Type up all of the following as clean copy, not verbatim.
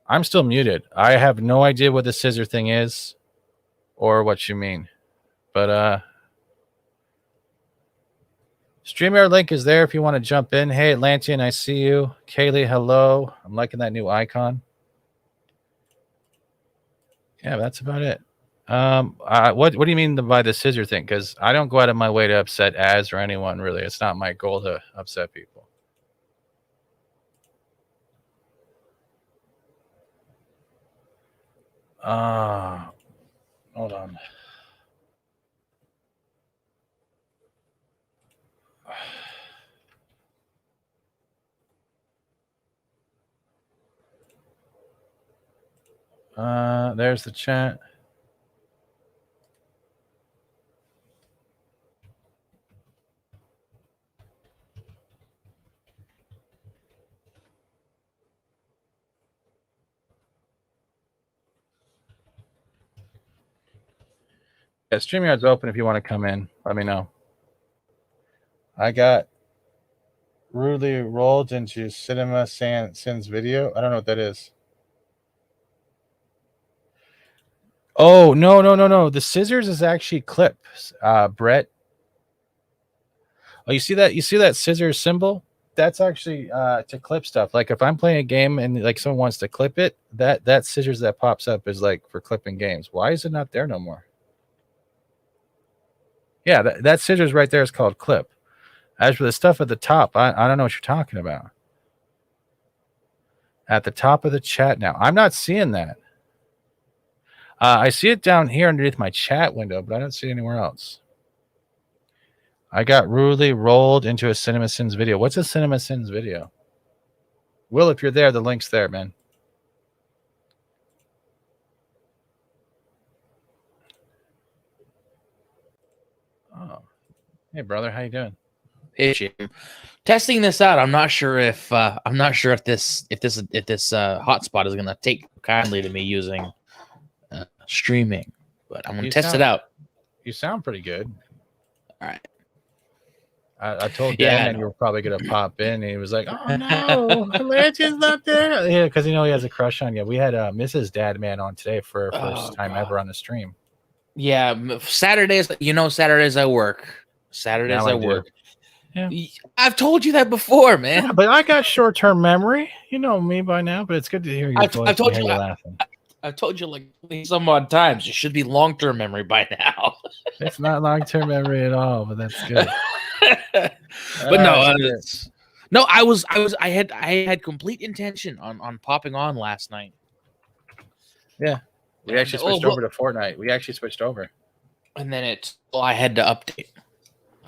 I'm still muted. I have no idea what the scissor thing is or what you mean. But StreamYard link is there if you want to jump in. Hey, Atlantean, I see you. Kaylee, hello. I'm liking that new icon. Yeah, that's about it. What do you mean by the scissor thing? Because I don't go out of my way to upset Az or anyone, really. It's not my goal to upset people. Hold on. There's the chat. Yeah, StreamYard's open if you want to come in. Let me know. I got rudely rolled into Cinema Sins video. I don't know what that is. Oh, no. The scissors is actually clip, Brett. Oh, you see that? You see that scissor symbol? That's actually to clip stuff. Like if I'm playing a game and like someone wants to clip it, that scissors that pops up is like for clipping games. Why is it not there no more? Yeah, that scissors right there is called clip. As for the stuff at the top, I don't know what you're talking about. At the top of the chat now. I'm not seeing that. I see it down here underneath my chat window, but I don't see it anywhere else. I got rudely rolled into a Cinema Sins video. What's a Cinema Sins video? Will, if you're there, the link's there, man. Oh, hey, brother, how you doing? Hey, Jim. Testing this out. I'm not sure if this hotspot is gonna take kindly to me using streaming, but I'm gonna test it out. You sound pretty good. All right. I told Dan that you were probably gonna pop in, and he was like, "Oh no, Atlantean's not there." Yeah, because he has a crush on you. We had Mrs. Dadman on today for first time ever on the stream. Yeah, Saturdays. Saturdays I work. Saturdays I work. Yeah. I've told you that before, man. Yeah, but I got short-term memory. You know me by now, but it's good to hear your voice. I've told you like some odd times. It should be long-term memory by now. It's not long-term memory at all, but that's good. But no, I had complete intention on popping on last night. Yeah, we actually switched over to Fortnite. We actually switched over, and then I had to update.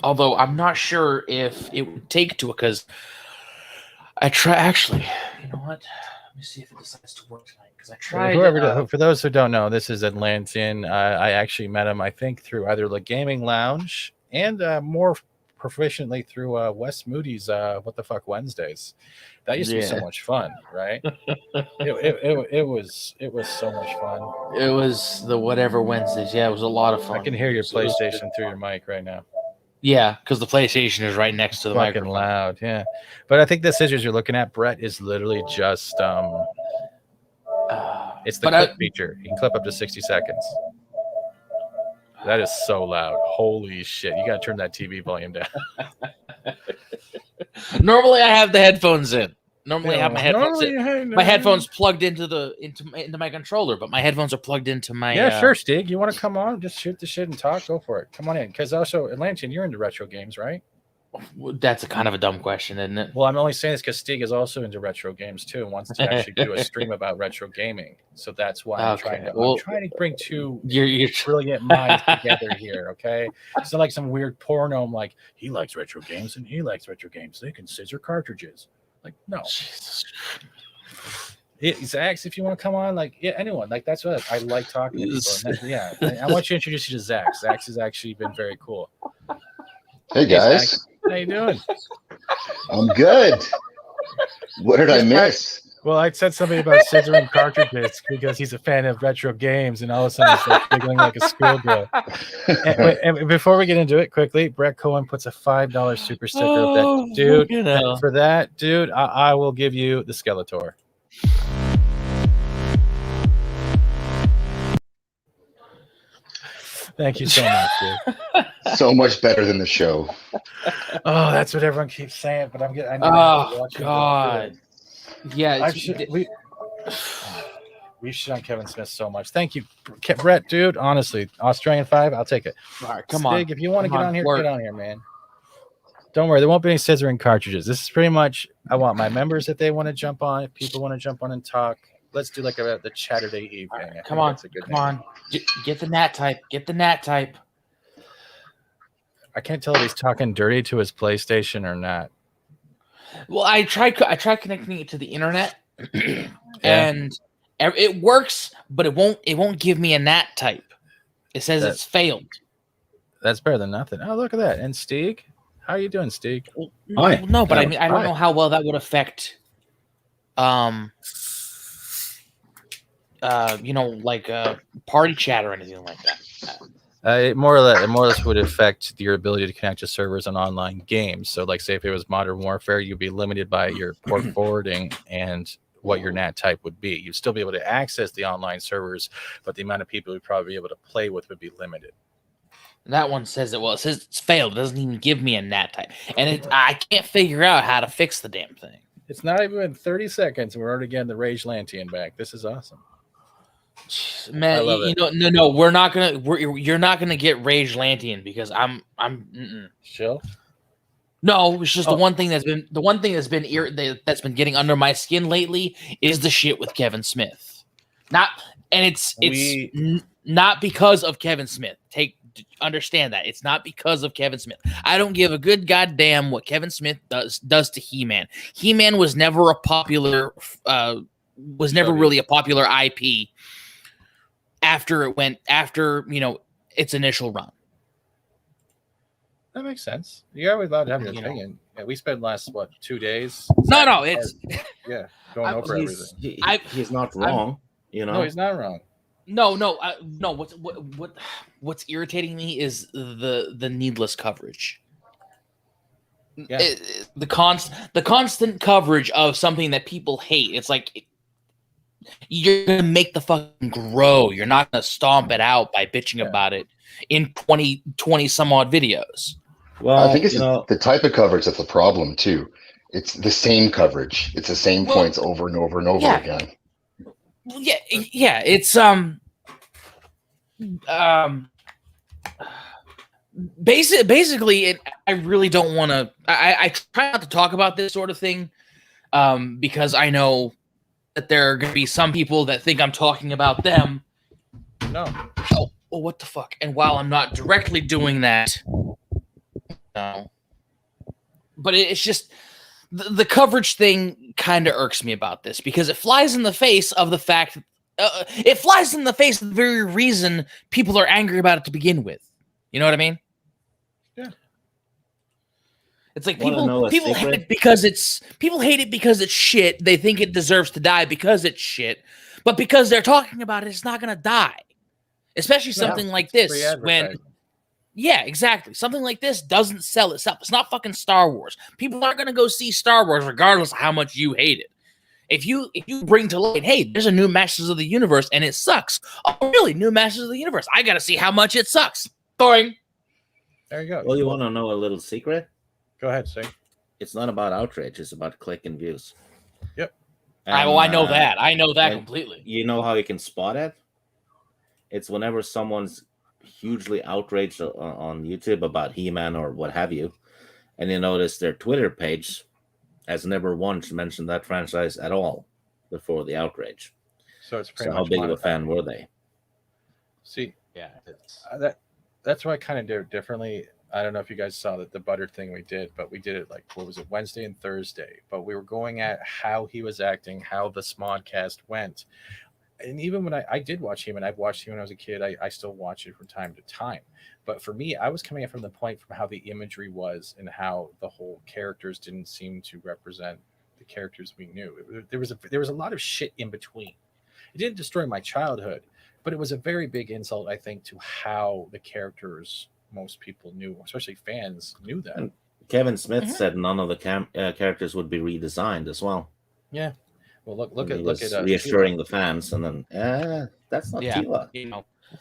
Although I'm not sure if it would take to it because I try. Actually, you know what? Let me see if it decides to work tonight. Because I tried. For those who don't know, this is Atlantean. I actually met him, I think, through either the Gaming Lounge and more proficiently through Wes Moody's What the Fuck Wednesdays. That used to be so much fun, right? it was so much fun. It was the whatever Wednesdays. Yeah, it was a lot of fun. I can hear your PlayStation through your mic right now. Yeah, because the PlayStation is right next to the fucking microphone. Loud, yeah. But I think the scissors you're looking at, Brett, is literally just it's the clip feature. You can clip up to 60 seconds. That is so loud. Holy shit. You gotta turn that TV volume down. Normally I have the headphones in. Normally I have my headphones my headphones plugged into my controller, but my headphones are plugged into my sure, Stig. You want to come on? Just shoot the shit and talk. Go for it. Come on in. Because also, Atlantean, you're into retro games, right? That's a kind of a dumb question, isn't it? Well, I'm only saying this because Stig is also into retro games too and wants to actually do a stream about retro gaming. So that's why I'm trying to bring two brilliant minds together here, okay? It's not like some weird porno. I'm like, he likes retro games and he likes retro games. They can scissor cartridges. Like, no. Zax, if you want to come on, like, yeah, anyone. Like, that's what I like talking to people. Yeah. I want you to introduce you to Zax. Zax has actually been very cool. Hey, guys. Zax, how you doing? I'm good. What did I miss? Well, I said something about scissoring cartridges because he's a fan of retro games, and all of a sudden he's like giggling like a schoolgirl. And before we get into it, quickly, Brett Cohen puts a $5 super sticker of that dude. For that, dude, I will give you the Skeletor. Thank you so much, dude. So much better than the show. Oh, that's what everyone keeps saying, but I'm getting. Oh God. Yeah, We shit on Kevin Smith so much. Thank you, Brett, dude. Honestly, Australian 5, I'll take it. all right, come Stig, on. if you want to Come get on, on here, work. get on here, man. Don't worry, there won't be any scissoring cartridges. This is pretty much. I want my members if they want to jump on. If people want to jump on and talk, let's do like the Chaturday Evening. Right, come on, come on. Get the nat type. Get the nat type. I can't tell if he's talking dirty to his PlayStation or not. Well, I tried connecting it to the internet, and it works, but it won't give me a nat type. It says it's failed. That's better than nothing. Oh, look at that. And Stig, how are you doing, Stig? Hi. No, but I mean, I don't know how well that would affect, like party chat or anything like that. It more or less would affect your ability to connect to servers on online games. So, like, say if it was Modern Warfare, you'd be limited by your port forwarding and what your NAT type would be. You'd still be able to access the online servers, but the amount of people you'd probably be able to play with would be limited. That one says it. Well, it says it's failed. It doesn't even give me a NAT type, and I can't figure out how to fix the damn thing. It's not even 30 seconds, and we're already getting the Rage Lantian back. This is awesome. Man, we're not gonna. You're not gonna get Rage Lantian because I'm. Chill. No, it's just the one thing that's been getting under my skin lately is the shit with Kevin Smith. It's not because of Kevin Smith. Understand that it's not because of Kevin Smith. I don't give a good goddamn what Kevin Smith does to He-Man. He-Man was never really a popular IP after its initial run. That makes sense. You're always allowed to have your opinion. Yeah, we spent last 2 days. No, it's going over everything. He's not wrong. No, he's not wrong. No. What's irritating me is the needless coverage. Yeah. The constant coverage of something that people hate. It's like you're gonna make the fucking grow. You're not gonna stomp it out by bitching about it in 20 some odd videos. Well, I think it's the type of coverage that's the problem too. It's the same coverage. It's the same points over and over and over again. Yeah, it's basically I really don't want to. I try not to talk about this sort of thing because I know that there are going to be some people that think I'm talking about them. No. Oh, what the fuck? And while I'm not directly doing that, no. But it's just the coverage thing kind of irks me about this because it flies in the face of the fact. It flies in the face of the very reason people are angry about it to begin with. You know what I mean? Yeah. It's like people hate it because it's shit. They think it deserves to die because it's shit. But because they're talking about it, it's not going to die. Especially something like this yeah, exactly. Something like this doesn't sell itself. It's not fucking Star Wars. People aren't going to go see Star Wars regardless of how much you hate it. If you bring to light, hey, there's a new Masters of the Universe and it sucks. Oh, really? New Masters of the Universe. I got to see how much it sucks. Boring. There you go. Well, you want to know a little secret? Go ahead, Sing. It's not about outrage. It's about click and views. Yep. And, I know that. I know that completely. You know how you can spot it? It's whenever someone's hugely outraged on YouTube about He-Man or what have you, and you notice their Twitter page has never once mentioned that franchise at all before the outrage. So it's pretty much how big of a fan were they? See, yeah, that's why I kind of did it differently. I don't know if you guys saw the butter thing we did, but we did it like, what was it, Wednesday and Thursday. But we were going at how he was acting, how the Smodcast went. And even when I did watch him, and I've watched him when I was a kid, I still watch it from time to time. But for me, I was coming at from the point from how the imagery was and how the whole characters didn't seem to represent the characters we knew. There was a lot of shit in between. It didn't destroy my childhood, but it was a very big insult, I think, to how the characters most people knew, especially fans, knew that. And Kevin Smith said none of the characters would be redesigned as well. Yeah. Well, look at reassuring the fans, and then that's not Tila.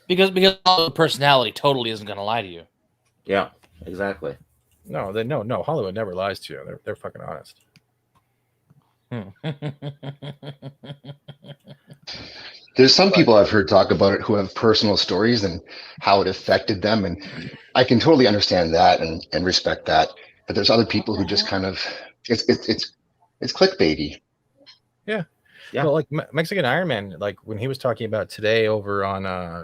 because all the personality totally isn't going to lie to you. Yeah, exactly. No, Hollywood never lies to you. They're fucking honest. There's some people I've heard talk about it who have personal stories and how it affected them, and I can totally understand that and respect that. But there's other people who just kind of it's clickbaity. Yeah. Yeah. Well, like Mexican Iron Man, like when he was talking about today over on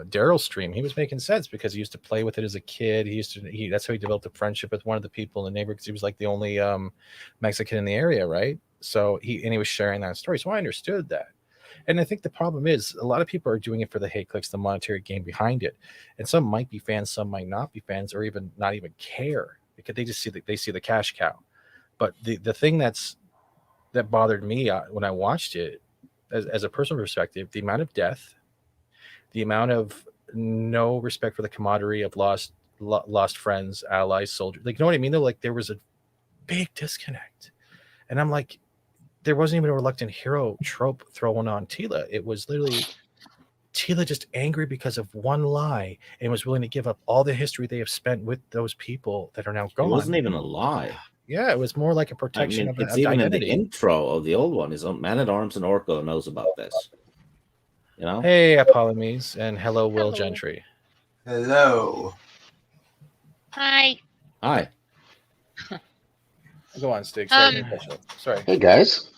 Daryl's stream, he was making sense because he used to play with it as a kid. That's how he developed a friendship with one of the people in the neighborhood because he was like the only Mexican in the area, right? So he was sharing that story. So I understood that. And I think the problem is a lot of people are doing it for the hate clicks, the monetary gain behind it. And some might be fans, some might not be fans, or even not even care because they just see the cash cow. But the thing that bothered me when I watched it, as a personal perspective, the amount of death, the amount of no respect for the camaraderie of lost friends, allies, soldiers. Like, you know what I mean? Though, like there was a big disconnect, and I'm like, there wasn't even a reluctant hero trope thrown on Tila. It was literally Tila just angry because of one lie and was willing to give up all the history they have spent with those people that are now gone. It wasn't even a lie. Yeah, it was more like a protection of it's of even identity. in the intro of the old one. His own Man at Arms and Orko knows about this. You know? Hey, Apollomes, and hello, Will Hello. Gentry. Hello. Hi. Hi. Go on, Stig. Sorry. Hey guys,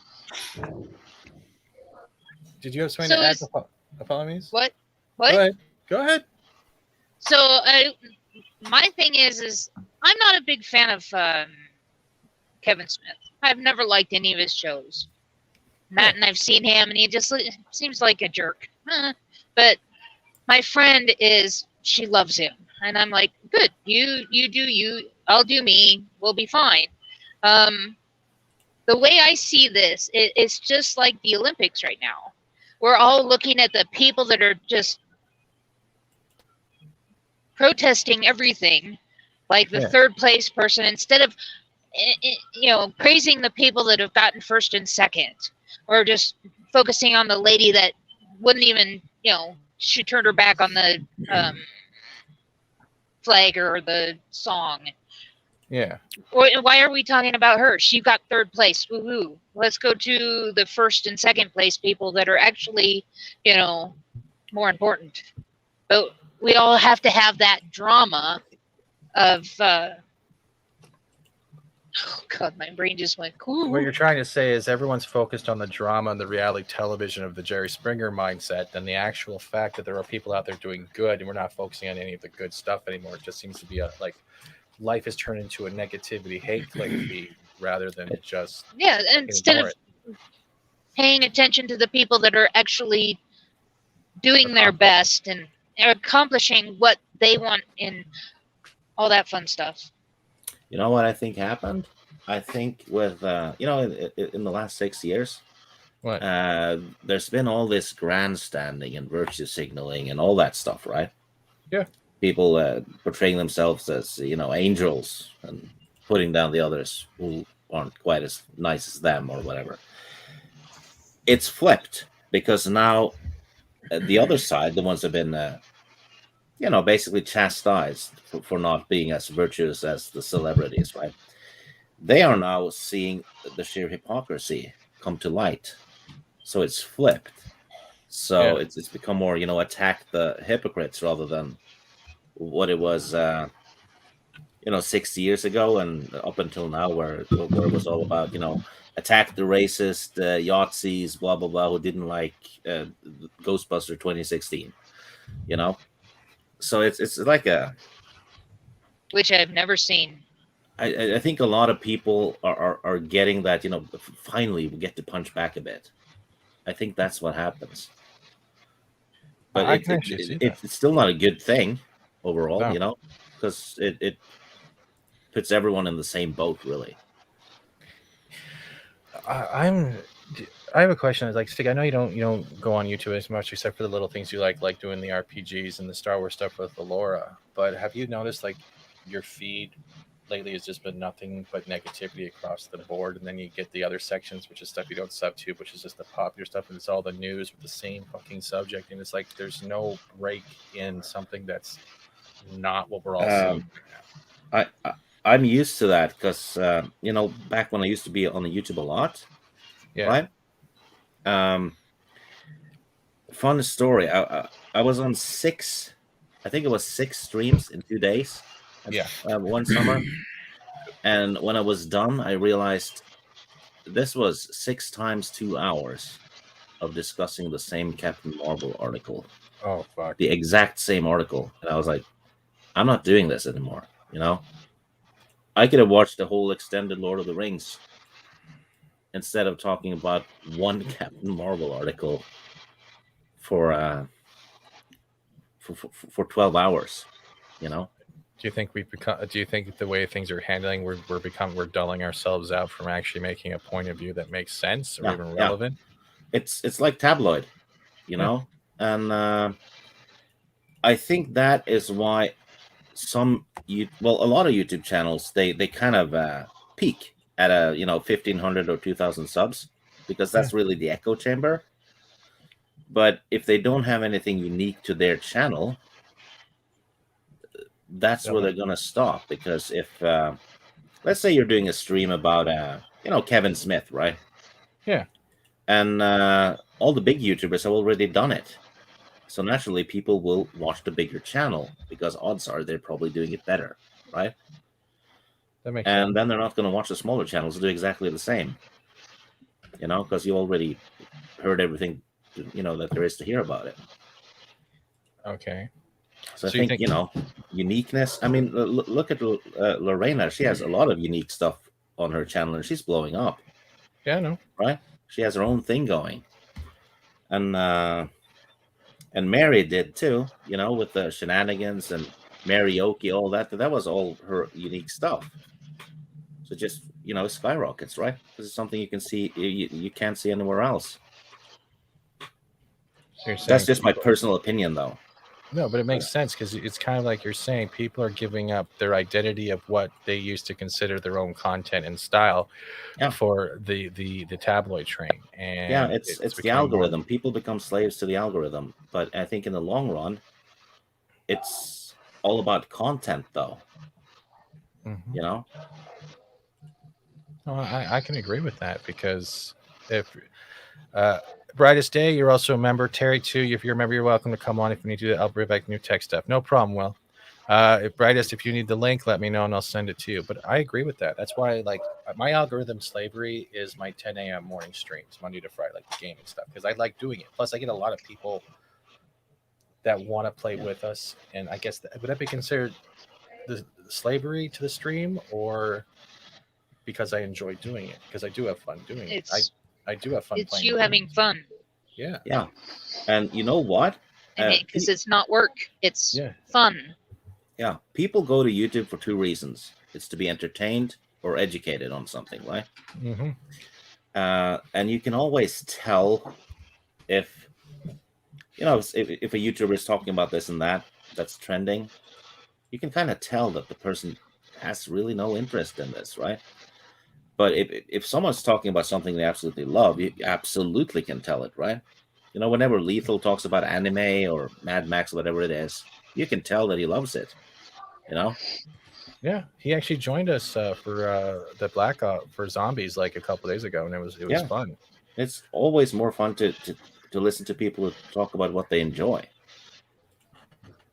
Did you have something So to add, is- Apollomes? What? Go ahead. So my thing is I'm not a big fan of Kevin Smith. I've never liked any of his shows. Matt and I've seen him, and he just seems like a jerk. But my friend she loves him, and I'm like, good. You do you. I'll do me. We'll be fine. The way I see this, it's just like the Olympics right now. We're all looking at the people that are just protesting everything, like the third place person, instead of praising the people that have gotten first and second, or just focusing on the lady that wouldn't even, she turned her back on the flag or the song. Yeah. Why are we talking about her? She got third place. Woohoo. Let's go to the first and second place people that are actually, more important. But we all have to have that drama of oh God, my brain just went cool. What you're trying to say is everyone's focused on the drama and the reality television of the Jerry Springer mindset than the actual fact that there are people out there doing good, and we're not focusing on any of the good stuff anymore. It just seems to be life has turned into a negativity hate click feed rather than just instead of paying attention to the people that are actually doing their best and accomplishing what they want and all that fun stuff. You know what I think happened? I think with in the last 6 years, what? There's been all this grandstanding and virtue signaling and all that stuff, right? Yeah. People portraying themselves as angels and putting down the others who aren't quite as nice as them or whatever. It's flipped because now the other side, the ones that have been basically chastised for not being as virtuous as the celebrities, right? They are now seeing the sheer hypocrisy come to light. So it's flipped. So it's become more, attack the hypocrites rather than what it was, 60 years ago and up until now, where it was all about, attack the racist Yahtzees, blah, blah, blah, who didn't like Ghostbuster 2016, So it's like which I've never seen. I think a lot of people are getting that, finally we get to punch back a bit. I think that's what happens. But it's still not a good thing overall, because it puts everyone in the same boat, really. I have a question. Like, Stig, I know you don't go on YouTube as much, except for the little things you like doing the RPGs and the Star Wars stuff with Laura. But have you noticed, like, your feed lately has just been nothing but negativity across the board. And then you get the other sections, which is stuff you don't sub to, which is just the popular stuff, and it's all the news with the same fucking subject. And it's like there's no break in something that's not what we're all seeing. I'm used to that because back when I used to be on the YouTube a lot, Yeah. right? Fun story. I was on I think it was 6 streams in 2 days. Yeah. One summer, and when I was done, I realized this was 6 times 2 hours of discussing the same Captain Marvel article, Oh fuck. the exact same article, and I was like, I'm not doing this anymore. I could have watched the whole extended Lord of the Rings instead of talking about one Captain Marvel article for 12 hours. Do you think we've become? Do you think the way things are handling, we're dulling ourselves out from actually making a point of view that makes sense or Yeah, even yeah. relevant? It's like tabloid, and I think that is why a lot of YouTube channels they kind of peak at 1,500 or 2,000 subs because that's really the echo chamber. But if they don't have anything unique to their channel, that's where they're gonna stop. Because if let's say you're doing a stream about Kevin Smith, right? Yeah. And all the big YouTubers have already done it. So naturally, people will watch the bigger channel because odds are they're probably doing it better, right? That makes And sense. then they're not going to watch the smaller channels do exactly the same, because you already heard everything, that there is to hear about it. Okay. So I So you think, think- uniqueness. I mean, look at Lorena. She has a lot of unique stuff on her channel, and she's blowing up. Yeah, no. Right? She has her own thing going, and Mary did too. With the shenanigans and Marioki, all that. That was all her unique stuff. So just skyrockets, right? This is something you can see you can't see anywhere else. So you're saying That's just my personal opinion, though. No, but it makes sense because it's kind of like you're saying people are giving up their identity of what they used to consider their own content and style for the tabloid train. And it's the algorithm. People become slaves to the algorithm. But I think in the long run, it's all about content, though. Mm-hmm. Well, I can agree with that because if Brightest Day, you're also a member. Terry, too, if you're a member, you're welcome to come on. If you need to, I'll bring back new tech stuff. No problem, Will. If you need the link, let me know and I'll send it to you. But I agree with that. That's why, my algorithm slavery is my 10 a.m. morning streams, Monday to Friday, like the gaming stuff, because I like doing it. Plus, I get a lot of people that want to play with us. And I guess, would that be considered the slavery to the stream, or because I enjoy doing it? Because I do have fun doing it. I do have fun. It's you having fun. Yeah. Yeah. And you know what? Because it's not work. It's fun. Yeah. People go to YouTube for 2 reasons. It's to be entertained or educated on something, right? Mm-hmm. And you can always tell if if a YouTuber is talking about this and that's trending, you can kind of tell that the person has really no interest in this, right? But if someone's talking about something they absolutely love, you absolutely can tell it, right? Whenever Lethal talks about anime or Mad Max, whatever it is, you can tell that he loves it. Yeah, he actually joined us for the Black Ops for Zombies like a couple days ago, and it was fun. It's always more fun to listen to people who talk about what they enjoy.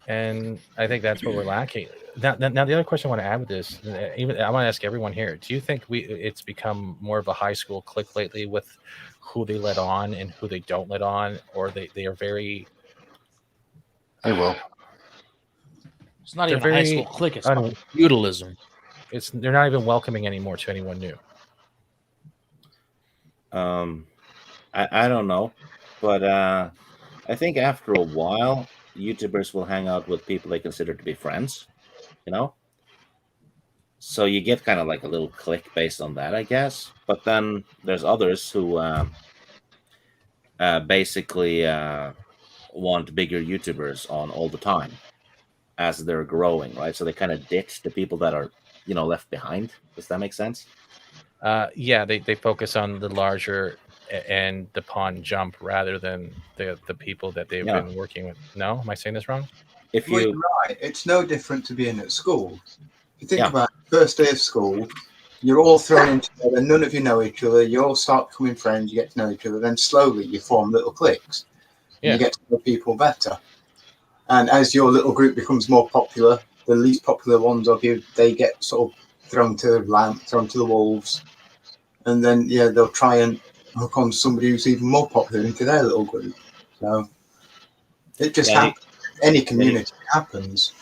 And I think that's what we're lacking. Now, the other question I want to add with this, I want to ask everyone here: do you think it's become more of a high school clique lately with who they let on and who they don't let on, or they are very? I will. It's not even a high school clique. It's feudalism. They're not even welcoming anymore to anyone new. I don't know, but I think after a while, YouTubers will hang out with people they consider to be friends, So you get kind of like a little clique based on that, I guess. But then there's others who basically want bigger YouTubers on all the time as they're growing, right? So they kind of ditch the people that are left behind. Does that make sense? Yeah, they focus on the larger and the pawn jump rather than the people that they've Yeah. been working with. No, am I saying this wrong? If Well, you you're right. It's no different to being at school. If you think Yeah. about the first day of school, you're all thrown in together, none of you know each other, you all start becoming friends, you get to know each other, then slowly you form little cliques. And Yeah. you get to know people better. And as your little group becomes more popular, the least popular ones of you, they get sort of thrown to the wolves. And then, yeah, they'll try and hook on somebody who's even more popular into their little group. So it just Yeah, happens. Any community happens.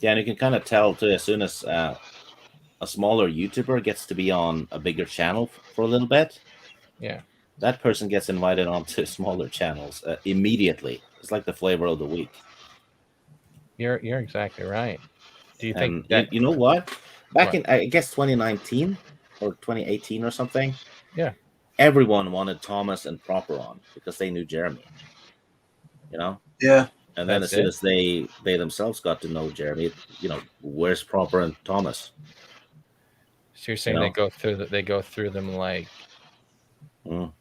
Yeah, and you can kind of tell too as soon as a smaller YouTuber gets to be on a bigger channel for a little bit. Yeah. That person gets invited onto smaller channels immediately. It's like the flavor of the week. You're exactly right. Do you think And that? you know what? Back What? in I guess 2019 or 2018 or something, Yeah. everyone wanted Thomas and Proper on because they knew Jeremy. You know? Yeah. And then That's as soon it? as they themselves got to know Jeremy, where's Proper and Thomas? So you're saying know? they go through them like Mm.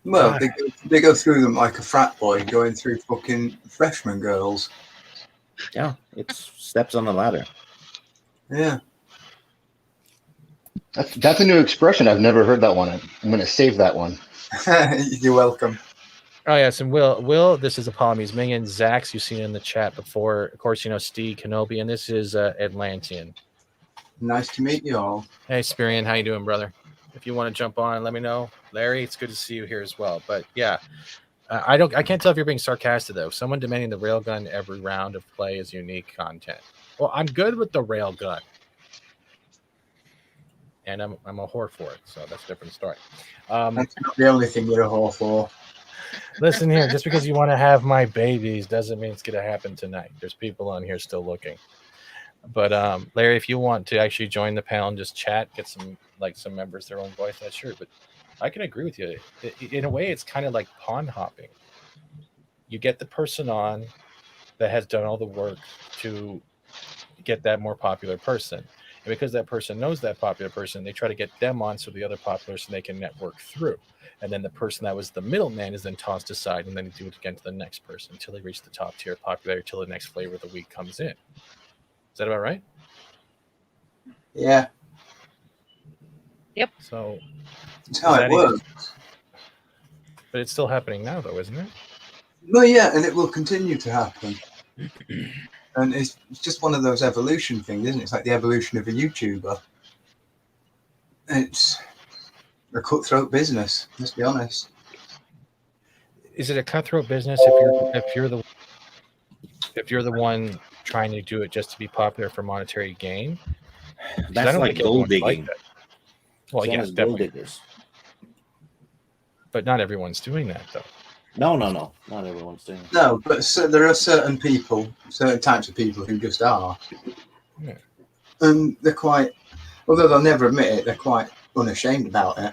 Well, they go through them like a frat boy going through fucking freshman girls. Yeah, it's steps on the ladder. Yeah. That's a new expression. I've never heard that one. I'm going to save that one. You're welcome. Oh yes, and Will, this is Apollomies Minion. Zax, you've seen in the chat before. Of course, Steve Kenobi, and this is Atlantean. Nice to meet you all. Hey, Spirian, how you doing, brother? If you want to jump on, let me know. Larry, it's good to see you here as well. But yeah, I can't tell if you're being sarcastic though. Someone demanding the railgun every round of play is unique content. Well, I'm good with the railgun, and I'm a whore for it, so that's a different story. That's not the only thing you're a whore for. Listen here, just because you want to have my babies doesn't mean it's going to happen tonight. There's people on here still looking. But Larry, if you want to actually join the panel and just chat, get some members their own voice, that's sure. But I can agree with you. In a way, it's kind of like pawn hopping. You get the person on that has done all the work to get that more popular person. And because that person knows that popular person, they try to get them on so the other popular person they can network through. And then the person that was the middleman is then tossed aside, and then you do it again to the next person until they reach the top tier popularity, till the next flavor of the week comes in. Is that about right? Yeah. Yep. So that's how it works. But it's still happening now, though, isn't it? No, yeah, and it will continue to happen. And it's just one of those evolution things, isn't it? It's like the evolution of a YouTuber. It's a cutthroat business, let's be honest. Is it a cutthroat business if you're the one trying to do it just to be popular for monetary gain? That's like gold digging. That. Well, Same yeah, as gold definitely. diggers. But not everyone's doing that, though. No. Not everyone's doing it. No, but there are certain types of people who just are. Yeah. And they're quite, although they'll never admit it, they're quite unashamed about it.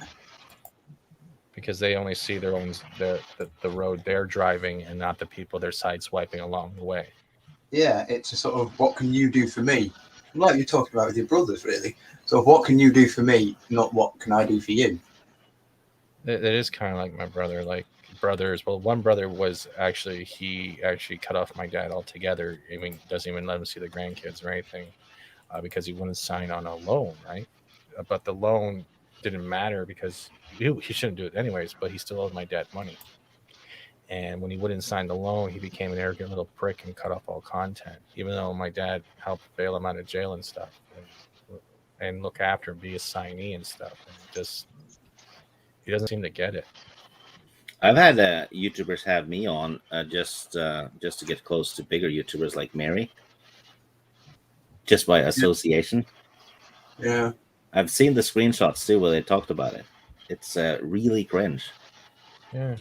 Because they only see their own the road they're driving and not the people they're sideswiping along the way. Yeah, it's a sort of, what can you do for me? Like you're talking about with your brothers, really. So what can you do for me, not what can I do for you? It is kind of like my brother. Like brothers, well, one brother was he cut off my dad altogether. I mean, doesn't even let him see the grandkids or anything because he wouldn't sign on a loan, right? But the loan didn't matter because he shouldn't do it anyways, but he still owed my dad money. And when he wouldn't sign the loan, he became an arrogant little prick and cut off all content, even though my dad helped bail him out of jail and stuff and look after him, be a signee and stuff. And he doesn't seem to get it. I've had YouTubers have me on just to get close to bigger YouTubers like Mary, just by association. Yeah. I've seen the screenshots too where they talked about it. It's really cringe. Yeah.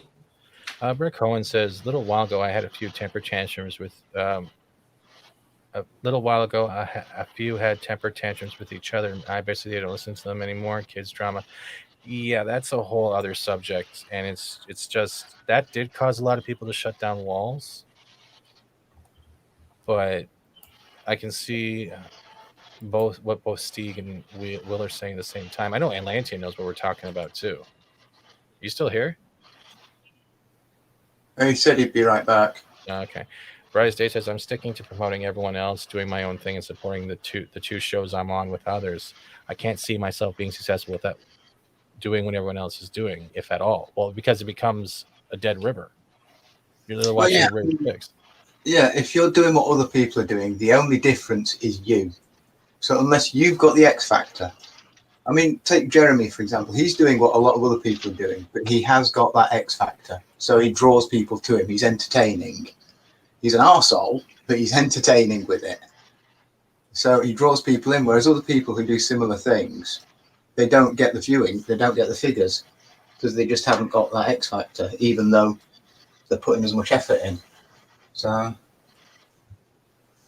Rick Cohen says, a little while ago, I had a few temper tantrums with a few had temper tantrums with each other. I basically didn't listen to them anymore. Kids drama. Yeah, that's a whole other subject. And it's just, that did cause a lot of people to shut down walls. But I can see both Stieg and Will are saying at the same time. I know Atlantean knows what we're talking about too. You still here? And he said he'd be right back. Okay. Bryce Day says, I'm sticking to promoting everyone else, doing my own thing, and supporting the two shows I'm on with others. I can't see myself being successful without doing what everyone else is doing, if at all. Well, because it becomes a dead river. You're literally watching the river fix. Yeah, if you're doing what other people are doing, the only difference is you. So unless you've got the X factor, I mean, take Jeremy, for example. He's doing what a lot of other people are doing, but he has got that X factor. So he draws people to him. He's entertaining. He's an arsehole, but he's entertaining with it. So he draws people in, whereas other people who do similar things, they don't get the viewing, they don't get the figures, because they just haven't got that X factor, even though they're putting as much effort in. So...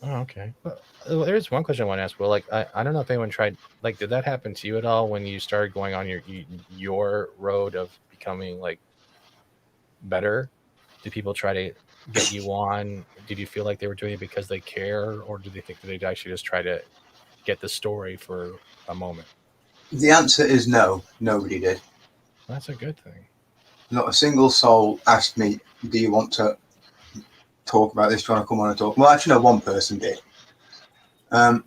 Oh, okay. Well, there's one question I want to ask. Well, like, I don't know if anyone tried, like, did that happen to you at all when you started going on your road of becoming, like, better? Did people try to get you on? Did you feel like they were doing it because they care, or do they think that they'd actually just try to get the story for a moment? The answer is no. Nobody did. That's a good thing. Not a single soul asked me, do you want to talk about this, trying to come on and talk? Well, actually, no, one person did. But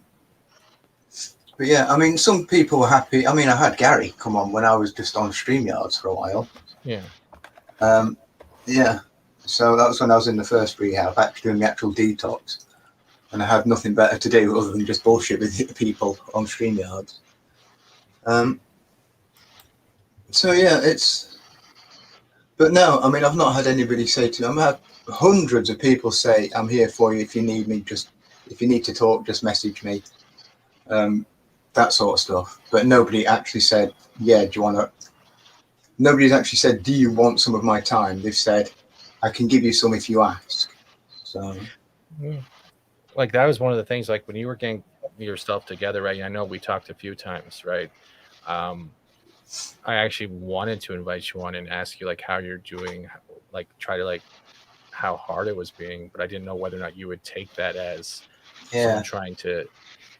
yeah, I mean, some people were happy. I mean, I had Gary come on when I was just on StreamYards for a while. Yeah. Yeah. So that was when I was in the first rehab, actually doing the actual detox. And I had nothing better to do other than just bullshit with people on StreamYards. So yeah, it's... But no, I mean, I've not had anybody say to me, I've had hundreds of people say, I'm here for you if you need me, if you need to talk, just message me. That sort of stuff. But nobody actually said, yeah, do you want to... Nobody's actually said, do you want some of my time? They've said, I can give you some if you ask. So... Like, that was one of the things, like, when you were getting yourself together, right? I know we talked a few times, right? I actually wanted to invite you on and ask you, like, how you're doing, like, try to, like, how hard it was being, but I didn't know whether or not you would take that as someone trying to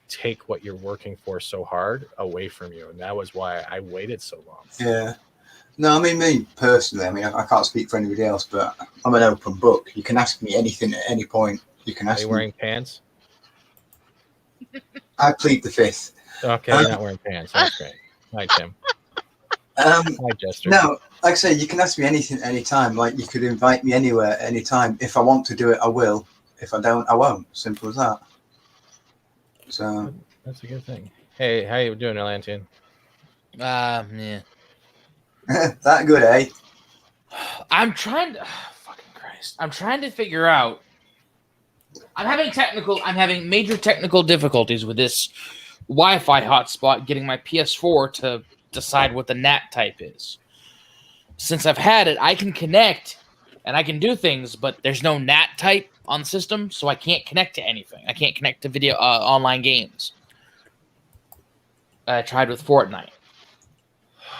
take what you're working for so hard away from you. And that was why I waited so long. Yeah. No, I mean, me personally, I mean, I can't speak for anybody else, but I'm an open book. You can ask me anything at any point. You can ask me. Are you wearing pants? I plead the fifth. Okay, you're not wearing pants. That's great. Hi, Tim. Hi, Jester. No, like I say, you can ask me anything at any time. Like, you could invite me anywhere at any time. If I want to do it, I will. If I don't, I won't. Simple as that. So that's a good thing. Hey, how you doing, Atlantean? Yeah. That good, eh? I'm trying to... fucking Christ. I'm trying to figure out... I'm having major technical difficulties with this Wi-Fi hotspot getting my PS4 to decide what the NAT type is. Since I've had it, I can connect and I can do things, but there's no NAT type on the system, so I can't connect to anything. I can't connect to video online games. I tried with Fortnite,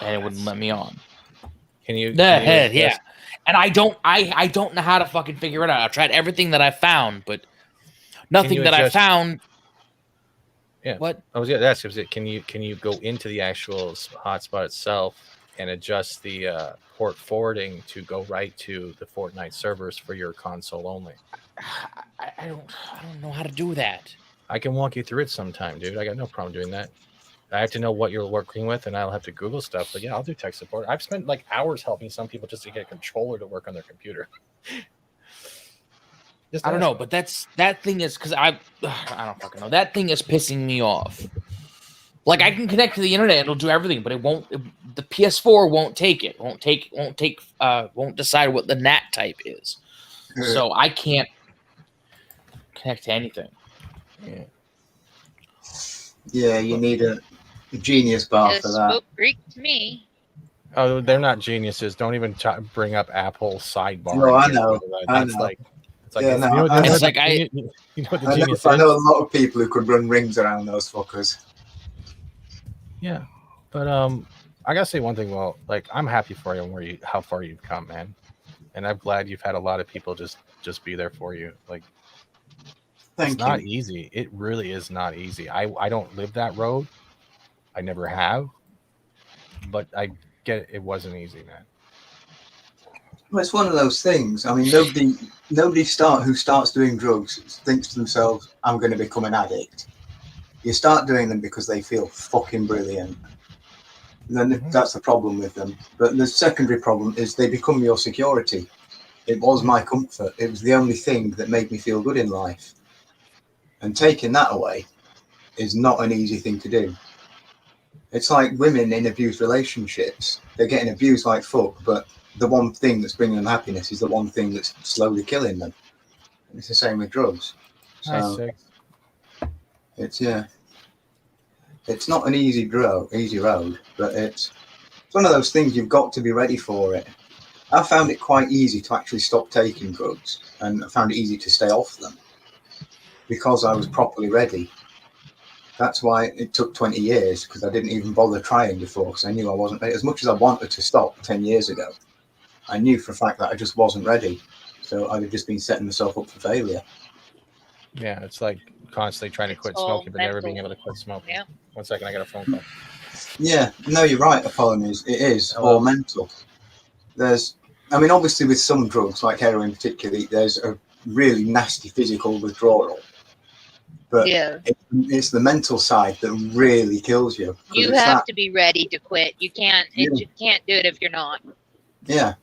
and it wouldn't let me on. Can you? Yeah. And I don't know how to fucking figure it out. I've tried everything that I found, but nothing that I found. Yeah. What? I was going to ask, can you go into the actual hotspot itself and adjust the port forwarding to go right to the Fortnite servers for your console only? I don't know how to do that. I can walk you through it sometime, dude. I got no problem doing that. I have to know what you're working with, and I'll have to Google stuff. But yeah, I'll do tech support. I've spent like hours helping some people just to get a controller to work on their computer. I don't know, but that thing is because I don't fucking know. That thing is pissing me off. Like, I can connect to the internet, it'll do everything, but it won't. The PS4 won't take it. Won't decide what the NAT type is. So I can't connect to anything. Yeah. Yeah, you need a genius bar for that. Spoke Greek to me. Oh, they're not geniuses. Don't even bring up Apple sidebar. No, I know. I know. It's like, Yeah, you no, know, I know. it's like you know what the genius I is? know a lot of people who could run rings around those fuckers. Yeah, but I gotta say one thing. Well, like, I'm happy for you and how far you've come, man, and I'm glad you've had a lot of people just be there for you. Like, Thank It's not you. easy. It really is not easy. I don't live that road. I never have. But I get it. It wasn't easy, man. Well, it's one of those things. I mean, nobody who starts doing drugs thinks to themselves, "I'm going to become an addict." You start doing them because they feel fucking brilliant. And then that's the problem with them. But the secondary problem is they become your security. It was my comfort. It was the only thing that made me feel good in life. And taking that away is not an easy thing to do. It's like women in abused relationships. They're getting abused like fuck, but the one thing that's bringing them happiness is the one thing that's slowly killing them. And it's the same with drugs. Nice, So six. it's not an easy road, but it's one of those things you've got to be ready for it. I found it quite easy to actually stop taking drugs, and I found it easy to stay off them because I was properly ready. That's why it took 20 years, because I didn't even bother trying before, because I knew I wasn't ready. As much as I wanted to stop 10 years ago, I knew for a fact that I just wasn't ready. So I'd have just been setting myself up for failure. Yeah, it's like constantly trying to It's quit all smoking, but never mental. being able to quit smoking. Yeah. 1 second, I got a phone call. Yeah, no, you're right, Apollonis. It is Hello. all mental. Obviously with some drugs, like heroin particularly, there's a really nasty physical withdrawal. But Yeah. it's the mental side that really kills you. You have to be ready to quit. You can't. You can't do it if you're not. Yeah,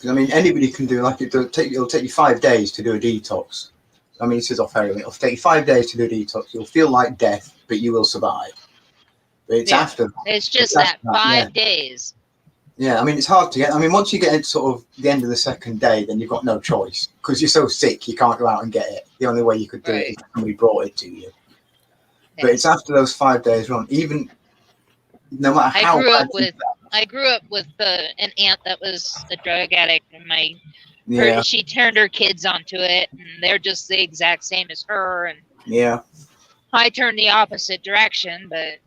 I mean, anybody can do like it'll take you 5 days to do a detox. I mean, this is off heroin. It'll take you 5 days to do a detox. You'll feel like death, but you will survive. But it's after. It's just that 5 days. Yeah, I mean, it's hard to get. I mean, once you get into sort of the end of the second day, then you've got no choice because you're so sick you can't go out and get it. The only way you could do it is if somebody brought it to you. But it's after those 5 days run, even no matter how bad. I grew up with an aunt that was a drug addict, and she turned her kids onto it, and they're just the exact same as her. And I turned the opposite direction, but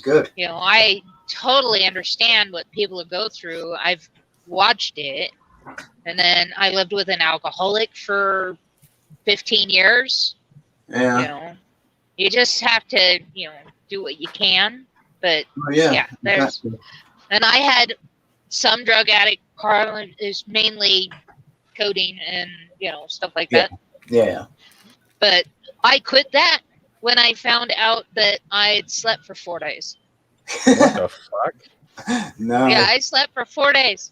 good. I totally understand what people go through. I've watched it, and then I lived with an alcoholic for 15 years. Yeah. You just have to, do what you can. But exactly. And I had some drug addict. Carl is mainly codeine and stuff like that. Yeah. But I quit that when I found out that I'd slept for 4 days. What the fuck? No. Yeah, I slept for 4 days.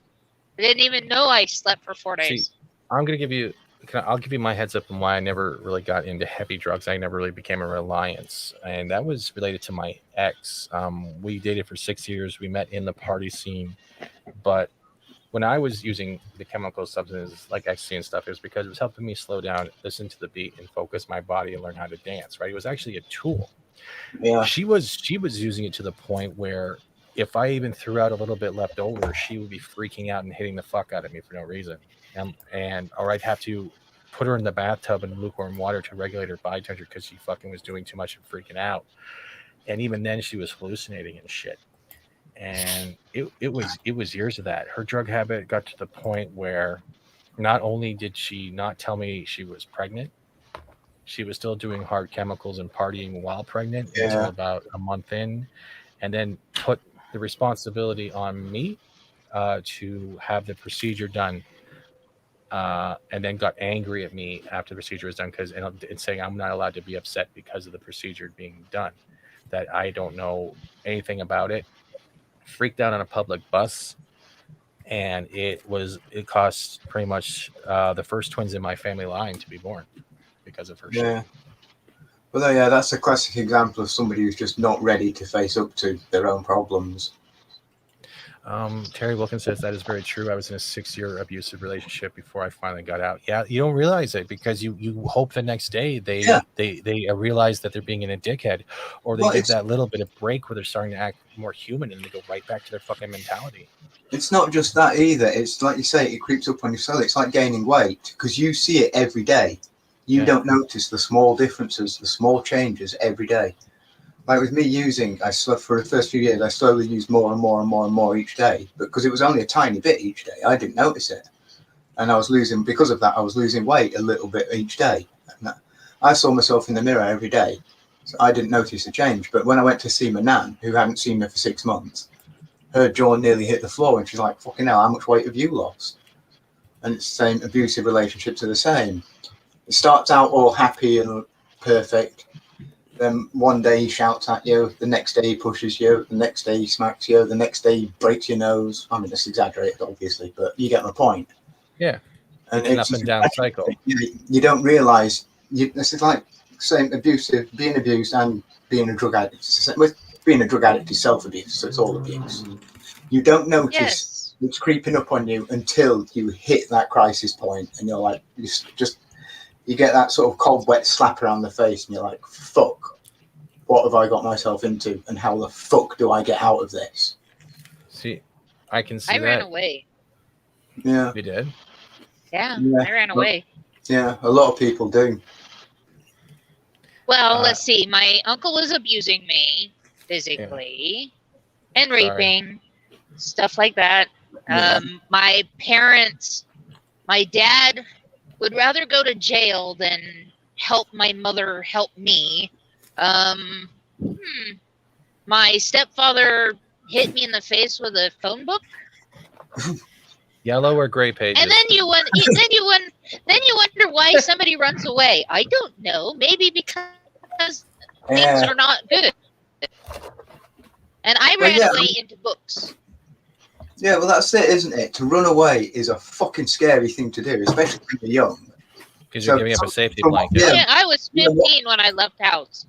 I didn't even know I slept for 4 days. See, I'll give you my heads up on why I never really got into heavy drugs. I never really became a reliance, and that was related to my ex. We dated for 6 years. We met in the party scene, but when I was using the chemical substances like ecstasy and stuff, it was because it was helping me slow down, listen to the beat, and focus my body and learn how to dance. Right? It was actually a tool. Yeah. She was using it to the point where if I even threw out a little bit left over, she would be freaking out and hitting the fuck out of me for no reason. Or I'd have to put her in the bathtub in lukewarm water to regulate her body temperature because she fucking was doing too much and freaking out. And even then, she was hallucinating and shit. And it was years of that. Her drug habit got to the point where not only did she not tell me she was pregnant, she was still doing hard chemicals and partying while pregnant until about a month in, and then put the responsibility on me to have the procedure done. And then got angry at me after the procedure was done and saying I'm not allowed to be upset because of the procedure being done, that I don't know anything about it. Freaked out on a public bus, and it cost pretty much the first twins in my family line to be born because of her shit. Well, that's a classic example of somebody who's just not ready to face up to their own problems. Terry Wilkins says that is very true. I was in a 6-year abusive relationship before I finally got out. Yeah, you don't realize it because you hope the next day they realize that they're being in a dickhead, or they get that little bit of break where they're starting to act more human and they go right back to their fucking mentality. It's not just that either. It's like you say, it creeps up on your soul. It's like gaining weight because you see it every day. You don't notice the small differences, the small changes every day. Like with me for the first few years, I slowly used more and more and more and more each day, because it was only a tiny bit each day. I didn't notice it. And because of that, I was losing weight a little bit each day. I saw myself in the mirror every day, so I didn't notice a change. But when I went to see my nan, who hadn't seen me for 6 months, her jaw nearly hit the floor, and she's like, "Fucking hell, how much weight have you lost?" And it's the same. Abusive relationships are the same. It starts out all happy and perfect. Then one day he shouts at you, the next day he pushes you, the next day he smacks you, the next day he breaks your nose. I mean, that's exaggerated, obviously, but you get my point. Yeah. And It's an it's up and down cycle. You don't realize this is like saying abusive, being abused, and being a drug addict. With being a drug addict is self-abuse, so it's all abuse. You don't notice Yes. it's creeping up on you until you hit that crisis point, and you're like, you get that sort of cold, wet slap around the face, and you're like, fuck, what have I got myself into, and how the fuck do I get out of this? See, I can see I that. ran away. Yeah. You did? Yeah, Yeah. I ran away. Yeah, a lot of people do. Well, let's see. My uncle was abusing me physically and raping, stuff like that. Yeah. My parents, my dad would rather go to jail than help my mother help me. My stepfather hit me in the face with a phone book. Yellow or gray pages? And then you wonder why somebody runs away. I don't know. Maybe because things are not good. And I ran away into books. Yeah, well, that's it, isn't it? To run away is a fucking scary thing to do, especially when you're young. Because you're giving up a safety blanket. Yeah, I was 15 when I left house.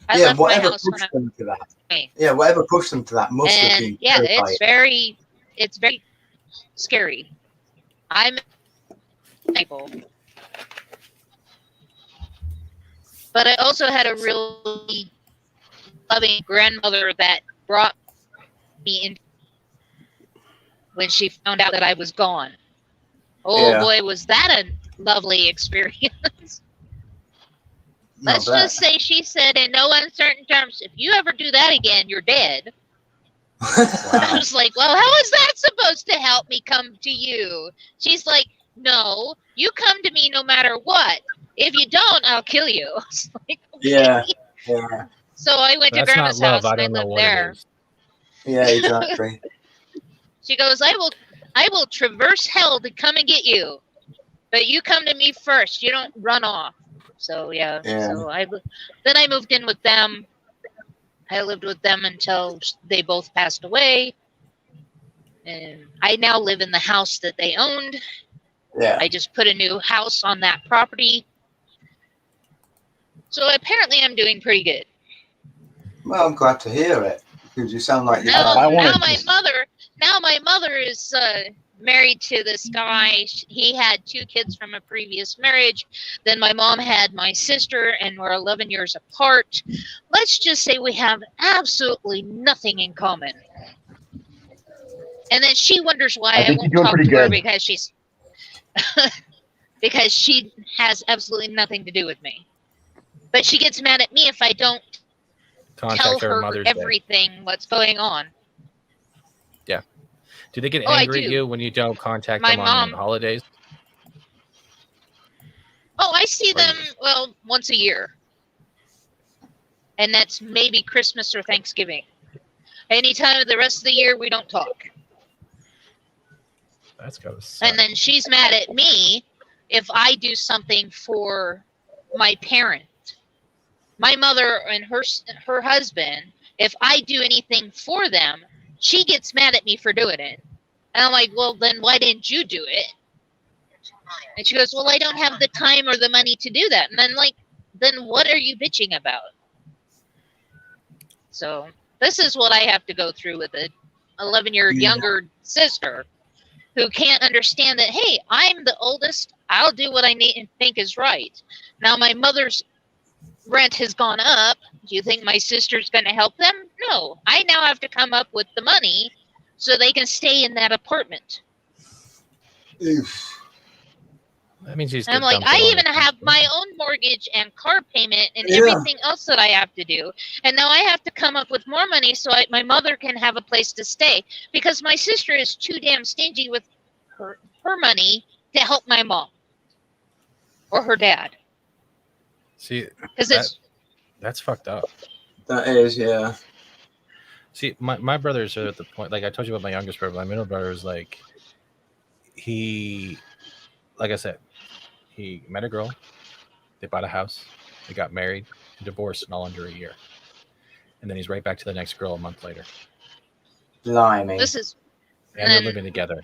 I left my whatever house pushed when them to that. Yeah, whatever pushed them to that must have been. yeah, terrifying. it's very scary. I'm able. But I also had a really loving grandmother that brought me in when she found out that I was gone. Oh boy, was that a lovely experience. Let's just say she said in no uncertain terms, if you ever do that again, you're dead. I was like, well, how is that supposed to help me come to you? She's like, no, you come to me no matter what. If you don't, I'll kill you. Like, okay. Yeah. So I went to Grandma's house and I lived there. Yeah, exactly. She goes, I will traverse hell to come and get you. But you come to me first. You don't run off. So yeah. So then I moved in with them. I lived with them until they both passed away. And I now live in the house that they owned. Yeah. I just put a new house on that property. So apparently I'm doing pretty good. Well, I'm glad to hear it because you sound like you're now my mother is married to this guy. He had 2 kids from a previous marriage. Then my mom had my sister, and we're 11 years apart. Let's just say we have absolutely nothing in common. And then she wonders why I won't talk to her because she's because she has absolutely nothing to do with me. But she gets mad at me if I don't tell her everything what's going on. Yeah. Do they get angry at you when you don't contact them on holidays? Oh, I see them, well, once a year. And that's maybe Christmas or Thanksgiving. Anytime the rest of the year, we don't talk. That's gotta suck. And then she's mad at me if I do something for my parent. My mother and her husband, if I do anything for them, she gets mad at me for doing it. And I'm like, well, then why didn't you do it? And she goes, well, I don't have the time or the money to do that. And I'm like, then what are you bitching about? So this is what I have to go through with an 11-year younger sister who can't understand that, hey, I'm the oldest. I'll do what I need and think is right. Now my mother's rent has gone up. Do you think my sister's going to help them? No. I now have to come up with the money so they can stay in that apartment. Oof. That means he's. I'm like, I even have my own mortgage and car payment and everything else that I have to do. And now I have to come up with more money so my mother can have a place to stay because my sister is too damn stingy with her money to help my mom or her dad. See, because it's that's fucked up. That is, yeah. See, my brothers are at the point, like I told you about my youngest brother, my middle brother is like, like I said, he met a girl, they bought a house, they got married and divorced in all under a year. And then he's right back to the next girl a month later. Blimey. this is And they're living together.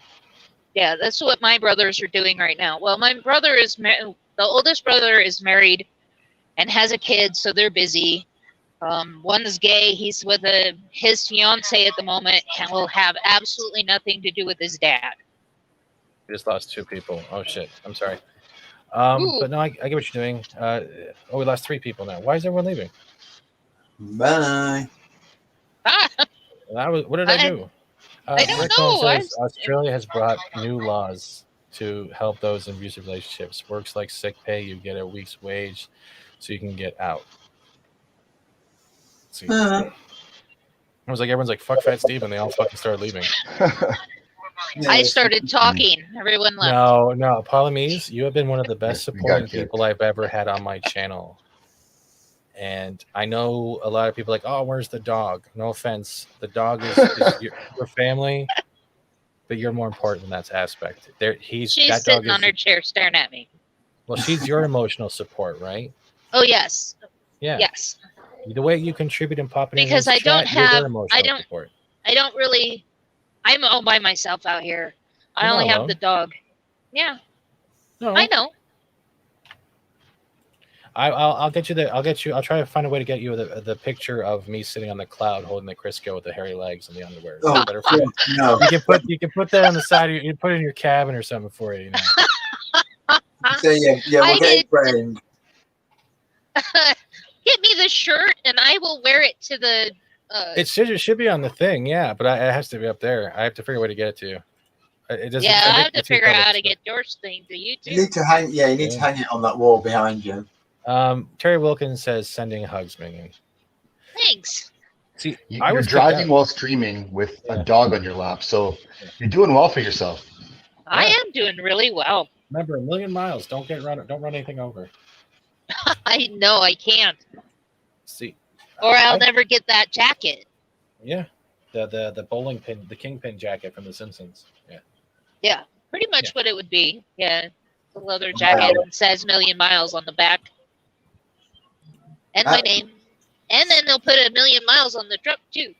yeah, that's what my brothers are doing right now. Well, my brother is the oldest brother is married and has a kid, so they're busy. One is gay. He's with his fiance at the moment, and will have absolutely nothing to do with his dad. We just lost 2 people. Oh shit. I'm sorry. Ooh. But no, I get what you're doing. We lost 3 people now. Why is everyone leaving? Bye. What did I do? I don't Rick know. says Australia has brought new laws to help those in abusive relationships. Works like sick pay, you get a week's wage, so you can get out. Let's see. I was like, everyone's like, "Fuck Fat Steve," and they all fucking started leaving. I started talking. Everyone left. No, Palamise, you have been one of the best We got supporting kicked. people I've ever had on my channel. And I know a lot of people are like, "Oh, where's the dog?" No offense, the dog is your family, but you're more important in that aspect. She's that dog sitting on her chair staring at me. Well, she's your emotional support, right? Oh yes. Yeah. Yes. The way you contribute and pop in Because I don't you're their have. emotional support. I don't really. I'm all by myself out here. I You're only not have alone. the dog. Yeah, No, I know. I'll get you. I'll try to find a way to get you the picture of me sitting on the cloud holding the Crisco with the hairy legs and the underwear. Is Oh, that better for you? no. You can put that on the side. You put it in your cabin or something for you. You know. So, yeah, I we'll get it framed. Get me the shirt, and I will wear it to the. It should be on the thing, yeah, but it has to be up there. I have to figure out a way to get it to you. It doesn't. Yeah, I have to it's too figure out how public to stuff. get your thing to You YouTube. need to hang. Yeah, you need to hang it on that wall behind you. Terry Wilkins says sending hugs, Minion. Thanks. See, You're driving while streaming with a dog on your lap, so you're doing well for yourself. I am doing really well. Remember, 1,000,000 miles. Don't run anything over. I know I can't, See, or I'll never get that jacket. yeah, the bowling pin, the kingpin jacket from The Simpsons. Yeah. Yeah, pretty much what it would be. Yeah, the leather jacket and says 1,000,000 miles on the back, and my name, and then they'll put 1,000,000 miles on the truck too.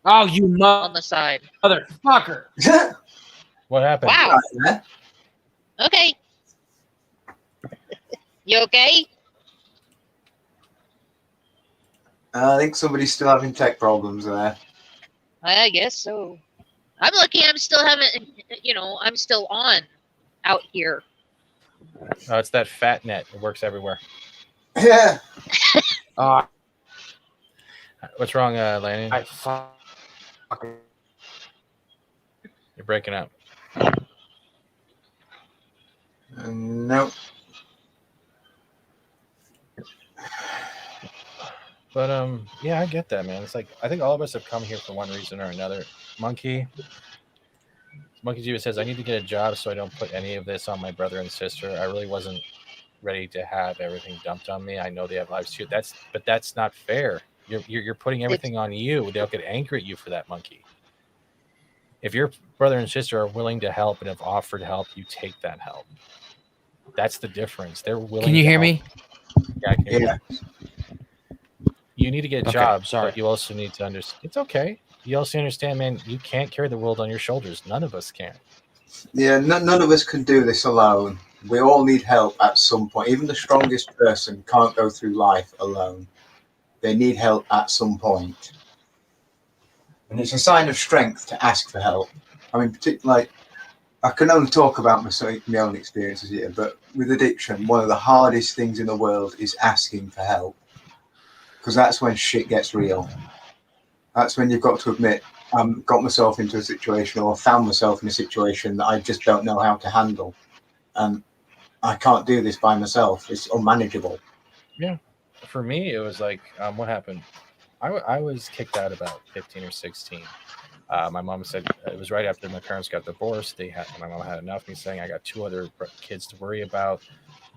Oh, you on the side. Motherfucker! What happened? Wow. Okay. You okay? I think somebody's still having tech problems there. I guess so. I'm lucky I'm still having, I'm still on out here. Oh, it's that fat net. It works everywhere. Yeah. What's wrong, Lanny? You're You're breaking up. No. But yeah, I get that, man. It's like I think all of us have come here for one reason or another. Monkey Jiva says I need to get a job so I don't put any of this on my brother and sister. I really wasn't ready to have everything dumped on me. I know they have lives too. But that's not fair. You're putting everything on you. They'll get angry at you for that, Monkey. If your brother and sister are willing to help and have offered help, you take that help. That's the difference. They're willing. Can you to hear help. me? Yeah, I can hear you. You need to get a job, sorry. but you also need to understand. It's okay. You also understand, man, you can't carry the world on your shoulders. None of us can. Yeah, none of us can do this alone. We all need help at some point. Even the strongest person can't go through life alone. They need help at some point. And it's a sign of strength to ask for help. I mean, particularly, I can only talk about my own experiences here, but with addiction, one of the hardest things in the world is asking for help. Because that's when shit gets real. That's when you've got to admit, I've got myself into a situation or found myself in a situation that I just don't know how to handle. And I can't do this by myself. It's unmanageable. Yeah. For me, it was like, what happened? I was kicked out about 15 or 16. My mom said it was right after my parents got divorced. My mom had enough of me saying I got 2 other kids to worry about.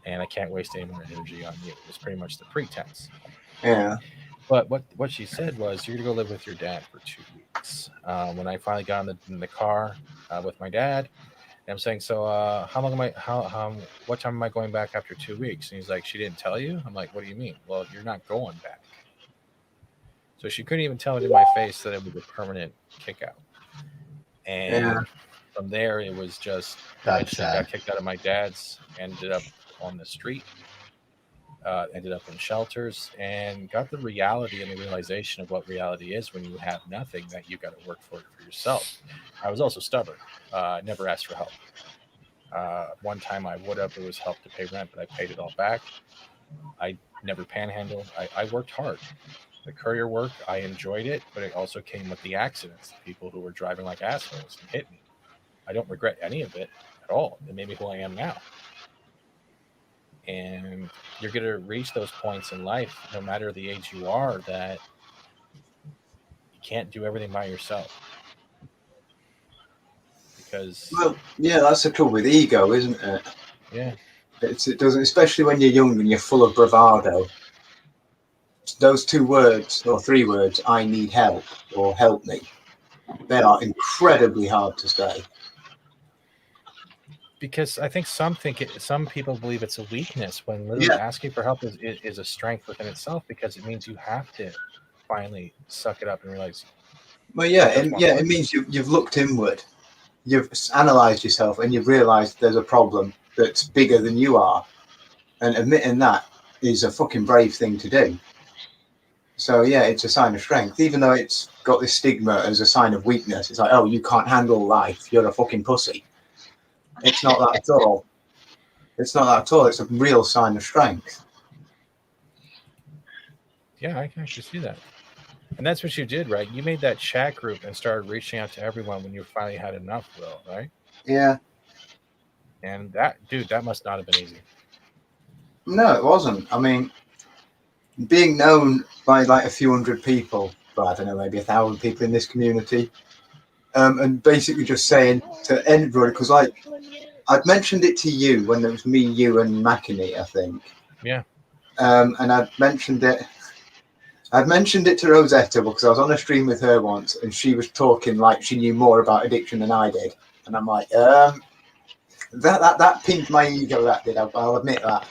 and I can't waste any more energy on you. It was pretty much the pretense. Yeah. But what she said was, you're gonna go live with your dad for 2 weeks. When I finally got in the car with my dad, and I'm saying, so how long am I? What time am I going back after 2 weeks? And he's like, she didn't tell you. I'm like, what do you mean? Well, you're not going back. So she couldn't even tell it in my face that it was a permanent kick out. And Yeah. from there, it was just That's eventually sad. got kicked out of my dad's, ended up on the street, ended up in shelters, and got the reality and the realization of what reality is when you have nothing, that you got to work for it for yourself. I was also stubborn. Never asked for help. One time I would have, it was help to pay rent, but I paid it all back. I never panhandled. I worked hard. The courier work, I enjoyed it, but it also came with the accidents, the people who were driving like assholes and hit me. I don't regret any of it at all. It made me who I am now. And you're going to reach those points in life, no matter the age you are, that you can't do everything by yourself. Because, Well, yeah, that's the trouble with ego, isn't it? yeah, It doesn't, especially when you're young and you're full of bravado. Those 2 words or 3 words, I need help or help me, they are incredibly hard to say. because I think some people believe it's a weakness, when literally asking for help is a strength within itself, because it means you have to finally suck it up and realize. Well, yeah, it means you've looked inward, you've analysed yourself, and you've realised there's a problem that's bigger than you are, and admitting that is a fucking brave thing to do. So yeah, it's a sign of strength, even though it's got this stigma as a sign of weakness. It's like, oh, you can't handle life, you're a fucking pussy. It's not that at all. It's not that at all. It's a real sign of strength. Yeah, I can actually see that. And that's what you did, right? You made that chat group and started reaching out to everyone when you finally had enough, Will, right? Yeah. And that must not have been easy. No, it wasn't. I mean, being known by like a few hundred people, well, I don't know, maybe 1,000 people in this community, and basically just saying to everybody, because like I'd mentioned it to you when it was me, you, and Makini, I think. Yeah. And I'd mentioned it to Rosetta because I was on a stream with her once, and she was talking like she knew more about addiction than I did, and I'm like, that pinked my ego. That did. I'll admit that.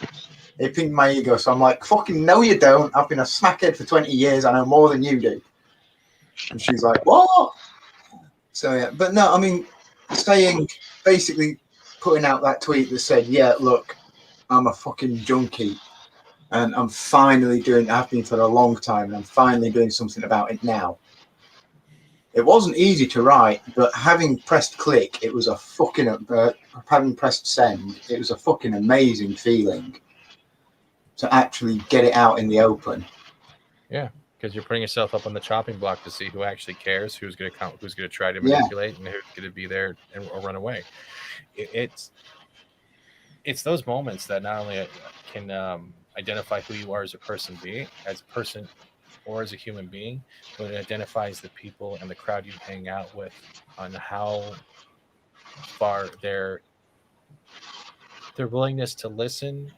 It pinked my ego. So I'm like, fucking no, you don't. I've been a smackhead for 20 years. I know more than you do. And she's like, what? So yeah, but no, I mean, saying, basically putting out that tweet that said, yeah, look, I'm a fucking junkie, and I've been for a long time, and I'm finally doing something about it now. It wasn't easy to write, but having pressed click, it was a fucking, having pressed send, it was a fucking amazing feeling to actually get it out in the open. Yeah, because you're putting yourself up on the chopping block to see who actually cares, who's going to count, who's going to try to manipulate, and who's going to be there or run away. It's those moments that not only can identify who you are as a person, or as a human being, but it identifies the people and the crowd you hang out with on how far their willingness to listen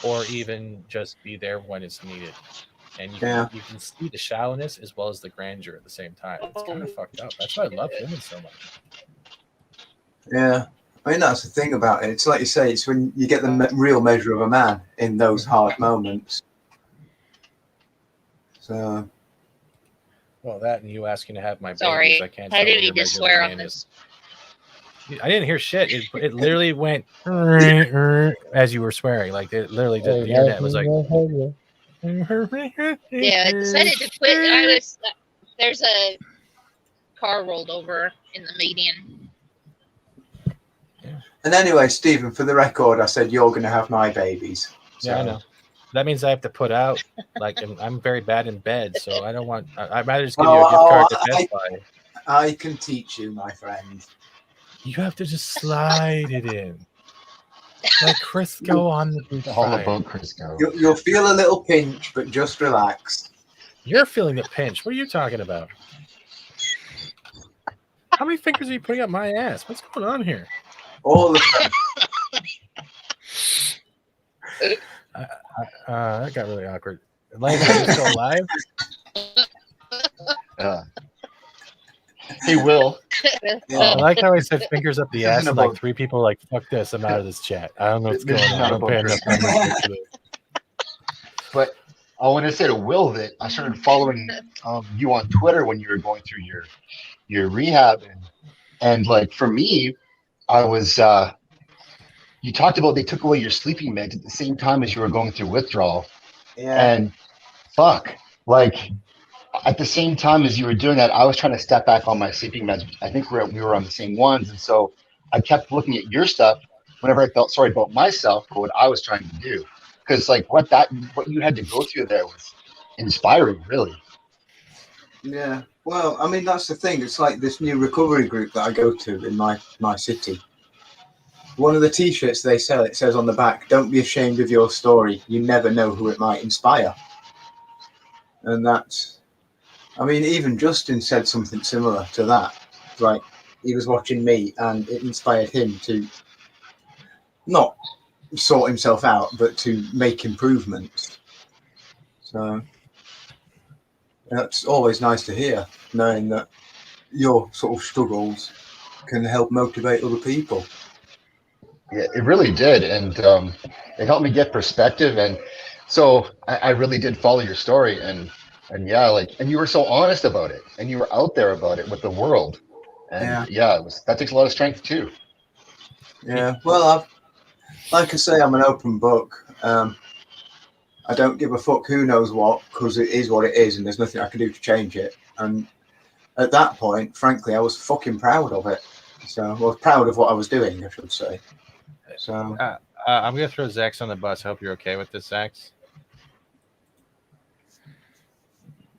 or even just be there when it's needed. And you can see the shallowness as well as the grandeur at the same time. It's kind of fucked up. That's why I love humans so much. Yeah. I mean, that's the thing about it. It's like you say, it's when you get the real measure of a man in those hard moments. So. Well, that and you asking to have my Sorry, babies, I can't. I didn't need to swear on this. I didn't hear shit. It literally went as you were swearing. Like it literally did. The internet was like. Yeah, I decided to quit. There's a car rolled over in the median. Yeah. And anyway, Stephen, for the record, I said you're going to have my babies. So. Yeah, I know. That means I have to put out. Like I'm very bad in bed, so I don't want. I'd rather just give you a gift card to Best Buy. I can teach you, my friend. You have to just slide it in. Like Crisco on the beach. All about Crisco. You'll feel a little pinch, but just relax. You're feeling the pinch. What are you talking about? How many fingers are you putting up my ass? What's going on here? All of them. That got really awkward. Like, are you still alive? Hey, Will. I like how I said fingers up the This ass, isn't and like about- 3 people like, fuck this, I'm out of this chat. I don't know what's This going is on. not I don't about pay enough drinking. membership for this. But I want to say to Will that I started following you on Twitter when you were going through your rehab, and like for me, I was you talked about they took away your sleeping meds at the same time as you were going through withdrawal, Yeah. and fuck, like at the same time as you were doing that, I was trying to step back on my sleeping meds. I think we were on the same ones, and so I kept looking at your stuff whenever I felt sorry about myself for what I was trying to do, because like what you had to go through there was inspiring, really. Yeah. Well, I mean, that's the thing. It's like this new recovery group that I go to in my city. One of the T-shirts they sell, it says on the back, "Don't be ashamed of your story. You never know who it might inspire." And that's, I mean, even Justin said something similar to that. Like, he was watching me and it inspired him to not sort himself out, but to make improvements. So that's always nice to hear, knowing that your sort of struggles can help motivate other people. Yeah, it really did, and it helped me get perspective. And so I really did follow your story, and yeah, like, and you were so honest about it, and you were out there about it with the world, and yeah, that takes a lot of strength too. Yeah. Well, like I say, I'm an open book. I don't give a fuck who knows what, because it is what it is, and there's nothing I can do to change it. And at that point, frankly, I was fucking proud of it. So I was proud of what I was doing, I should say. So I'm gonna throw Zax on the bus. I hope you're okay with this, Zax.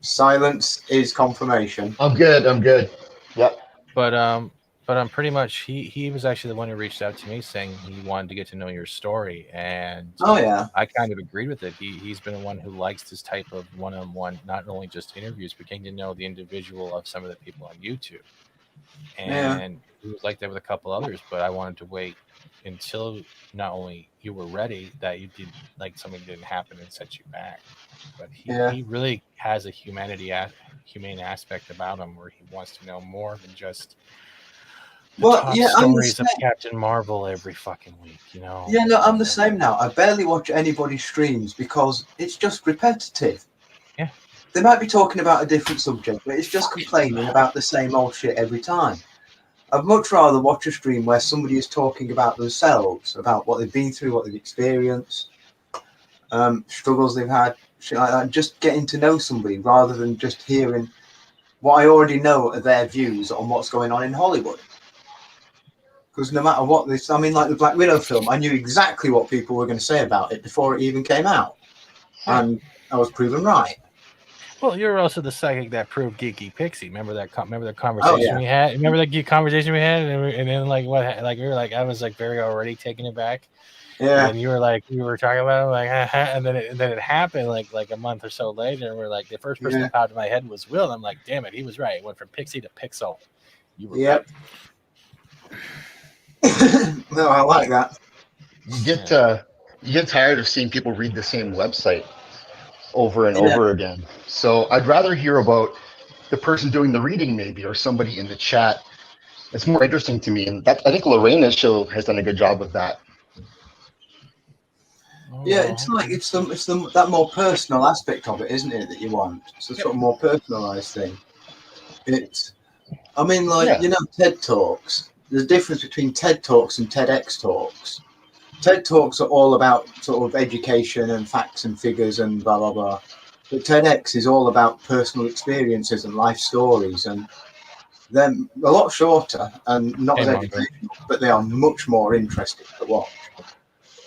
silence is confirmation. I'm good. Yep. But I'm pretty much he was actually the one who reached out to me saying he wanted to get to know your story, and Oh yeah. I kind of agreed with it. He's been the one who likes this type of one-on-one, not only just interviews, but getting to know the individual of some of the people on YouTube. And he was like that with a couple others, but I wanted to wait until not only you were ready, that you did like something didn't happen and set you back. But he really has a humane aspect about him, where he wants to know more than just the top stories of Captain Marvel every fucking week, you know. Yeah, no, I'm the same now. I barely watch anybody's streams because it's just repetitive. Yeah. They might be talking about a different subject, but it's just complaining about the same old shit every time. I'd much rather watch a stream where somebody is talking about themselves, about what they've been through, what they've experienced, struggles they've had, shit like that. Just getting to know somebody rather than just hearing what I already know are their views on what's going on in Hollywood. Because no matter what this, I mean, like the Black Widow film, I knew exactly what people were going to say about it before it even came out. And I was proven right. Well, you're also the psychic that proved Geeky Pixie. Remember the conversation we had? Remember that geek conversation we had? And then like what? Like we were like, I was like very already taken aback. Yeah. And you were like, we were talking about it, like, and then it happened like a month or so later, and we're like, the first person that popped in my head was Will. And I'm like, damn it, he was right. It went from Pixie to Pixel. You were right. No, I like that. You get tired of seeing people read the same website over and over again. So I'd rather hear about the person doing the reading, maybe, or somebody in the chat. It's more interesting to me, and that I think Lorena's show has done a good job of that. Yeah, it's like it's that more personal aspect of it, isn't it, that you want? It's a sort of more personalized thing. It's, I mean, like you know, TED Talks. There's a difference between TED Talks and TEDx Talks. TED Talks are all about sort of education and facts and figures and blah blah blah. But TEDx is all about personal experiences and life stories, and they're a lot shorter and not as educational, but they are much more interesting to watch.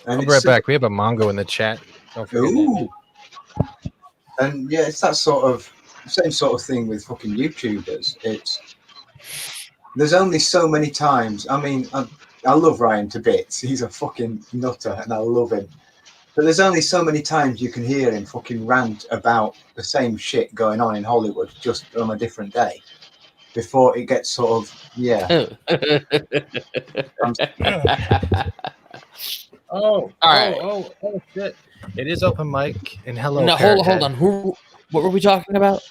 And I'll be right back. We have a Mongo in the chat. Don't forget that. And yeah, it's that sort of same sort of thing with fucking YouTubers. There's only so many times. I mean, I love Ryan to bits. He's a fucking nutter, and I love him. But there's only so many times you can hear him fucking rant about the same shit going on in Hollywood, just on a different day, before it gets sort of Oh, All right. oh, shit! It is open mic. And hello, No, Parrot hold Head. on. What were we talking about?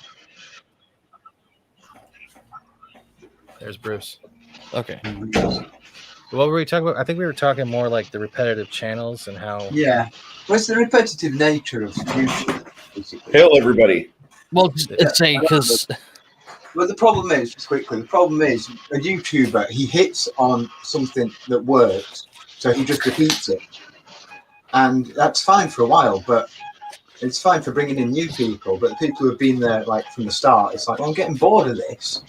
There's Bruce. Okay. What were we talking about? I think we were talking more like the repetitive channels and how. Yeah. What's the repetitive nature of YouTube, basically? Hail, everybody. Well, let's say because But the problem is, just quickly, the problem is a YouTuber, he hits on something that works, so he just repeats it. And that's fine for a while, but it's fine for bringing in new people. But the people who have been there like from the start, it's like, well, I'm getting bored of this.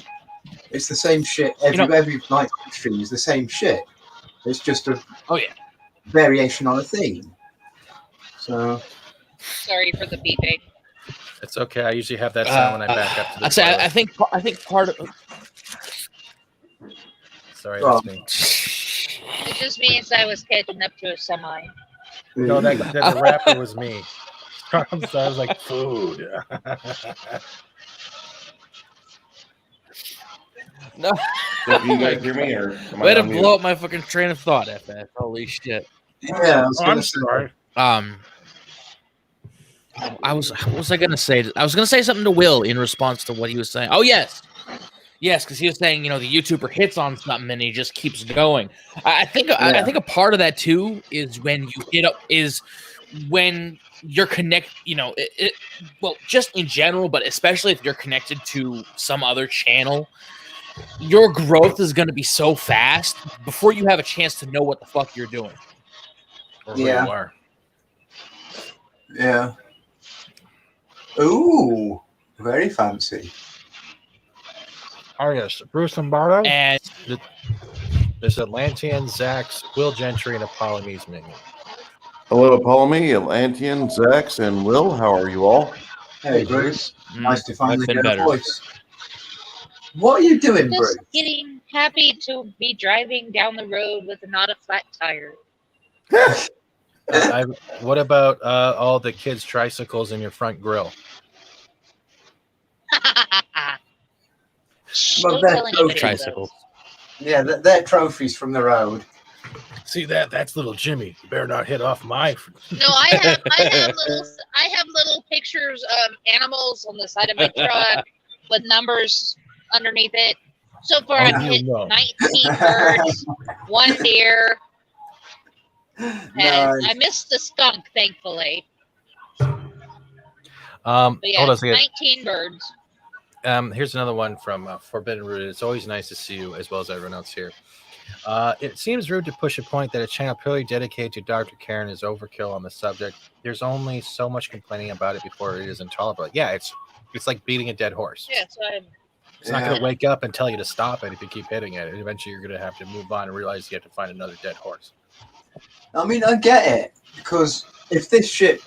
It's the same shit. Every night stream is the same shit. It's just a variation on a theme. So Sorry for the beeping. It's okay. I usually have that sound when I back up to the toilet. I think part of Sorry, that's me. It just means I was catching up to a semi. No, the rapper was me. So I was like, food. no. Can you guys hear me? Or am Way I to on mute? blow up my fucking train of thought, FF. Holy shit. yeah, I'm sorry. What was I gonna say? I was gonna say something to Will in response to what he was saying. Oh yes, because he was saying, the YouTuber hits on something and he just keeps going. I think a part of that too is when you hit up is when you're connected. Well, just in general, but especially if you're connected to some other channel, your growth is going to be so fast before you have a chance to know what the fuck you're doing. Or who you are. Yeah. Ooh, very fancy. Oh, yes. Bruce Lombardo. And there's Atlantean, Zax, Will Gentry, and Apollonie's minion. Hello, Apollonie, Atlantean, Zax, and Will. How are you all? Hey, Bruce. Nice to finally I've been get a better. voice. What are you doing, Just Bruce? getting happy to be driving down the road with not a flat tire. What about all the kids' tricycles in your front grill? Well, Don't they're tell anybody tricycles. Yeah, they're trophies from the road. See that? That's little Jimmy. You better not hit off my. No, I have little pictures of animals on the side of my truck with numbers underneath it. So far, I've hit 19 birds, 1 deer, and I missed the skunk, thankfully. But yeah, hold on a second. 19 birds. Here's another one from Forbidden Root. It's always nice to see you as well as everyone else here. It seems rude to push a point that a channel purely dedicated to Dr. Karen is overkill on the subject. There's only so much complaining about it before it is intolerable. Yeah, it's like beating a dead horse. Yeah, so It's not going to wake up and tell you to stop it if you keep hitting it. Eventually, you're going to have to move on and realize you have to find another dead horse. I mean, I get it, because if this shit,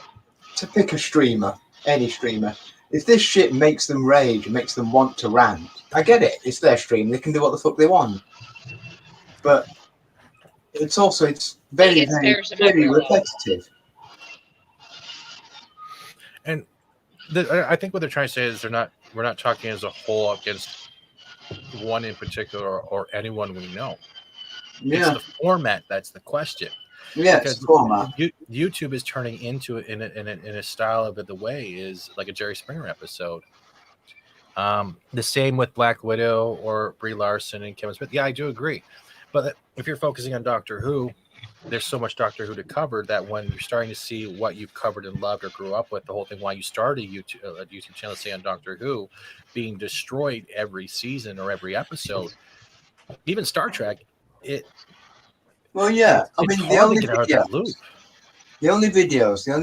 to pick a streamer, any streamer, if this shit makes them rage and makes them want to rant, I get it. It's their stream. They can do what the fuck they want. But it's very, very repetitive. And I think what they're trying to say is we're not talking as a whole against one in particular or anyone we know. Yeah. It's the format that's the question. Yeah, it's the format. YouTube is turning into it in a style of it. The way is like a Jerry Springer episode. The same with Black Widow or Brie Larson and Kevin Smith. Yeah, I do agree. But if you're focusing on Doctor Who, there's so much Doctor Who to cover that when you're starting to see what you've covered and loved or grew up with, the whole thing why you started a YouTube channel, say on Doctor Who, being destroyed every season or every episode, even Star Trek, Well, yeah. I mean, the only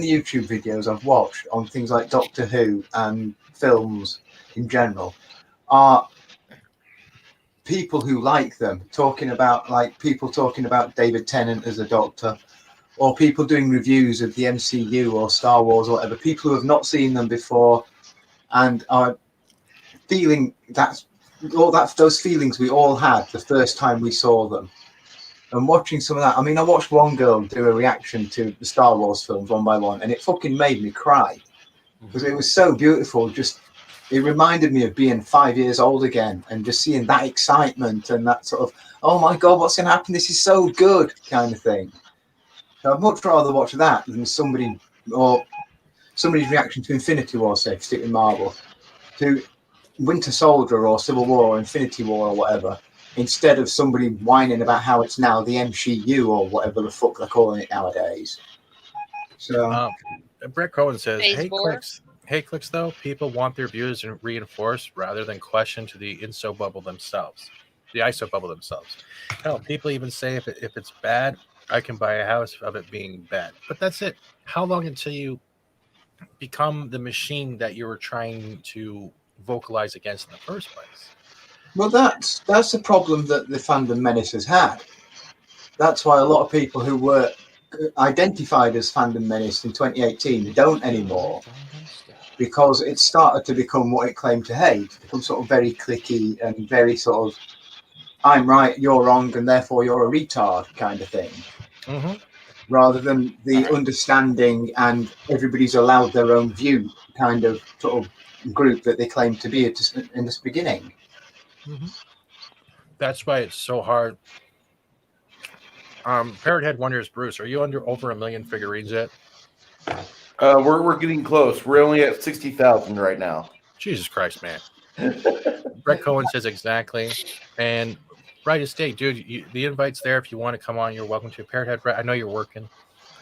YouTube videos I've watched on things like Doctor Who and films in general are people who like them talking about David Tennant as a Doctor, or people doing reviews of the MCU or Star Wars or whatever. People who have not seen them before and are feeling those feelings we all had the first time we saw them. And watching some of that, I mean, I watched one girl do a reaction to the Star Wars films one by one, and it fucking made me cry because it was so beautiful. It reminded me of being 5 years old again and just seeing that excitement and that sort of, oh my God, what's going to happen? This is so good kind of thing. So I'd much rather watch that than somebody's reaction to Infinity War, say, stick with Marvel, to Winter Soldier or Civil War or Infinity War or whatever, instead of somebody whining about how it's now the MCU or whatever the fuck they're calling it nowadays. So Brett Cohen says, Phase "Hey 4. clicks though. People want their views and reinforced rather than question to the ISO bubble themselves. Hell, people even say if it's bad, I can buy a house of it being bad. But that's it. How long until you become the machine that you were trying to vocalize against in the first place?" well, that's the problem that the fandom menace has had. That's why a lot of people who were identified as fandom menace in 2018 don't anymore, because it started to become what it claimed to hate, become sort of very cliquey and very sort of I'm right, you're wrong, and therefore you're a retard kind of thing. Mm-hmm. Rather than the understanding and everybody's allowed their own view kind of sort of group that they claim to be in this beginning. Mm-hmm. That's why it's so hard. Parrothead wonders, Bruce, are you over 1 million figurines yet? We're getting close. We're only at 60,000 right now. Jesus Christ, man. Brett Cohen says exactly. And Brightest State, dude, the invite's there. If you want to come on, you're welcome to. Parrothead, Brett, I know you're working.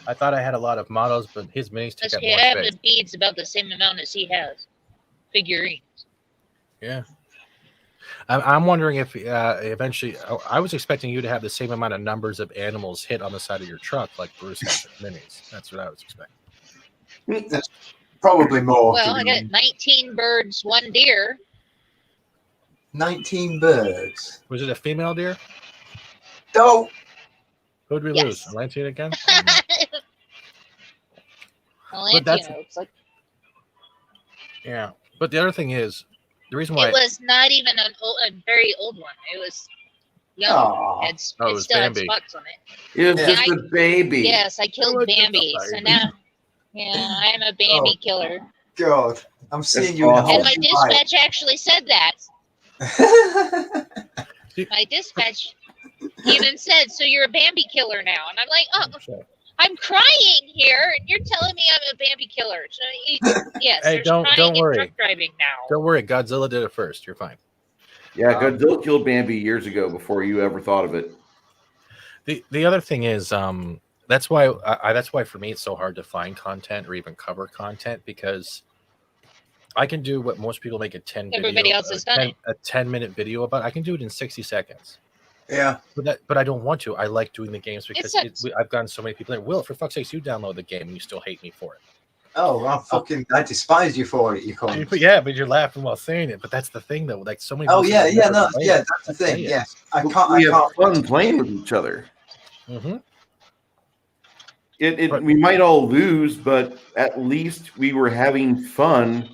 I thought I had a lot of models, but his minis take up more I have space. the beads about the same amount as he has. Figurines. Yeah. I'm wondering if eventually, I was expecting you to have the same amount of numbers of animals hit on the side of your truck like Bruce has with minis. That's what I was expecting. That's probably more. Well, I got 19 birds, 1 deer. 19 birds. Was it a female deer? No. Who did we lose? Atlantean again? Atlantean looks like. Yeah. But the other thing is, the reason why it was not even a very old one. It was young. It still had spots on it. It was just a baby. Yes, I killed Bambi. So now, I'm a Bambi killer. God, I'm seeing you. And my dispatch actually said that. My dispatch even said, "So you're a Bambi killer now?" And I'm like, "Oh, I'm crying here, and you're telling me I'm a Bambi killer." So yes, hey, don't worry. Truck driving now. Don't worry. Godzilla did it first. You're fine. Yeah, Godzilla killed Bambi years ago before you ever thought of it. The other thing is, that's why for me it's so hard to find content or even cover content, because I can do what most people make a 10-minute video about. I can do it in 60 seconds. Yeah, but I don't want to. I like doing the games because I've gotten so many people in. Will, for fuck's sakes, you download the game and you still hate me for it. Oh, I despise you for it. You can't. Yeah, but you're laughing while saying it. But that's the thing, though. Like so many. Oh yeah, that's the thing. Yes, I can't. We have fun playing with each other. Mm-hmm. We might all lose, but at least we were having fun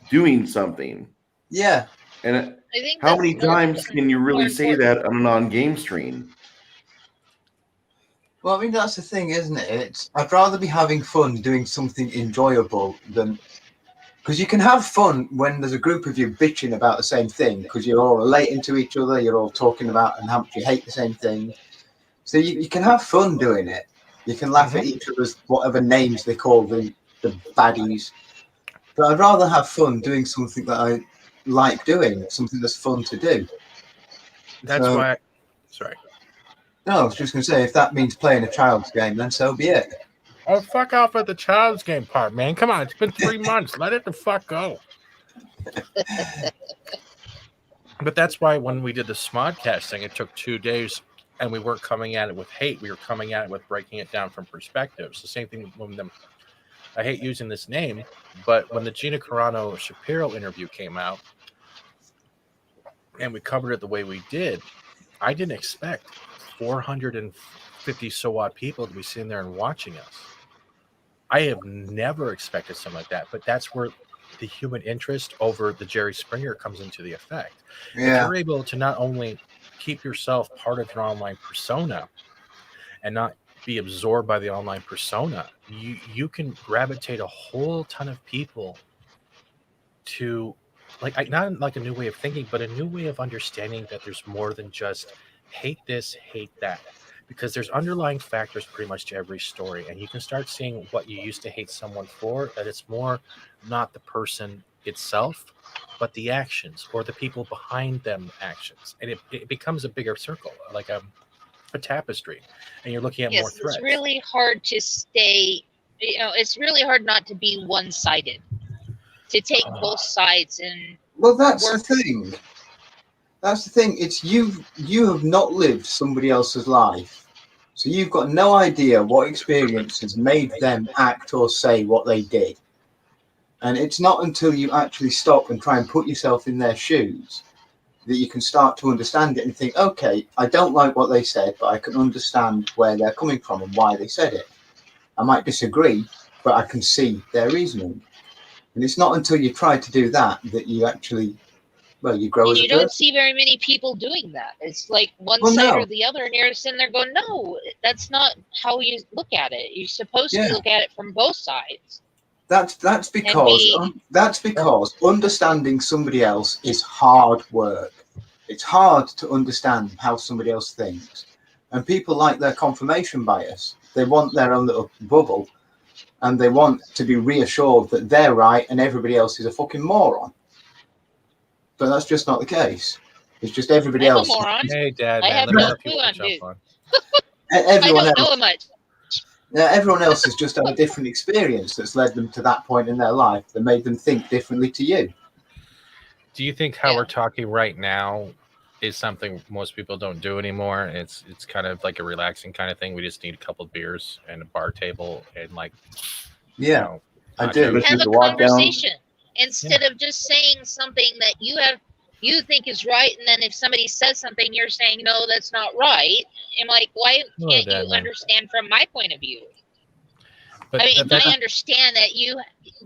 doing something. Yeah. And I think how many times can you really say that on a non-game stream? Well, I mean, that's the thing, isn't it? I'd rather be having fun doing something enjoyable than... Because you can have fun when there's a group of you bitching about the same thing, because you're all relating to each other, you're all talking about and how much you hate the same thing. So you can have fun doing it. You can laugh at each other's whatever names they call the baddies. But I'd rather have fun doing something that I like doing, something that's fun to do. That's why. Sorry. No, I was just going to say, if that means playing a child's game, then so be it. Oh, fuck off at the child's game part, man. Come on, it's been 3 months. Let it the fuck go. But that's why when we did the Smodcast thing, it took 2 days, and we weren't coming at it with hate. We were coming at it with breaking it down from perspectives. The same thing when them. I hate using this name, but when the Gina Carano Shapiro interview came out, and we covered it the way we did, I didn't expect 450 so odd people to be sitting there and watching us. I have never expected something like that, but that's where the human interest over the Jerry Springer comes into the effect. Yeah. If you're able to not only keep yourself part of your online persona and not be absorbed by the online persona, you can gravitate a whole ton of people to not like a new way of thinking, but a new way of understanding that there's more than just hate this, hate that. because there's underlying factors pretty much to every story, and you can start seeing what you used to hate someone for, that it's more not the person itself, but the actions or the people behind them actions, and it becomes a bigger circle, like a tapestry, and you're looking at more threads. It's really hard to stay, it's really hard not to be one-sided, to take both sides. And well, that's the thing. That's the thing. It's you have not lived somebody else's life, so you've got no idea what experiences made them act or say what they did. And it's not until you actually stop and try and put yourself in their shoes that you can start to understand it and think, okay, I don't like what they said, but I can understand where they're coming from and why they said it. I might disagree, but I can see their reasoning. And it's not until you try to do that that you actually, you grow as a person. You don't see very many people doing that. It's like one side or the other, and you're sitting there going, no, that's not how you look at it. You're supposed to look at it from both sides. That's because understanding somebody else is hard work. It's hard to understand how somebody else thinks. And people like their confirmation bias. They want their own little bubble, and they want to be reassured that they're right and everybody else is a fucking moron. But that's just not the case. It's just everybody else. Hey, Dad, I have no clue on dude. I don't know much. Everyone else has just had a different experience that's led them to that point in their life that made them think differently to you. Do you think how we're talking right now is something most people don't do anymore? It's kind of like a relaxing kind of thing. We just need a couple of beers and a bar table and I do. Have a conversation instead of just saying something that you think is right, and then if somebody says something, you're saying no, that's not right. I'm like, why can't you understand from my point of view? But I understand that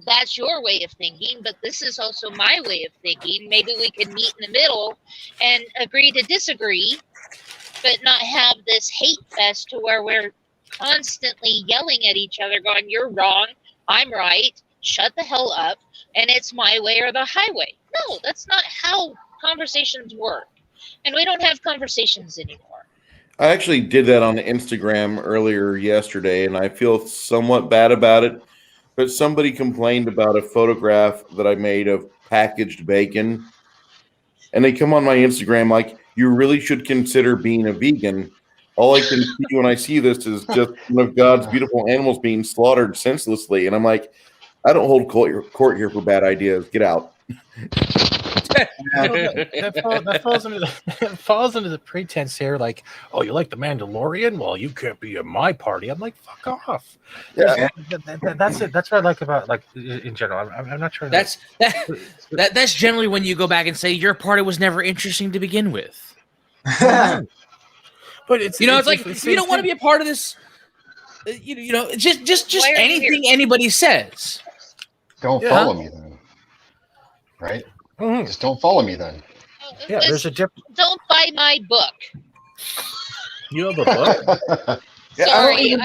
that's your way of thinking, but this is also my way of thinking. Maybe we could meet in the middle and agree to disagree, but not have this hate fest to where we're constantly yelling at each other, going, you're wrong, I'm right, shut the hell up, and it's my way or the highway. No, that's not how conversations work. And we don't have conversations anymore. I actually did that on Instagram earlier yesterday, and I feel somewhat bad about it. But somebody complained about a photograph that I made of packaged bacon. And they come on my Instagram like, you really should consider being a vegan. All I can see when I see this is just one of God's beautiful animals being slaughtered senselessly. And I'm like, I don't hold court here for bad ideas. Get out. That falls into the pretense here, like, oh, you like the Mandalorian? Well, you can't be in my party. I'm like, fuck off. Yeah, that's it. That's what I like about, like, in general. I'm not trying to. That's generally when you go back and say your party was never interesting to begin with. But it's it's like if you don't want to be a part of this. Just anything anybody says. Don't follow me then, right? Mm-hmm. Just don't follow me then. Yeah, there's a difference. Don't buy my book. You have a book? Sorry,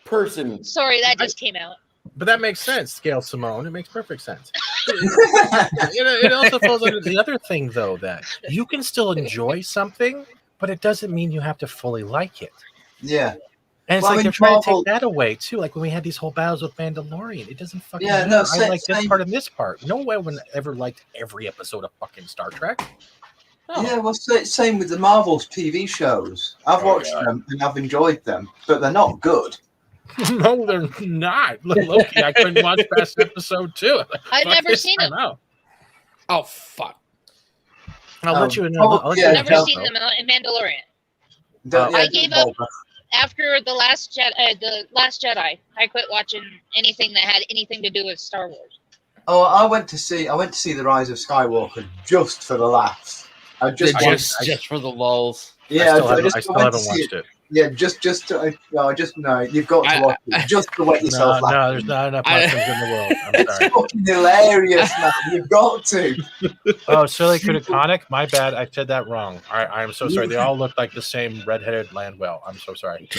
person. Sorry, that just came out. But that makes sense, Gail Simone. It makes perfect sense. It also falls under the other thing, though, that you can still enjoy something, but it doesn't mean you have to fully like it. Yeah. And it's like they're trying to take that away, too. Like when we had these whole battles with Mandalorian, it doesn't fucking matter. I like this part and this part. No one ever liked every episode of fucking Star Trek. Oh. Yeah, well, same with the Marvel TV shows. I've watched them and I've enjoyed them, but they're not good. No, they're not. Loki, I couldn't watch past episode 2. I've never seen them. Oh, fuck. I'll let you know. I've never seen them in Mandalorian. I gave up after the Last Jedi. I quit watching anything that had anything to do with Star Wars. Oh, I went to see The Rise of Skywalker just for the laughs. Just for the lulls. Yeah, I still haven't watched it. Yeah, you've got to watch it just to wet yourself. No, there's not enough mushrooms in the world. I'm sorry. It's fucking hilarious, man. You've got to. Oh, Silly Kudakonic? My bad. I said that wrong. I'm so sorry. They all look like the same redheaded land whale. I'm so sorry.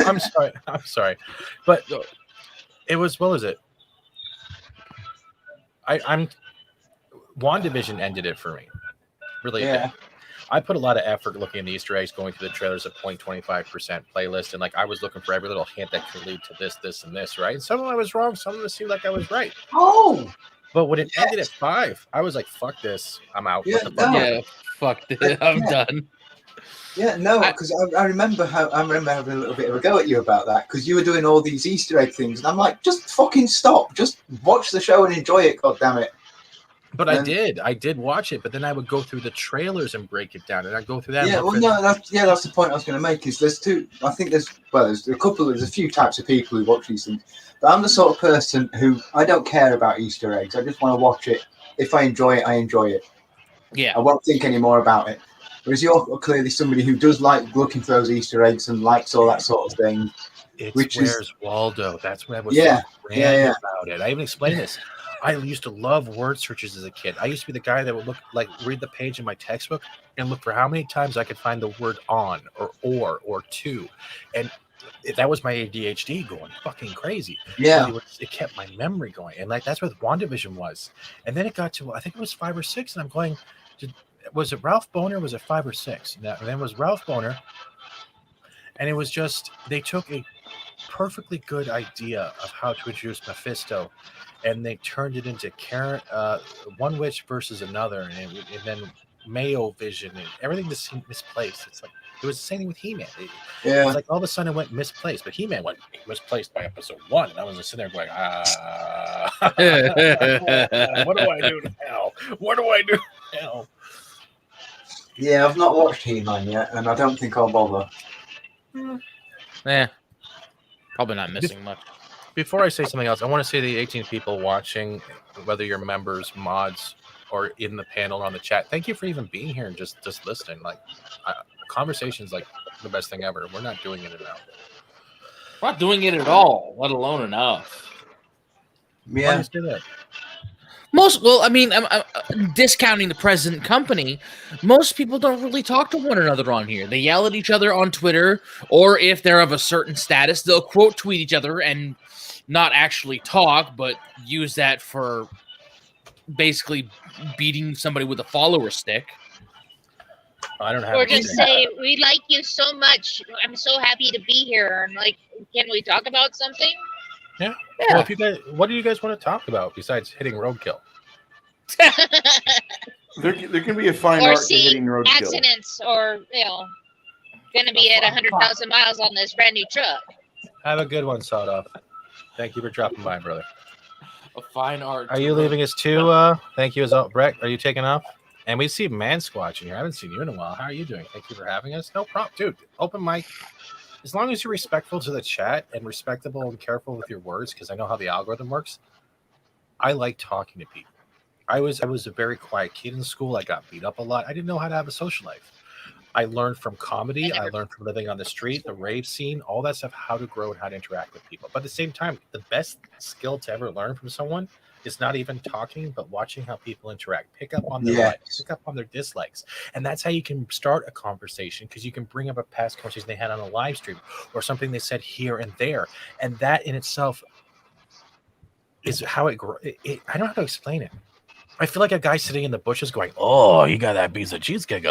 I'm sorry. But it was, what was it? WandaVision ended it for me. Really. Yeah. I put a lot of effort looking at the Easter eggs, going through the trailers at 0.25% playlist, and like I was looking for every little hint that could lead to this, this, and this, right? And some of them I was wrong, some of them seemed like I was right. Oh, But when it ended at 5, I was like, "Fuck this, I'm out." Yeah, What the fuck? no. Yeah, fuck this. I'm done. yeah, no, because I remember having a little bit of a go at you about that because you were doing all these Easter egg things, and I'm like, just fucking stop, just watch the show and enjoy it. God damn it! But I did watch it, but then I would go through the trailers and break it down, and I'd go through that. Yeah, well, no, that's the point I was going to make. Is there's two? I think there's a few types of people who watch these things. But I'm the sort of person who I don't care about Easter eggs. I just want to watch it. If I enjoy it, I enjoy it. Yeah. I won't think any more about it. Whereas you're clearly somebody who does like looking for those Easter eggs and likes all that sort of thing. It's Which is- Where's Waldo? That's what I was Yeah, so yeah. about it. I even explained this. I used to love word searches as a kid. I used to be the guy that would read the page in my textbook and look for how many times I could find the word on or to. And that was my ADHD going fucking crazy. Yeah. But it kept my memory going. And like that's what WandaVision was. And then it got to, I think it was 5 or 6. And I'm going, was it Ralph Boner? Was it 5 or 6? And then it was Ralph Boner. And it was just, they took a perfectly good idea of how to introduce Mephisto, and they turned it into one witch versus another, and then Mayo Vision, and everything just seemed misplaced. It's like it was the same thing with He-Man. It was like all of a sudden it went misplaced, but He-Man went misplaced by episode 1, and I was just sitting there going, what do I do now? What do I do now? Yeah, I've not watched He-Man yet, and I don't think I'll bother. Probably not missing much. Before I say something else, I want to say the 18 people watching, whether you're members, mods, or in the panel or on the chat, thank you for even being here and just listening. Like, conversation's like the best thing ever. We're not doing it enough. We're not doing it at all, let alone enough. Why Yeah. do you say that? I'm discounting the present company. Most people don't really talk to one another on here. They yell at each other on Twitter, or if they're of a certain status, they'll quote tweet each other and not actually talk, but use that for basically beating somebody with a follower stick. I don't have. Or a just stick. say, we like you so much. I'm so happy to be here. And like, can we talk about something? Yeah. Yeah. Well, if you guys, what do you guys want to talk about besides hitting roadkill? There can be a fine Or art to see hitting roadkill. accidents, or gonna be at 100,000 miles on this brand new truck. Have a good one, Sawed Off. Thank you for dropping by, brother. A fine art. Are you leaving us too? Thank you, as well. Brett, are you taking off? And we see Man Squatch in here. I haven't seen you in a while. How are you doing? Thank you for having us. No problem, dude. Open mic. As long as you're respectful to the chat and respectable and careful with your words, because I know how the algorithm works. I like talking to people. I was a very quiet kid in school. I got beat up a lot. I didn't know how to have a social life. I learned from comedy. I learned from living on the street, the rave scene, all that stuff, how to grow and how to interact with people. But at the same time, the best skill to ever learn from someone is not even talking, but watching how people interact. Pick up on their likes, pick up on their dislikes. And that's how you can start a conversation, because you can bring up a past conversation they had on a live stream or something they said here and there. And that in itself is how it grows. I don't know how to explain it. I feel like a guy sitting in the bushes going, "Oh, you got that piece of cheesecake."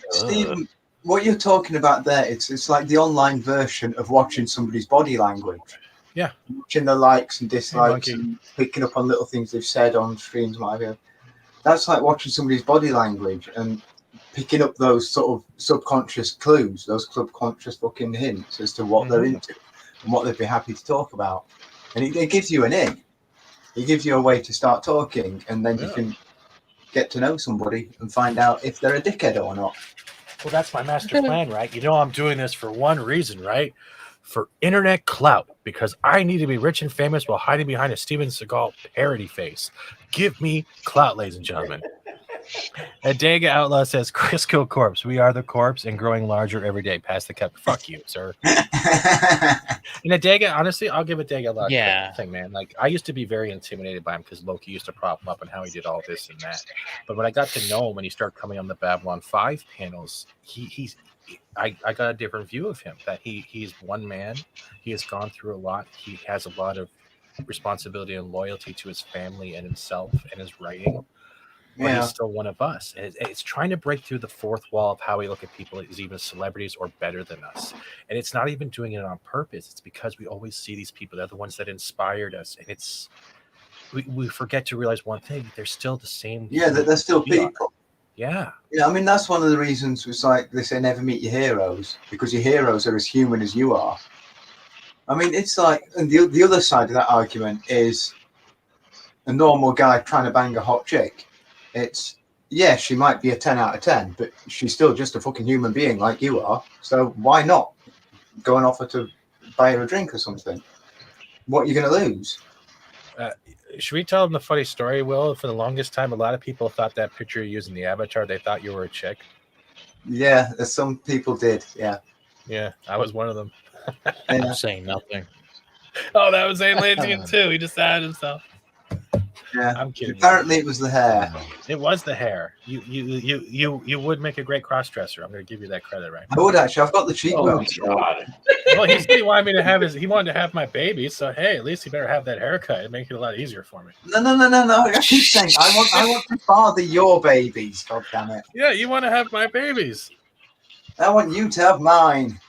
Stephen, what you're talking about there, it's like the online version of watching somebody's body language. Yeah. Watching the likes and dislikes Hey, and picking up on little things they've said on streams and whatever. That's like watching somebody's body language and picking up those sort of subconscious clues, those subconscious fucking hints as to what they're into and what they'd be happy to talk about. And it gives you an in. It gives you a way to start talking, and then you can get to know somebody and find out if they're a dickhead or not. Well, that's my master plan, right? You know, I'm doing this for one reason, right? For internet clout, because I need to be rich and famous while hiding behind a Steven Seagal parody face. Give me clout, ladies and gentlemen. Adega Outlaw says, Crisco Corpse. We are the corpse and growing larger every day. Pass the cup. Fuck you, sir. And Adega, honestly, I'll give Adega a lot of thing, man. Like, I used to be very intimidated by him because Loki used to prop him up and how he did all this and that. But when I got to know him, when he started coming on the Babylon 5 panels, I got a different view of him, that he's one man. He has gone through a lot. He has a lot of responsibility and loyalty to his family and himself and his writing. but Yeah. he's still one of us. And it's trying to break through the fourth wall of how we look at people as even celebrities or better than us. And it's not even doing it on purpose. It's because we always see these people. They're the ones that inspired us. And it's we forget to realize one thing: they're still the same. Yeah, that they're still we are. people. Yeah. Yeah, I mean, that's one of the reasons it's like they say never meet your heroes, because your heroes are as human as you are. I mean, it's like, and the other side of that argument is a normal guy trying to bang a hot chick. It's, yeah, she might be a 10 out of 10, but she's still just a fucking human being like you are. So why not go and offer to buy her a drink or something? What are you going to lose? Should we tell them the funny story, Will? For the longest time, a lot of people thought that picture you used in the avatar, they thought you were a chick. Yeah, some people did. Yeah. Yeah, I was one of them. I'm saying nothing. Oh, that was Atlantean too. He just added himself. Yeah. I'm kidding. Apparently, it was the hair. It was the hair. You would make a great cross-dresser. I'm going to give you that credit, right? I would actually. I've got the cheekbones. God. Well, he said he wanted me to have he wanted to have my baby. So hey, at least he better have that haircut. It'd make it a lot easier for me. No. I keep saying I want to father your babies. God damn it! Yeah, you want to have my babies. I want you to have mine.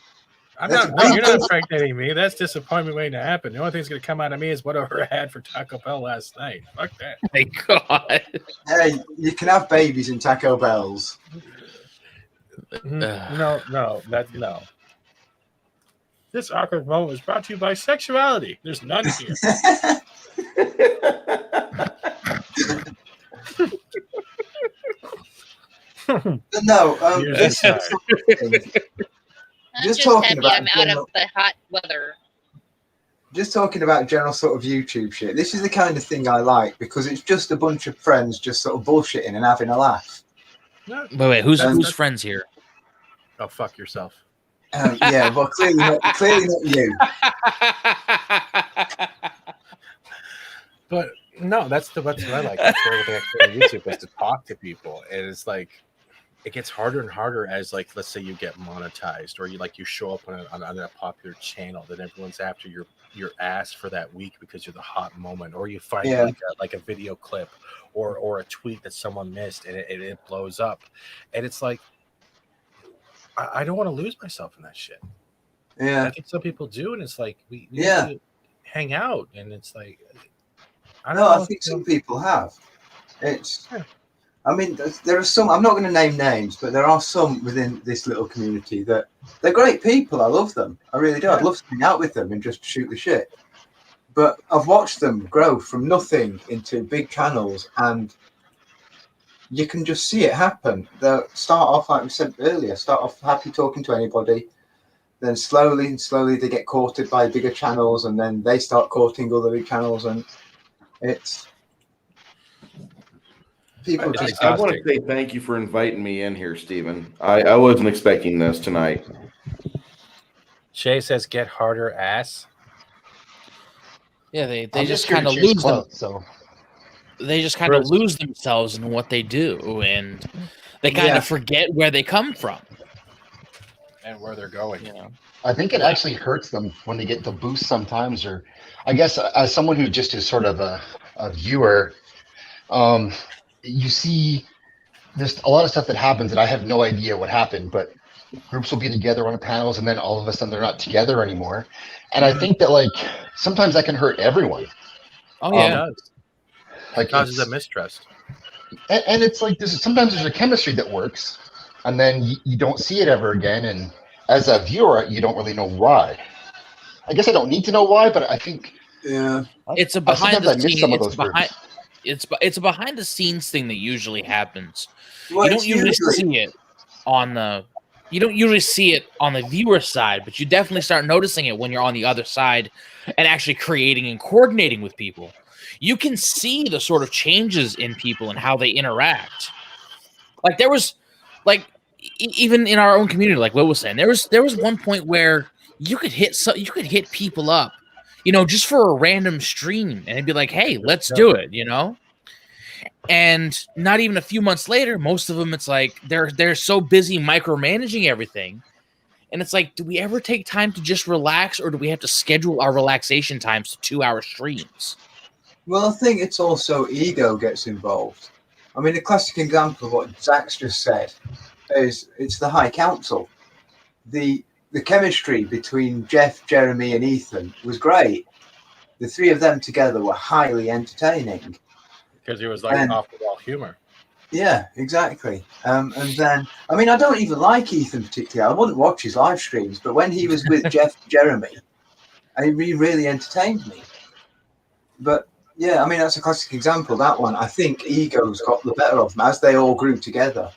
I'm That's not. No, you're not ridiculous. impregnating me. That's disappointment waiting to happen. The only thing that's going to come out of me is whatever I had for Taco Bell last night. Fuck that. My God. Hey, you can have babies in Taco Bells. No. This awkward moment was brought to you by sexuality. There's none here. No, You're this sorry. I'm Just just talking happy about I'm out of the hot weather. just talking about general sort of YouTube shit. This is the kind of thing I like because it's just a bunch of friends just sort of bullshitting and having a laugh. Wait, who's That's- friends here? Oh, fuck yourself. Yeah, well, clearly not you. But no, that's what I like. That's what I like on YouTube is to talk to people, and it's like it gets harder and harder as like let's say you get monetized or you show up on a popular channel that everyone's after your ass for that week because you're the hot moment, or you find like a video clip or a tweet that someone missed and it blows up, and it's like I don't want to lose myself in that shit. Yeah, I think some people do, and it's like we Yeah. need to hang out, and it's like I think some people have. It's, I mean, there are some. I'm not going to name names, but there are some within this little community that they're great people. I love them. I really do. I'd love to hang out with them and just shoot the shit. But I've watched them grow from nothing into big channels, and you can just see it happen. They'll start off, like we said earlier, start off happy talking to anybody. Then slowly they get courted by bigger channels, and then they start courting other big channels, and it's people just. I want to say thank you for inviting me in here, Stephen. I wasn't expecting this tonight. Shay says, "Get harder, ass." Yeah, they I'm just here to kind of chase lose them. clout, so They just kind of lose themselves in what they do, and they kind of forget where they come from and where they're going. You know, I think it actually hurts them when they get the boost sometimes, or I guess as someone who just is sort of a viewer, you see there's a lot of stuff that happens that I have no idea what happened, but groups will be together on panels and then all of a sudden they're not together anymore. And I think that like sometimes that can hurt everyone. oh It yeah, does. Like It causes it's- a mistrust. and it's like sometimes there's a chemistry that works and then you don't see it ever again. And as a viewer, you don't really know why. I guess I don't need to know why, but I think it's a behind sometimes the I miss scenes. some of those It's a behind the scenes thing that usually happens. Well, You don't it's usually see it on the. You don't usually see it on the viewer side, but you definitely start noticing it when you're on the other side and actually creating and coordinating with people. You can see the sort of changes in people and how they interact. Like there was, like even in our own community, like Will was saying, there was one point where you could hit people up, just for a random stream, and it'd be like, hey, let's do it, And not even a few months later, most of them, it's like they're so busy micromanaging everything. And it's like, do we ever take time to just relax, or do we have to schedule our relaxation times to 2-hour streams? Well, I think it's also ego gets involved. I mean, a classic example of what Zach's just said is it's the High Council. The chemistry between Jeff, Jeremy, and Ethan was great. The three of them together were highly entertaining. Because it was like off the wall humor. Yeah, exactly. And then, I mean, I don't even like Ethan particularly. I wouldn't watch his live streams, but when he was with Jeff and Jeremy, he really entertained me. But yeah, I mean, that's a classic example. That one, I think egos got the better of them as they all grew together.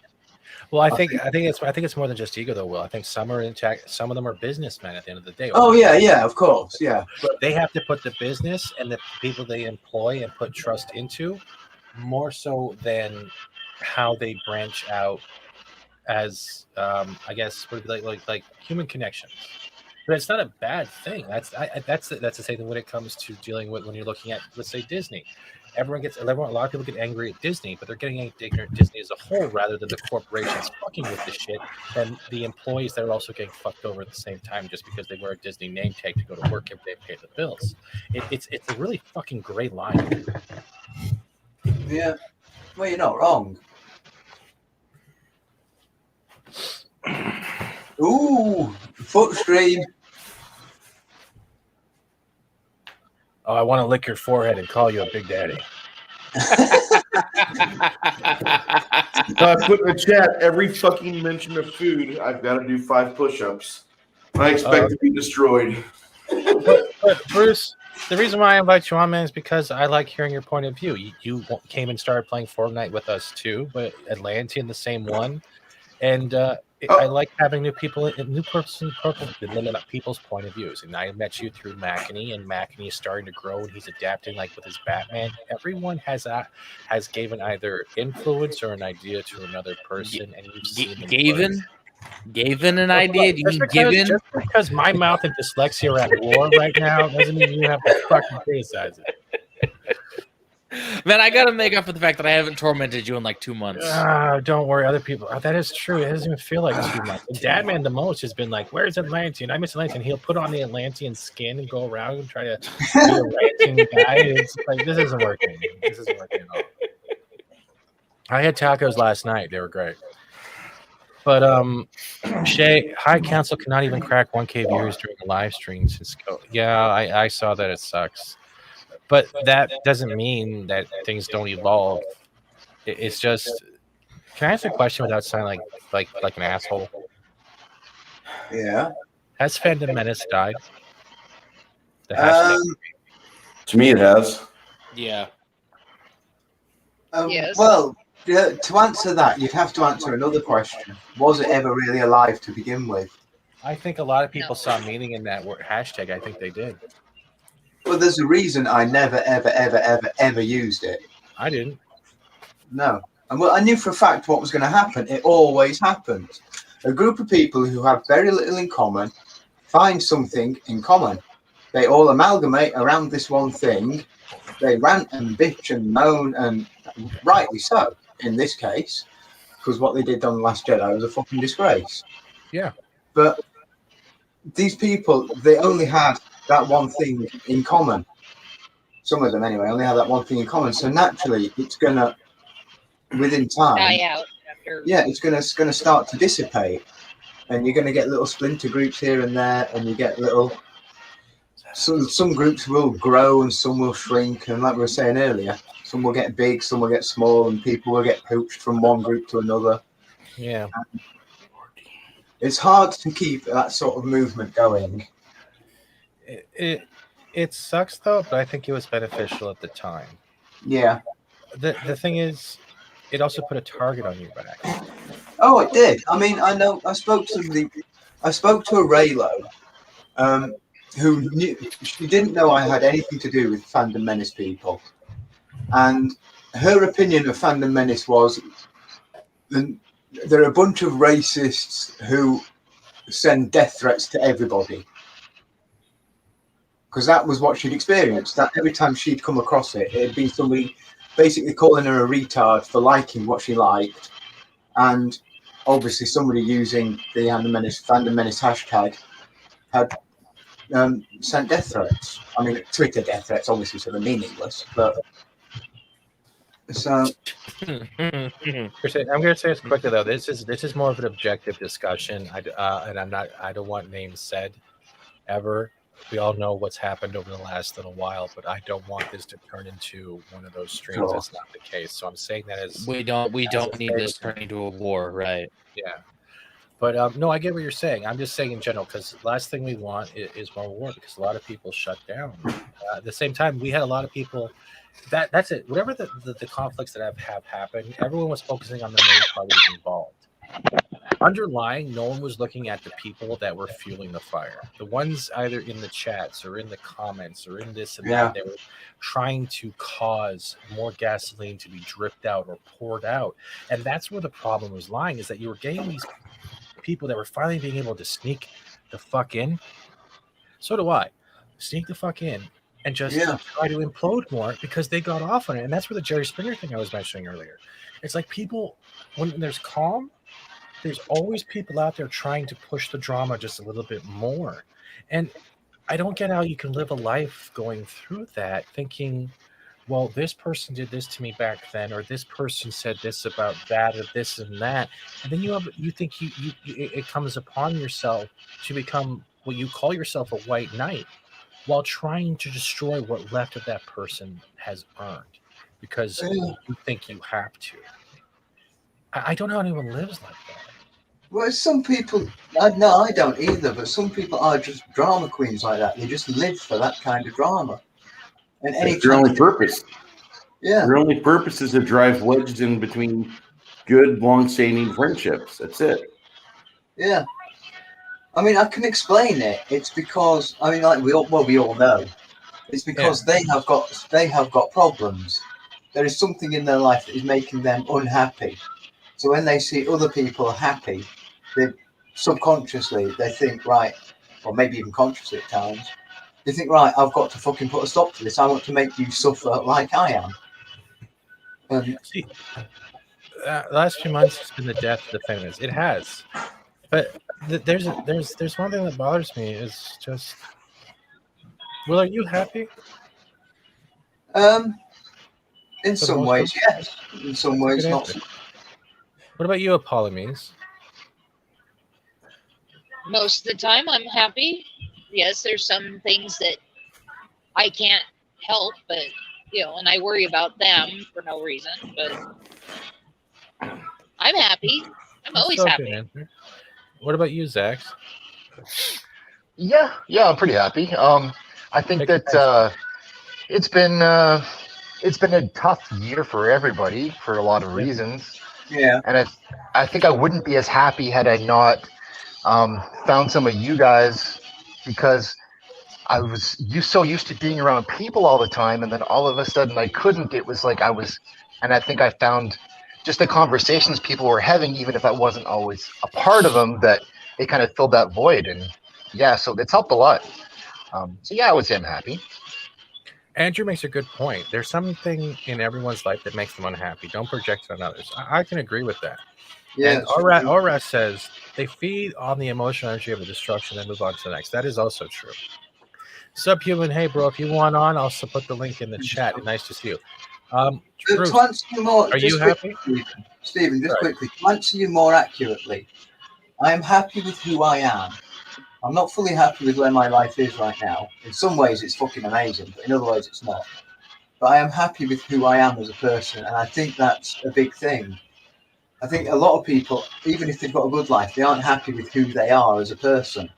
Well, I think it's more than just ego, though. Will I think some of them are businessmen at the end of the day. Oh yeah, of course, yeah. But they have to put the business and the people they employ and put trust into more so than how they branch out as I guess would be like human connections. But it's not a bad thing. That's the same thing when it comes to dealing with when you're looking at, let's say, Disney. A lot of people get angry at Disney, but they're getting angry at Disney as a whole rather than the corporations fucking with the shit and the employees that are also getting fucked over at the same time just because they wear a Disney name tag to go to work if they pay the bills. It's a really fucking gray line. Yeah. Well, you're not wrong. Ooh, foot stream. Oh, I want to lick your forehead and call you a big daddy. I put in the chat every fucking mention of food. I've got to do 5 push-ups. I expect to be destroyed. But Bruce, the reason why I invite you on, man, is because I like hearing your point of view. You came and started playing Fortnite with us too, but Atlantean the same one, and I like having people's point of views. And I met you through Makini, and Makini is starting to grow, and he's adapting like with his Batman. Everyone has given either influence or an idea to another person, and you've seen them Given an idea? Do you mean given? Just because my mouth and dyslexia are at war right now doesn't mean you have to fucking criticize it. Man, I gotta make up for the fact that I haven't tormented you in like 2 months. Don't worry, other people. That is true. It doesn't even feel like 2 months. And Dadman the most has been like, "Where's Atlantean? I miss Atlantean." He'll put on the Atlantean skin and go around and try to be a Atlantean guy. It's like this isn't working. This isn't working at all. I had tacos last night. They were great. But Shay, High Council cannot even crack 1K viewers during the live stream since yeah, I saw that. It sucks. But that doesn't mean that things don't evolve. It's just. Can I ask a question without sounding like an asshole? Yeah. Has Fandom Menace died? To me, it has. Yeah. Yes. Well, to answer that, you'd have to answer another question. Was it ever really alive to begin with? I think a lot of people saw meaning in that word hashtag. I think they did. Well, there's a reason I never, ever used it. I didn't. No. And well, I knew for a fact what was going to happen. It always happens. A group of people who have very little in common find something in common. They all amalgamate around this one thing. They rant and bitch and moan, and rightly so in this case, because what they did on The Last Jedi was a fucking disgrace. Yeah. But these people, they only had that one thing in common. Some of them, anyway, only have that one thing in common. So naturally, it's gonna, within time, Die out after. yeah, it's gonna start to dissipate, and you're gonna get little splinter groups here and there, and you get little. Some groups will grow and some will shrink, and like we were saying earlier, some will get big, some will get small, and people will get poached from one group to another. Yeah. It's hard to keep that sort of movement going. It sucks though, but I think it was beneficial at the time. Yeah. The thing is, it also put a target on your back. Oh, it did. I mean, I know. I spoke to a Raylo, who knew, she didn't know I had anything to do with Fandom Menace people, and her opinion of Fandom Menace was there are a bunch of racists who send death threats to everybody, because that was what she'd experienced. That every time she'd come across it, it'd been somebody basically calling her a retard for liking what she liked, and obviously somebody using the Fandom Menace hashtag had sent death threats. I mean, Twitter death threats, obviously, so they're meaningless, but So I'm going to say this quickly though. This is more of an objective discussion. And I don't want names said ever. We all know what's happened over the last little while, but I don't want this to turn into one of those streams. Sure. That's not the case. So I'm saying that as We don't a need this favor. turning into a war, right? Yeah. But no, I get what you're saying. I'm just saying in general, because the last thing we want is more war, because a lot of people shut down. At the same time, we had a lot of people. That's it. Whatever the conflicts that have happened, everyone was focusing on the main parties involved. Underlying, no one was looking at the people that were fueling the fire. The ones either in the chats or in the comments or in this and that, they were trying to cause more gasoline to be dripped out or poured out. And that's where the problem was lying, is that you were getting these people that were finally being able to sneak the fuck in. So do I. Sneak the fuck in and just try to implode more because they got off on it. And that's where the Jerry Springer thing I was mentioning earlier. It's like people, when there's calm, there's always people out there trying to push the drama just a little bit more. And I don't get how you can live a life going through that thinking, well, this person did this to me back then, or this person said this about that, or this and that. And then you think it comes upon yourself to become what you call yourself a white knight while trying to destroy what left of that person has earned because you think you have to. I don't know how anyone lives like that. Well, some people, no, I don't either, but some people are just drama queens like that. They just live for that kind of drama. And That's your only purpose. Yeah. Your only purpose is to drive wedges in between good, long-standing friendships. That's it. Yeah. I mean, I can explain it. It's because, I mean, like we all know. It's because they have got problems. There is something in their life that is making them unhappy. So when they see other people happy, they subconsciously they think, right, or maybe even consciously at times, they think, right, I've got to fucking put a stop to this. I want to make you suffer like I am. See, the last few months has been the death of the feminists. It has, but there's one thing that bothers me is just, Will, are you happy? In some ways, yes. In some ways, not. What about you, Apollomenes? Most of the time, I'm happy. Yes, there's some things that I can't help, but and I worry about them for no reason. But I'm happy. I'm always happy. What about you, Zach? Yeah, I'm pretty happy. I think that it's been a tough year for everybody for a lot of reasons. Yeah. And I think I wouldn't be as happy had I not found some of you guys, because I was so used to being around people all the time, and then all of a sudden I couldn't. It was like and I think I found just the conversations people were having, even if I wasn't always a part of them, that it kind of filled that void. And so it's helped a lot. So I would say I'm happy. Andrew makes a good point. There's something in everyone's life that makes them unhappy. Don't project it on others. I can agree with that. Yeah, and Orat says they feed on the emotional energy of the destruction and move on to the next. That is also true. Subhuman, hey bro, if you want on, I'll put the link in the chat. Nice to see you. Bruce, to answer you more, are you happy? Stephen, just quickly, to answer you more accurately, I am happy with who I am. I'm not fully happy with where my life is right now. In some ways, it's fucking amazing, but in other ways, it's not. But I am happy with who I am as a person, and I think that's a big thing. I think a lot of people, even if they've got a good life, they aren't happy with who they are as a person.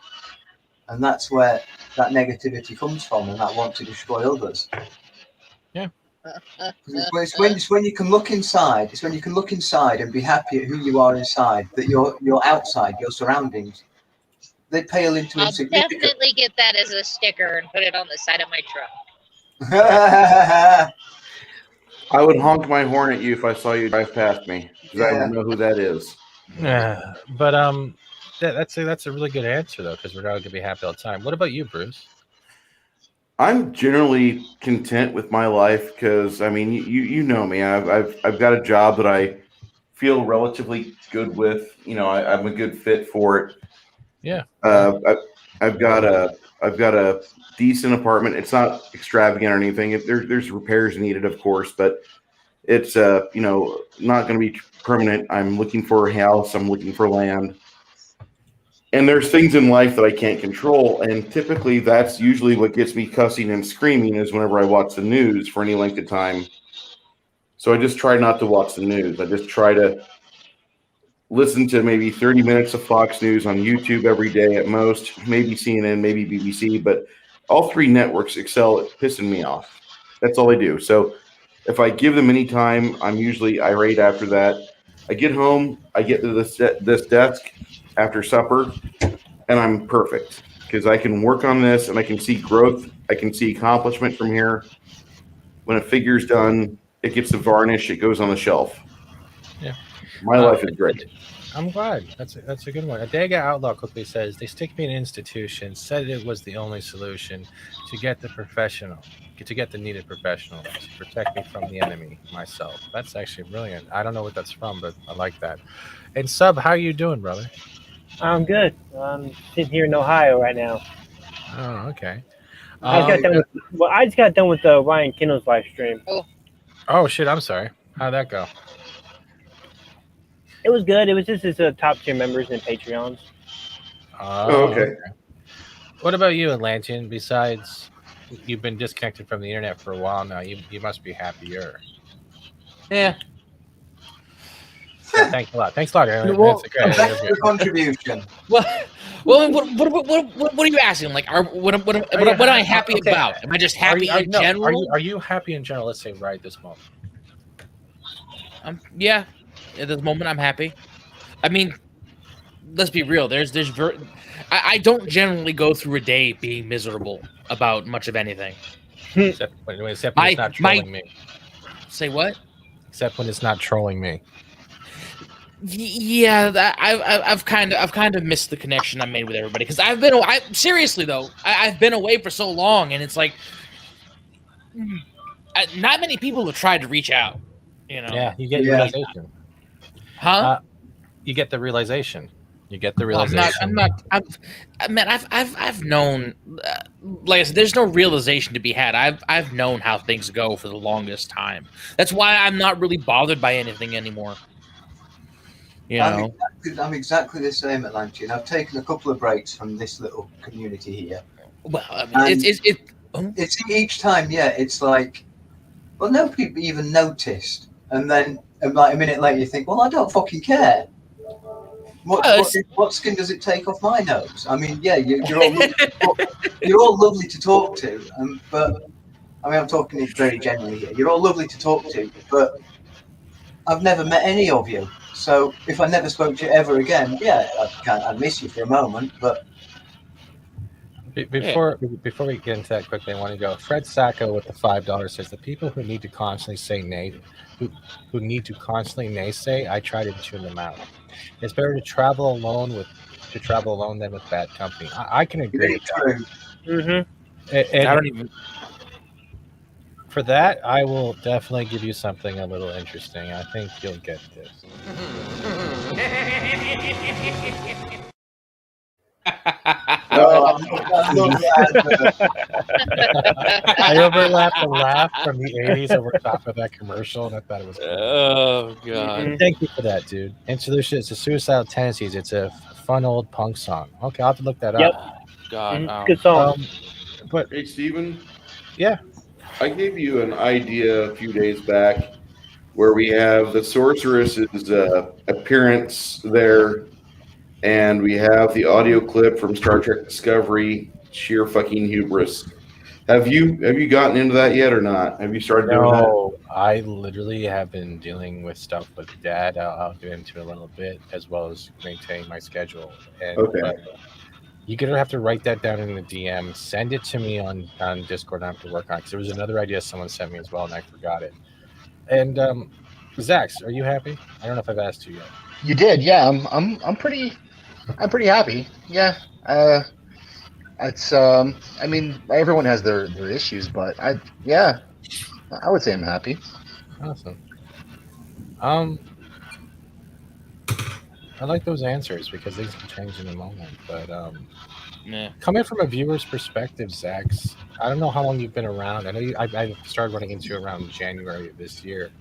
And that's where that negativity comes from, and that want to destroy others. Yeah. It's when you can look inside. It's when you can look inside and be happy at who you are inside, that you're outside, your surroundings, they pale into insignificance. I'll definitely get that as a sticker and put it on the side of my truck. I would honk my horn at you if I saw you drive past me, because I don't know who that is. Yeah, but that's a really good answer though, because we're not going to be happy all the time. What about you, Bruce? I'm generally content with my life because, I mean, you know me. I've got a job that I feel relatively good with. I'm a good fit for it. Yeah. I've got a decent apartment. It's not extravagant or anything. There's repairs needed, of course, but It's not going to be permanent. I'm looking for a house. I'm looking for land. And there's things in life that I can't control. And typically that's usually what gets me cussing and screaming is whenever I watch the news for any length of time. So I just try not to watch the news. I just try to listen to maybe 30 minutes of Fox News on YouTube every day at most, maybe CNN, maybe BBC, but all three networks excel at pissing me off. That's all I do. So if I give them any time, I'm usually irate after that. I get home, I get to this desk after supper, and I'm perfect because I can work on this and I can see growth. I can see accomplishment from here. When a figure's done, it gets the varnish, it goes on the shelf. Yeah. My life is great. I'm glad. That's a good one. Adega Outlaw quickly says they stick me in an institution, said it was the only solution to get the needed professional to protect me from the enemy myself. That's actually brilliant. I don't know what that's from, but I like that. And Sub, how you doing, brother? I'm good. I'm sitting here in Ohio right now. Oh, okay. I just got done with Ryan Kendall's live stream. Oh shit! I'm sorry. How'd that go? It was good. It was just his top tier members and Patreons. Oh, okay. What about you, Atlantean? Besides, you've been disconnected from the internet for a while now. You must be happier. Yeah. Yeah, thanks a lot. Thanks a lot, Aaron. Well, That's thanks for the contribution. Well, what are you asking? Like, what am I happy about? Am I just happy in general? Are you happy in general? Let's say right this moment. Yeah. At this moment, I'm happy. I mean, let's be real. I don't generally go through a day being miserable about much of anything. Except when it's not trolling me. Say what? Except when it's not trolling me. Yeah, I've kind of missed the connection I made with everybody because seriously though, I've been away for so long, and it's like not many people have tried to reach out. Yeah, you get realization. Huh? You get the realization. You get the realization. I've known, like I said, there's no realization to be had. I've known how things go for the longest time. That's why I'm not really bothered by anything anymore. I'm exactly the same, Atlantean. I've taken a couple of breaks from this little community here. Well, I mean, it's each time, it's like, well, no people even noticed, and then like a minute later you think, well, I don't fucking care. What skin does it take off my nose? I mean, yeah, you're all lovely to talk to, but I mean, I'm talking very generally here. You're all lovely to talk to, but I've never met any of you. So if I never spoke to you ever again, I'd miss you for a moment, but. Before we get into that quickly, I want to go. Fred Sacco with the $5 says the people who need to constantly say nay, who need to constantly naysay, I try to tune them out. It's better to travel alone than with bad company. I can agree with that. Mm-hmm. And I don't even. For that, I will definitely give you something a little interesting. I think you'll get this. I overlapped the laugh from the 80s over top of that commercial, and I thought it was cool. Oh, God. Thank you for that, dude. Introduction is to Suicidal Tendencies. It's a fun old punk song. Okay, I'll have to look that up. God. Good song. But Hey, Steven. Yeah. I gave you an idea a few days back where we have the sorceress's appearance there, and we have the audio clip from Star Trek Discovery, sheer fucking hubris. Have you gotten into that yet or not? Have you started doing that? No, I literally have been dealing with stuff with Dad. I'll get into it a little bit, as well as maintaining my schedule. And, Okay. You're going to have to write that down in the DM. Send it to me on Discord. I have to work on it because there was another idea someone sent me as well, and I forgot it. And Zax, are you happy? I don't know if I've asked you yet. You did, yeah. I'm pretty happy. Yeah. It's I mean, everyone has their issues, but I would say I'm happy. Awesome. I like those answers because things can change in a moment. But coming from a viewer's perspective, Zax, I don't know how long you've been around. I know I started running into you around January of this year.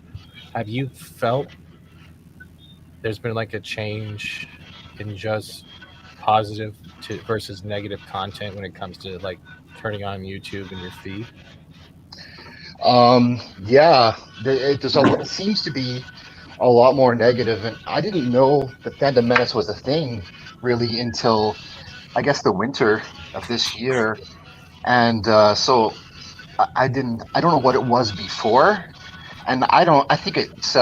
have you felt there's been like a change in just positive to versus negative content when it comes to like turning on YouTube and your feed? Yeah, it seems to be a lot more negative, and I didn't know the Phantom Menace was a thing really until I guess the winter of this year, and so I don't know what it was before, and I think it's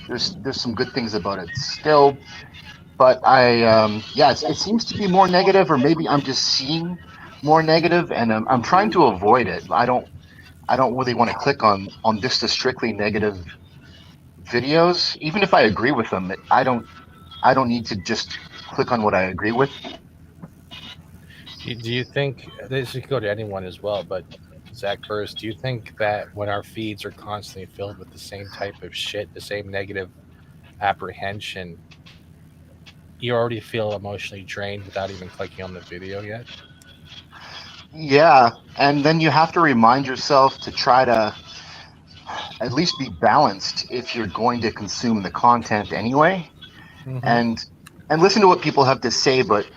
there's some good things about it still, but yeah, it seems to be more negative, or maybe I'm just seeing more negative, and I'm trying to avoid it. I don't really want to click on just the strictly negative videos, even if I agree with them. I don't need to just click on what I agree with. Do you think this could go to anyone as well? But Zach first, do you think that when our feeds are constantly filled with the same type of shit, the same negative apprehension, you already feel emotionally drained without even clicking on the video yet? Yeah, and then you have to remind yourself to try to at least be balanced if you're going to consume the content anyway, and listen to what people have to say. But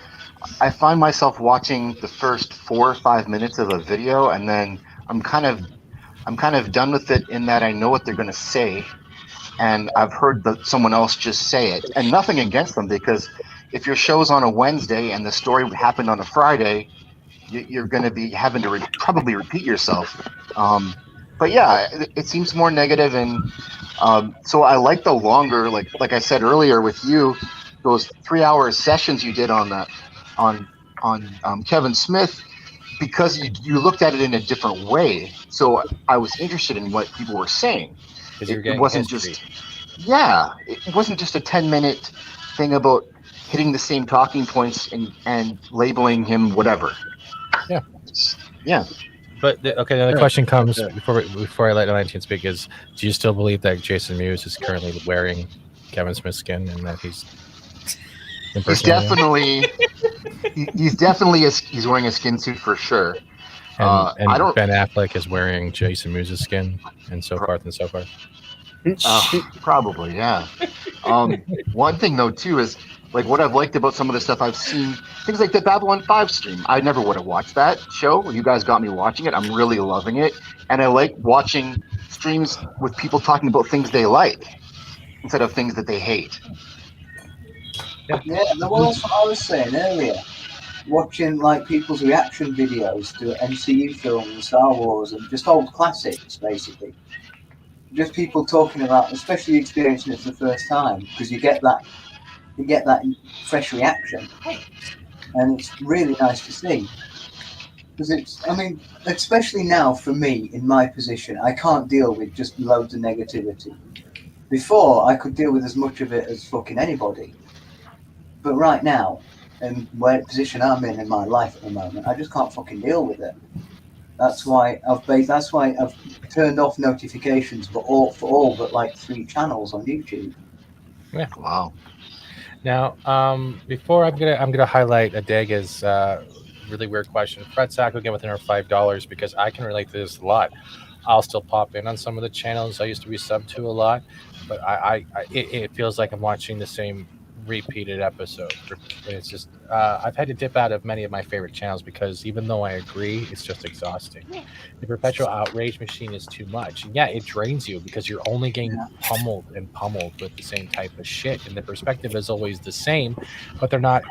I find myself watching the first 4 or 5 minutes of a video, and then I'm kind of done with it in that I know what they're going to say, and I've heard someone else just say it, and nothing against them, because if your show's on a Wednesday and the story happened on a Friday, you're going to be having to probably repeat yourself. But yeah, it seems more negative, and so I like the longer, like I said earlier with you, those 3-hour sessions you did on Kevin Smith, because you looked at it in a different way. So I was interested in what people were saying. It wasn't just it wasn't just a 10-minute thing about hitting the same talking points and labeling him whatever. Yeah. But okay, then the question comes before I let 19 speak is: do you still believe that Jason Mewes is currently wearing Kevin Smith's skin and that he's definitely he's wearing a skin suit for sure. And Ben Affleck is wearing Jason Mewes' skin, and so forth and so forth. Probably, yeah. One thing though too is like what I've liked about some of the stuff I've seen, things like the Babylon 5 stream. I never would have watched that show. You guys got me watching it. I'm really loving it, and I like watching streams with people talking about things they like instead of things that they hate. Yeah, well, that's what I was saying earlier. Watching like people's reaction videos to MCU films, Star Wars, and just old classics, basically. Just people talking about, especially experiencing it for the first time, because you get that fresh reaction, and it's really nice to see. Because especially now for me in my position, I can't deal with just loads of negativity. Before, I could deal with as much of it as fucking anybody. But right now, in the position I'm in my life at the moment, I just can't fucking deal with it. That's why I've turned off notifications for all but like 3 channels on YouTube. Yeah. Wow. Now, before I'm gonna highlight Adega's really weird question. Fred Sack will get within our $5 because I can relate to this a lot. I'll still pop in on some of the channels I used to be subbed to a lot, but it feels like I'm watching the same repeated episode. It's just I've had to dip out of many of my favorite channels because even though I agree, it's just exhausting. The perpetual outrage machine is too much. And yeah, it drains you because you're only getting pummeled with the same type of shit, and the perspective is always the same, but they're not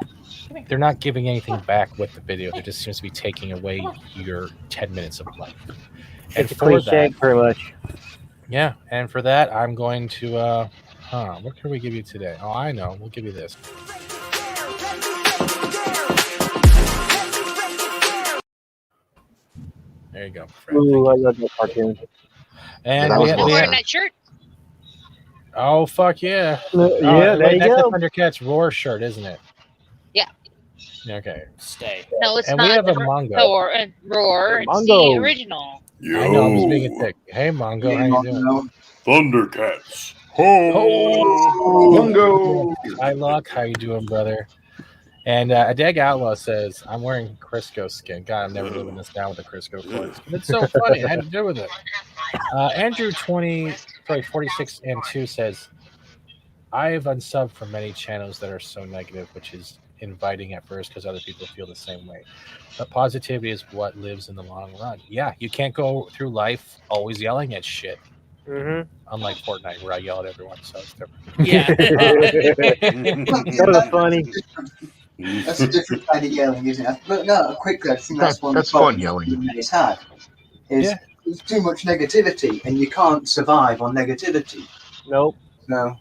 giving anything back with the video. They just seems to be taking away your 10 minutes of life. It's a cliche, pretty much. Yeah, and for that, I'm going to what can we give you today? Oh, I know. We'll give you this. There you go, Fred. Ooh, I love that cartoon. And Yeah, we Wearing that shirt. Oh, fuck yeah. Yeah, there you that's go. the Thundercats Roar shirt, isn't it? Yeah. Okay. Stay. No, it's And not. we have a the Mongo. Roar. It's Mongo. the original. I know, I'm just being a dick. Hey, Mongo, how you doing? Thundercats. Mongo. Hi, Luck. How you doing, brother? And Adeg Outlaw says, I'm wearing Crisco skin. God, I'm never living this down with the Crisco coins. But it's so funny. I had to do with it. Andrew 20 Cutthroat 46 and 2 says, I've unsubbed from many channels that are so negative, which is inviting at first because other people feel the same way. But positivity is what lives in the long run. Yeah, you can't go through life always yelling at shit. Mm-hmm. Unlike Fortnite, where I yell at everyone, so it's different. Yeah. That was funny. That's a different kind of yelling, isn't it? But no, quickly, I think that's one That's of the fun problems yelling. it's had. Is Yeah. there's too much negativity, and you can't survive on negativity. Nope. No.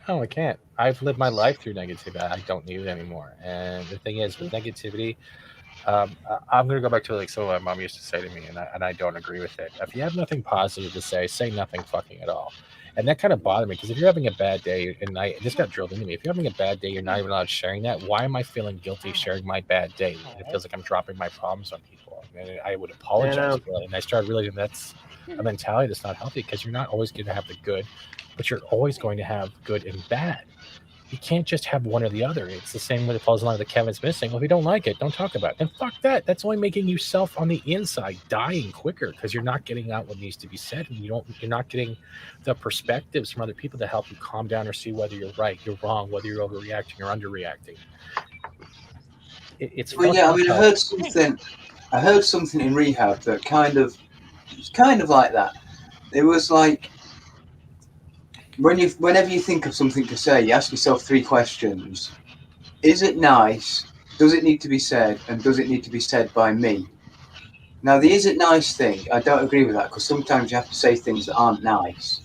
No, I can't. I've lived my life through negativity. I don't need it anymore. And the thing is, with negativity, I'm going to go back to like something my mom used to say to me, and I don't agree with it. If you have nothing positive to say nothing fucking at all. And that kind of bothered me because if you're having a bad day, and this got drilled into me, if you're having a bad day, you're not even allowed sharing that. Why am I feeling guilty sharing my bad day? It feels like I'm dropping my problems on people. And I would apologize for it. And I started realizing that's a mentality that's not healthy because you're not always going to have the good, but you're always going to have good and bad. You can't just have one or the other. It's the same way it falls in line with the Kevin's missing. Well, if you don't like it, don't talk about it. And fuck that. That's only making yourself on the inside dying quicker because you're not getting out what needs to be said, and you're not getting the perspectives from other people to help you calm down or see whether you're right, you're wrong, whether you're overreacting or underreacting. It's well, yeah. I mean, I heard something in rehab that it's kind of like that. It was like whenever you think of something to say, you ask yourself 3 questions: is it nice? Does it need to be said? And does it need to be said by me? Now, the "is it nice" thing, I don't agree with that because sometimes you have to say things that aren't nice.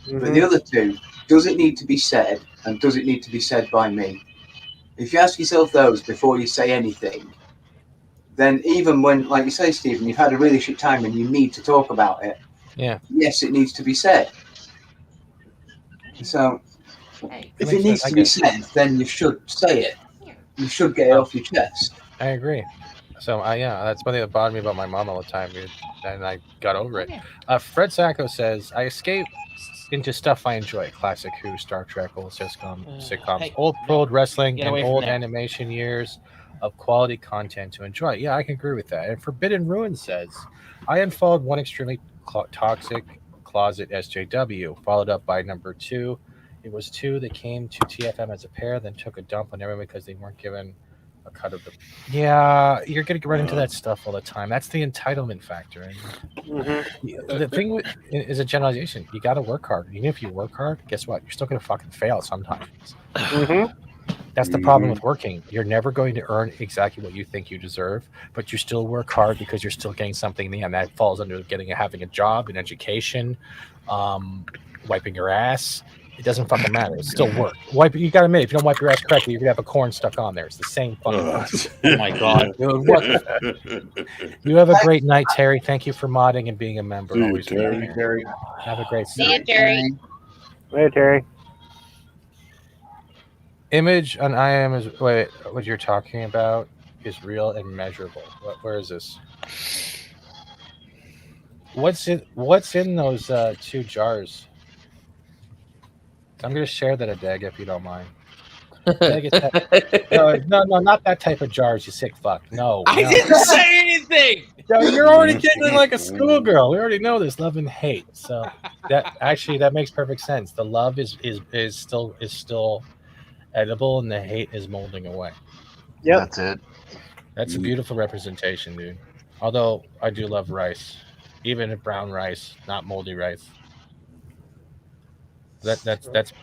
Mm-hmm. But the other 2, does it need to be said? And does it need to be said by me? If you ask yourself those before you say anything, then even when, like you say, Stephen, you've had a really shit time and you need to talk about it, yeah, yes, it needs to be said. So, if it needs to be said, then you should say it. You should get it off your chest. I agree. So, that's one thing that bothered me about my mom all the time, dude. And I got over it. Fred Sacco says, I escape into stuff I enjoy. Classic Who, Star Trek, old sitcoms, Hey, old wrestling, get and away from old there. animation years of quality content to enjoy. Yeah, I can agree with that. And Forbidden Ruin says, I unfollowed one extremely toxic closet SJW, followed up by number 2. It was 2 that came to TFM as a pair, then took a dump on everyone because they weren't given a cut of the. Yeah, you're going to run into that stuff all the time. That's the entitlement factor. And the thing is a generalization. You got to work hard. Even if you work hard, guess what? You're still going to fucking fail sometimes. That's the problem with working. You're never going to earn exactly what you think you deserve, but you still work hard because you're still getting something in the end. That falls under having a job, an education, wiping your ass. It doesn't fucking matter. It's still work. You got to admit, if you don't wipe your ass correctly, you're gonna have a corn stuck on there. It's the same fucking thing. Oh my god, dude! What? You have a great night, Terry. Thank you for modding and being a member. Dude, Always Terry. have a great See you, night. Terry. Hey, Terry. Image on IM is what you're talking about is real and measurable. Where is this? What's in those 2 jars? I'm gonna share that, Adeg, if you don't mind. No, not that type of jars, you sick fuck. No. I didn't say anything. No, you're already getting like a schoolgirl. We already know this, love and hate. So that makes perfect sense. The love is still edible, and the hate is molding away. Yep. That's it. That's a beautiful representation, dude. Although I do love rice, even brown rice, not moldy rice. That's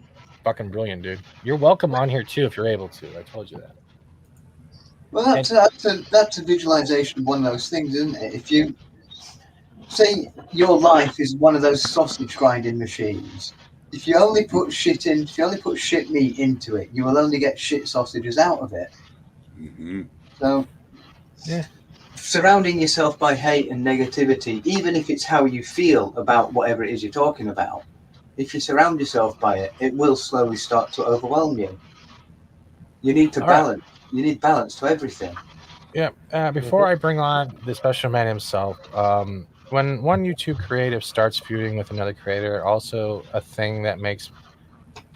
fucking brilliant, dude. You're welcome on here too if you're able to. I told you that. Well, that's a visualization of one of those things, isn't it? If you say your life is one of those sausage grinding machines, if you only put shit meat into it, you will only get shit sausages out of it. So, yeah. Surrounding yourself by hate and negativity, even if it's how you feel about whatever it is you're talking about, if you surround yourself by it, it will slowly start to overwhelm you. You need to balance. Right. You need balance to everything. Yeah. Before I bring on the special man himself, when one YouTube creative starts feuding with another creator, also a thing that makes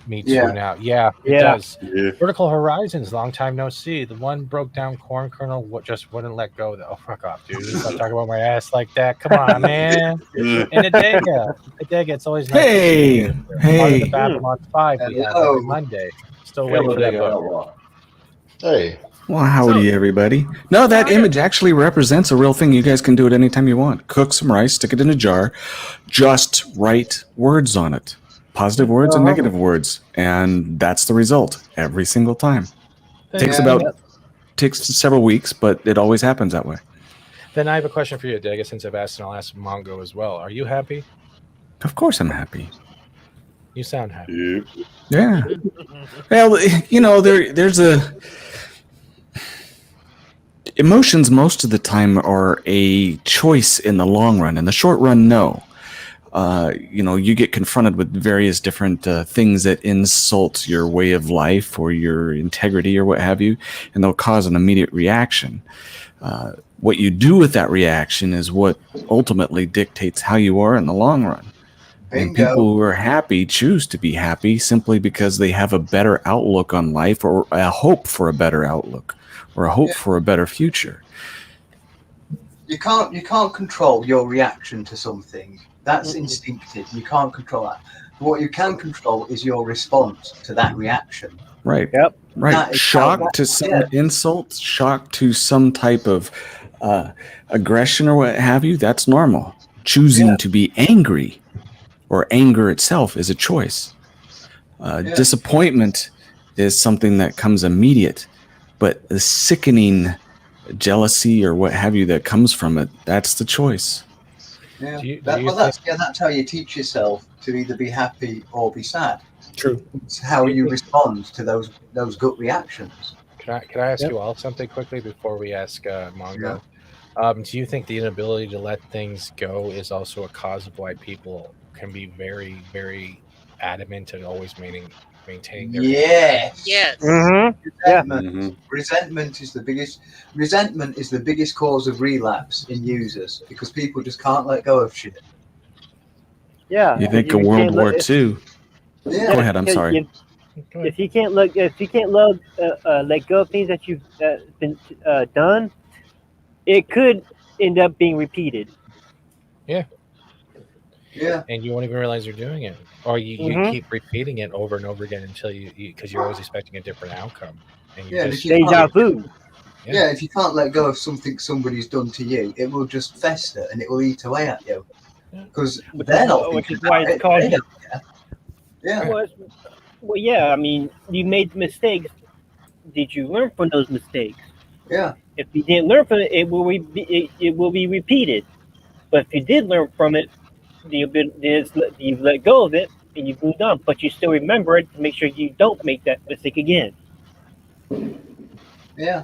Me too Yeah. now. Yeah, it Yeah. does. Yeah. Vertical Horizons, long time no see. The one Yeah. Vertical Horizons, long time no see. The one broke down corn kernel just wouldn't let go. Oh, fuck off, dude. You stop talking about my ass like that. Come on, man. And Adega, it's always nice to see Hey, you. Part of the hey. Babylon 5 we have Hello. every Monday. Still waiting for that book. Hey, Well, howdy, everybody. No, that image actually represents a real thing. You guys can do it anytime you want. Cook some rice, stick it in a jar, just write words on it. Positive words and negative words. And that's the result every single time. Takes several weeks, but it always happens that way. Then I have a question for you, Adega, since I've asked, and I'll ask Mongo as well. Are you happy? Of course I'm happy. You sound happy. Yeah. Well, you know, there's a... Emotions most of the time are a choice in the long run. In the short run, no. You know, you get confronted with various different things that insult your way of life or your integrity or what have you, and they'll cause an immediate reaction. What you do with that reaction is what ultimately dictates how you are in the long run. And Bingo. people who are happy choose to be happy simply because they have a better outlook on life or a hope for a better outlook or a hope for a better future. You can't control your reaction to something. That's instinctive. You can't control that. But what you can control is your response to that reaction. Right. Yep. Right. That is Shock how- to some insult, shock to some type of aggression or what have you, that's normal. Choosing to be angry or anger itself is a choice. Disappointment is something that comes immediate, but the sickening jealousy or what have you that comes from it, that's the choice. Yeah. Do you That's how you teach yourself to either be happy or be sad. True. It's how you respond to those gut reactions. Can I ask you all something quickly before we ask Mongo? Do you think the inability to let things go is also a cause of why people can be very, very adamant and always maintaining their Yes. Yes. Resentment. Resentment is the biggest cause of relapse in users because people just can't let go of shit. Yeah. You think of World War II. Yeah. Go ahead, I'm sorry. If you can't let go of things that you've been done, it could end up being repeated. Yeah. And you won't even realize you're doing it, or you keep repeating it over and over again until because you're always expecting a different outcome. And you just Deja vu. Yeah, if you can't let go of something somebody's done to you, it will just fester and it will eat away at you. Because they're not Which thinking is why about it's it. called. They don't care. Yeah. Well, yeah. I mean, you made mistakes. Did you learn from those mistakes? Yeah. If you didn't learn from it, it will be repeated. But if you did learn from it, you've let go of it and you've moved on. But you still remember it to make sure you don't make that mistake again. Yeah.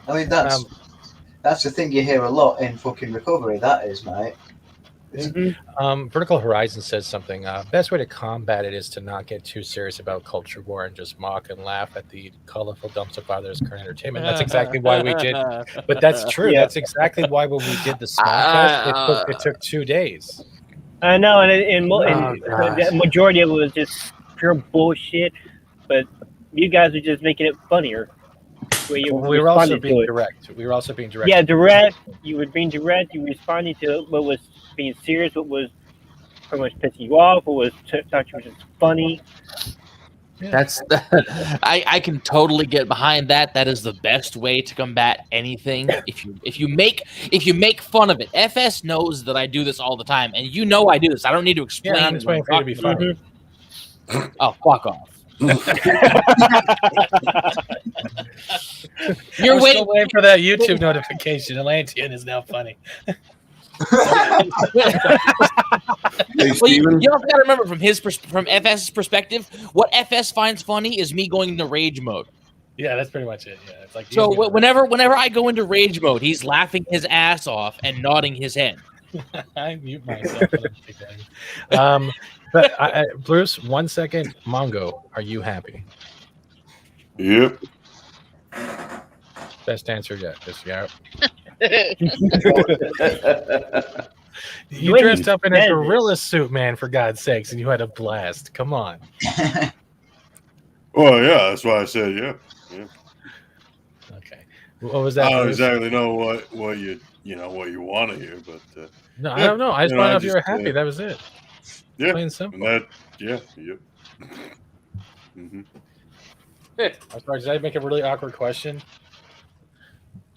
I mean, that's the thing you hear a lot in fucking recovery. That is, mate. Vertical Horizon says something. Best way to combat it is to not get too serious about culture war and just mock and laugh at the colorful dumps of others' current entertainment. That's exactly why we did. But that's true. Yeah. That's exactly why when we did the Smodcast, it took 2 days. I know, and the majority of it was just pure bullshit. But you guys were just making it funnier. We were also being direct. We were also being direct. Yeah, direct. You were being direct. You were responding to what was being serious, what was pretty much pissing you off, what was thought you were just funny. That's I can totally get behind that. That is the best way to combat anything. If you make fun of it. FS knows that I do this all the time, and you know I do this. I don't need to explain. Yeah, I'm just waiting for you to be funny. Oh, fuck off. You're still waiting for that YouTube notification. Atlantean is now funny. Well, you also got to remember from FS's perspective, what FS finds funny is me going into rage mode. Yeah, that's pretty much it. Yeah, it's like so whenever I go into rage mode, he's laughing his ass off and nodding his head. I mute myself. But Bruce, 1 second. Mongo, are you happy? Yep. Best answer yet. Just yeah. You dressed up in a gorilla suit, man, for God's sakes, and you had a blast. Come on. Well, yeah, that's why I said yeah. Okay. What was that? I don't Bruce? exactly know what you what you want to hear, but No, I yeah, don't know. I just want to know if you were happy. yeah, That was it. yeah, Plain and simple. and yep. Mm-hmm. I'm sorry. Did I make a really awkward question?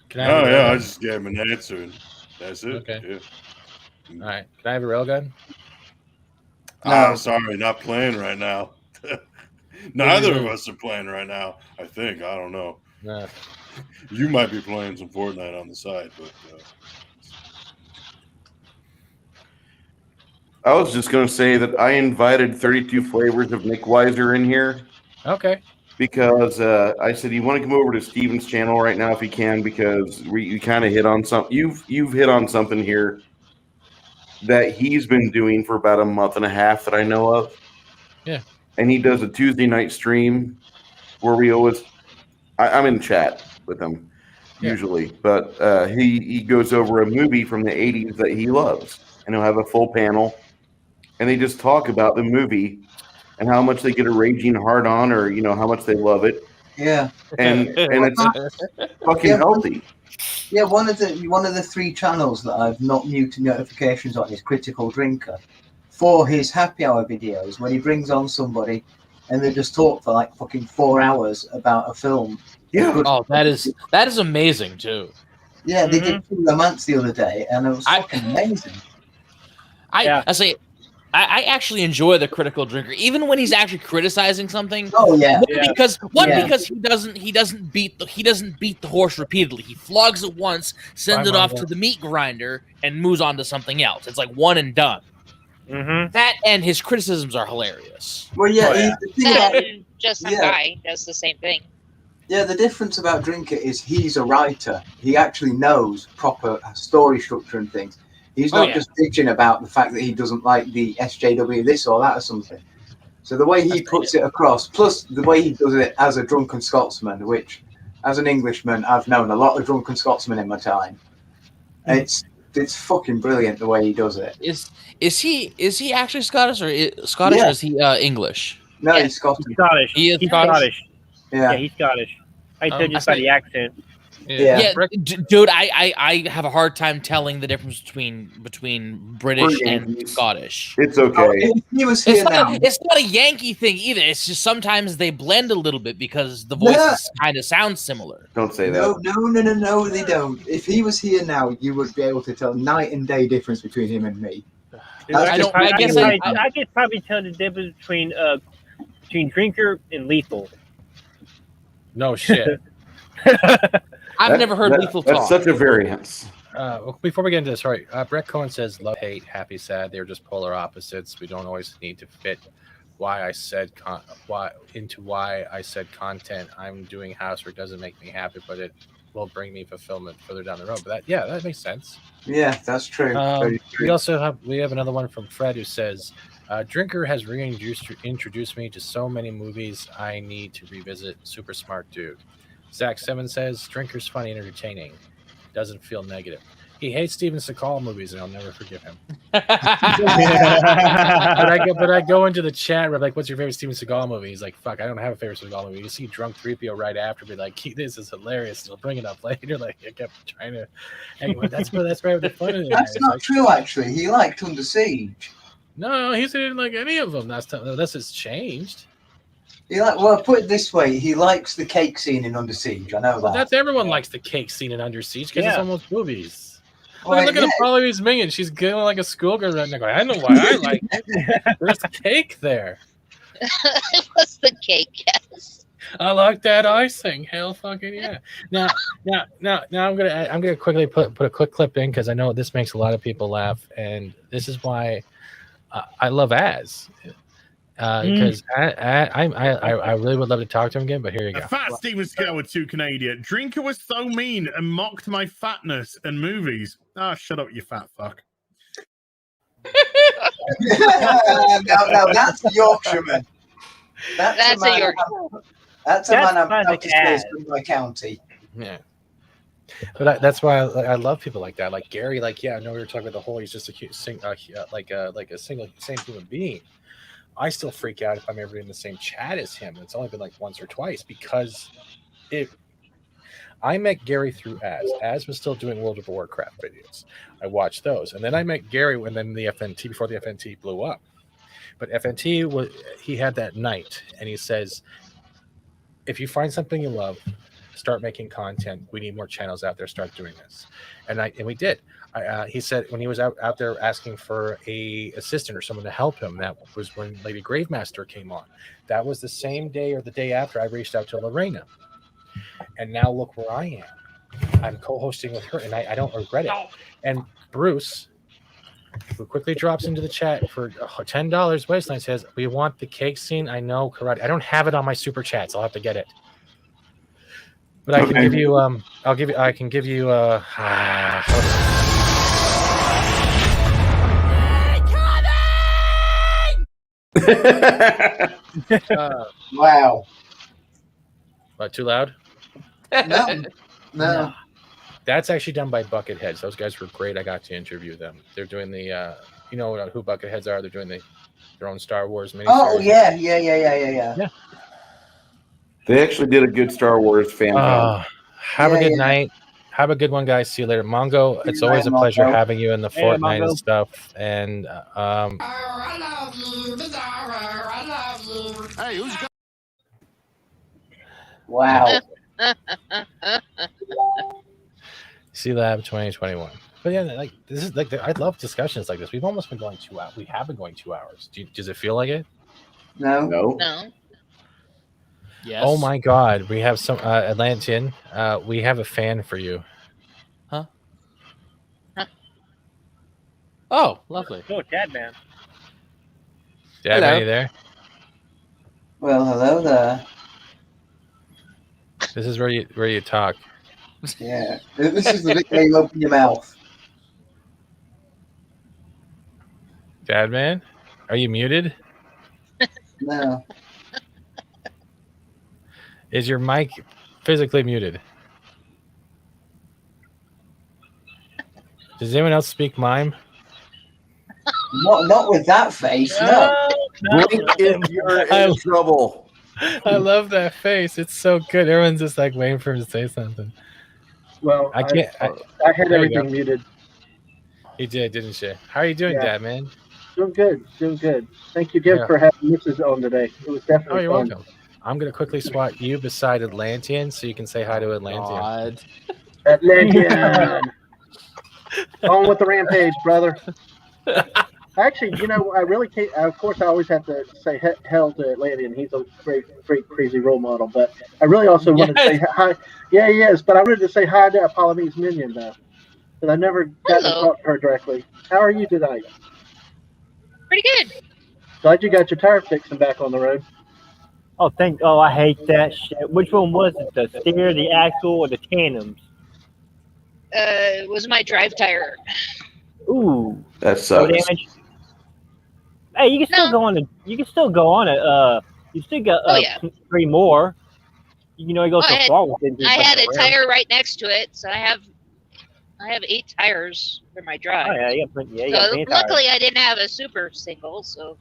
Can I Oh have a yeah, I railgun? just gave him an answer, and that's it. Okay. Yeah. All right. Can I have a railgun? Ah, No. sorry, not playing right now. Neither of us are playing right now. I think. I don't know. No. You might be playing some Fortnite on the side, but I was just going to say that I invited 32 flavors of Nick Weiser in here Okay. because I said you want to come over to Steven's channel right now if you can, because we kind of hit on something. You've hit on something here that he's been doing for about a month and a half that I know of. Yeah. And he does a Tuesday night stream where we always I'm in chat with him usually, but he goes over a movie from the 80s that he loves, and he'll have a full panel, and they just talk about the movie and how much they get a raging hard on, or how much they love it, Yeah. and it's fucking healthy. Yeah, one of the 3 channels that I've not muted notifications on is Critical Drinker. For his happy hour videos, when he brings on somebody and they just talk for like fucking 4 hours about a film. Yeah. Oh, that is amazing too. Yeah, they did True Romance the other day, and it was fucking amazing. I say, I actually enjoy the Critical Drinker, even when he's actually criticizing something. Oh yeah, because he doesn't beat the horse repeatedly. He flogs it once, sends it off to the meat grinder, and moves on to something else. It's like one and done. Mm-hmm. That and his criticisms are hilarious. Well, yeah, the thing about Justin Guy does the same thing. Yeah, the difference about Drinker is he's a writer. He actually knows proper story structure and things. He's not just bitching about the fact that he doesn't like the SJW this or that or something. So the way he puts it across, plus the way he does it as a drunken Scotsman, which, as an Englishman, I've known a lot of drunken Scotsmen in my time. It's fucking brilliant the way he does it. Is he actually Scottish or or is he English? No, he's Scottish. He's Scottish. He is He's Scottish? Yeah, he's Scottish. I tell just by the accent. Yeah, dude, I have a hard time telling the difference between British and Scottish. It's okay. He was here now. It's not a Yankee thing either. It's just sometimes they blend a little bit because the voices kind of sound similar. Don't say that. No, they don't. If he was here now, you would be able to tell night and day difference between him and me. I could probably tell the difference between Drinker and Lethal. No shit. I've never heard Lethal talk. That's such a variance. Before we get into this, sorry, Brett Cohen says, love, hate, happy, sad. They're just polar opposites. We don't always need to fit why I said content I'm doing housework doesn't make me happy, but it will bring me fulfillment further down the road. But that makes sense. Yeah, that's true. We also have another one from Fred who says, Drinker has introduced me to so many movies I need to revisit. Super smart dude. Zach Simmons says, Drinker's funny and entertaining. Doesn't feel negative. He hates Steven Seagal movies, and I'll never forgive him. But I go into the chat room, like, what's your favorite Steven Seagal movie? He's like, fuck, I don't have a favorite Seagal movie. You see Drunk 3PO right after, be like, this is hilarious. He'll bring it up later. Like, I kept trying to. Anyway, that's right with the fun of it. That's not true, actually. He liked Under Siege. No, he didn't like any of them. Unless it's changed. Put it this way, he likes the cake scene in Under Siege. I know that. Everyone likes the cake scene in Under Siege because it's almost movies. Well, look at Polly's minion. She's getting like a schoolgirl right now. I know why I like it. There's cake there. It was the cake, yes. I like that icing. Hell fucking yeah. Now I'm gonna quickly put a quick clip in because I know this makes a lot of people laugh, and this is why I love Az. Because I really would love to talk to him again, but here you go. FAT-STEVENSEAGAL with 2 Canadian. Drinker was so mean and mocked my fatness and movies. Shut up, you fat fuck. No, that's a Yorkshireman. That's a Yorkshireman. That's a man I'm proud to say is from my county. Yeah. But that's why I love people like that. Like Gary, I know we were talking about the whole, he's just a single, same human being. I still freak out if I'm ever in the same chat as him. It's only been like once or twice because I met Gary through Az. Az was still doing World of Warcraft videos. I watched those, and then I met Gary when then the FNT before the FNT blew up. But FNT he had that night, and he says, if you find something you love, start making content. We need more channels out there. Start doing this, and we did. He said when he was out there asking for a assistant or someone to help him, that was when Lady Gravemaster came on. That was the same day or the day after I reached out to Lorena, and now look where I am. I'm co-hosting with her, and I don't regret it. And Bruce, who quickly drops into the chat for $10, Wasteland says, "We want the cake scene." I know, karate. I don't have it on my super chats. I'll have to get it. But I can give you. I can give you. Wow. What, too loud? No. That's actually done by Bucketheads. Those guys were great. I got to interview them. They're doing the, you know who Bucketheads are? They're doing their own Star Wars miniseries. Oh yeah. They actually did a good Star Wars fan film. Have a good night. Have a good one, guys. See you later. Mongo, it's always a pleasure having you in the Fortnite and stuff. And I love you, Bizarro. I love you. Hey, who's got... Wow. C-Lab 2021. But yeah, like this is like I love discussions like this. We've almost been going 2 hours. We have been going 2 hours. Does it feel like it? No. Yes. Oh my God, we have some Atlantean. We have a fan for you. Huh? Oh, lovely. Oh, Dad, man. Dad, are you there? Well, hello there. This is where you talk. Yeah. This is the bit where you open your mouth. Dad, man, are you muted? No. Is your mic physically muted? Does anyone else speak mime? Not with that face, no. If you're in trouble. I love that face. It's so good. Everyone's just like waiting for him to say something. Well, I can't. I had there we go. everything muted. You did, didn't you? How are you doing, Yeah. Dad, man? Doing good. Thank you, Gibb, Yeah. for having Mrs. on today. It was definitely Oh, you're fun. welcome. I'm gonna quickly swat you beside Atlantean so you can say hi to Atlantean. Atlantean. On with the rampage, brother. Actually, I really can't. Of course, I always have to say hell to Atlantean. He's a great, crazy role model. But I really also wanted to say hi. Yeah, he is. But I wanted to say hi to Apollonie's minion, though. Because I never got to talk to her directly. How are you tonight? Pretty good. Glad you got your tire fixing back on the road. Oh, I hate that shit. Which one was it? The steer, the axle, or the tandems? It was my drive tire. Ooh. That No sucks. damage. Hey, you can still go on it. You can still go on it. You still got 3 more. You go Well, so far with it. I had a tire right next to it, so I have 8 tires for my drive. Oh, yeah, you got So plenty of luckily, I didn't have a super single. So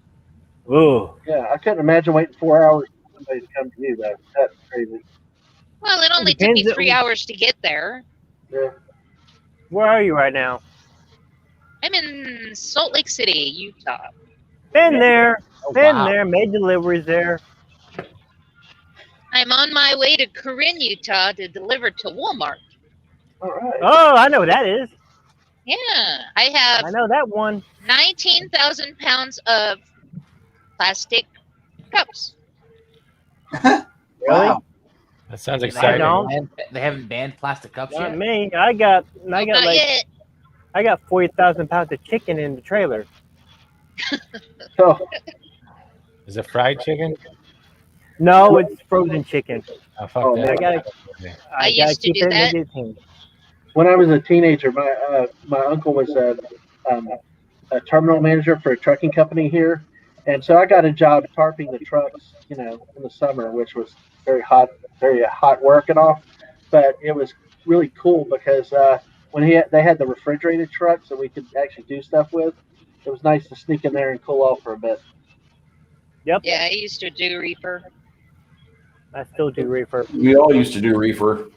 Ooh. Yeah, I couldn't imagine waiting 4 hours for somebody to come to you, though. That's crazy. well, it only took me 3 hours to get there. Yeah. Where are you right now? I'm in Salt Lake City, Utah. Been there. Oh, Been wow. there. Made deliveries there. I'm on my way to Corinne, Utah, to deliver to Walmart. All right. Oh, I know what that is. Yeah, I have. I know that one. 19,000 pounds of plastic cups. Really? That sounds exciting. They haven't banned plastic cups Not yet. me. I got Not yet. I got 40,000 pounds of chicken in the trailer. So, is it fried chicken? No, it's frozen chicken. Oh, fuck that. I gotta used to keep do it in that. the good thing. when I was a teenager, my uncle was a terminal manager for a trucking company here, and so I got a job tarping the trucks, in the summer, which was very hot work and all. But it was really cool because when they had the refrigerated trucks that we could actually do stuff with, it was nice to sneak in there and cool off for a bit. Yep. Yeah, I used to do reefer. I still do reefer. We all used to do reefer.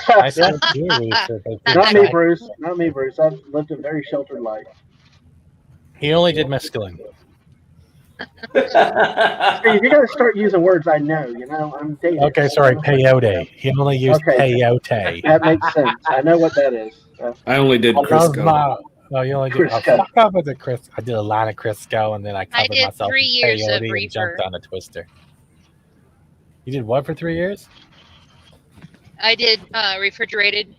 I still do reefer, but Not me, Bruce. Not me, Bruce. I've lived a very sheltered life. He only did mescaline. See, you got to start using words I know. You know, I'm dated. Okay, sorry, peyote. He only used peyote. That makes sense. I know what that is. I only did I love Crisco. my. No, you only did. Oh, Crisco. fuck off with the Crisco. I did a line of Crisco, and then I I covered did myself 3 in years of peyote and reefer. jumped on a twister. You did what for 3 years? I did refrigerated.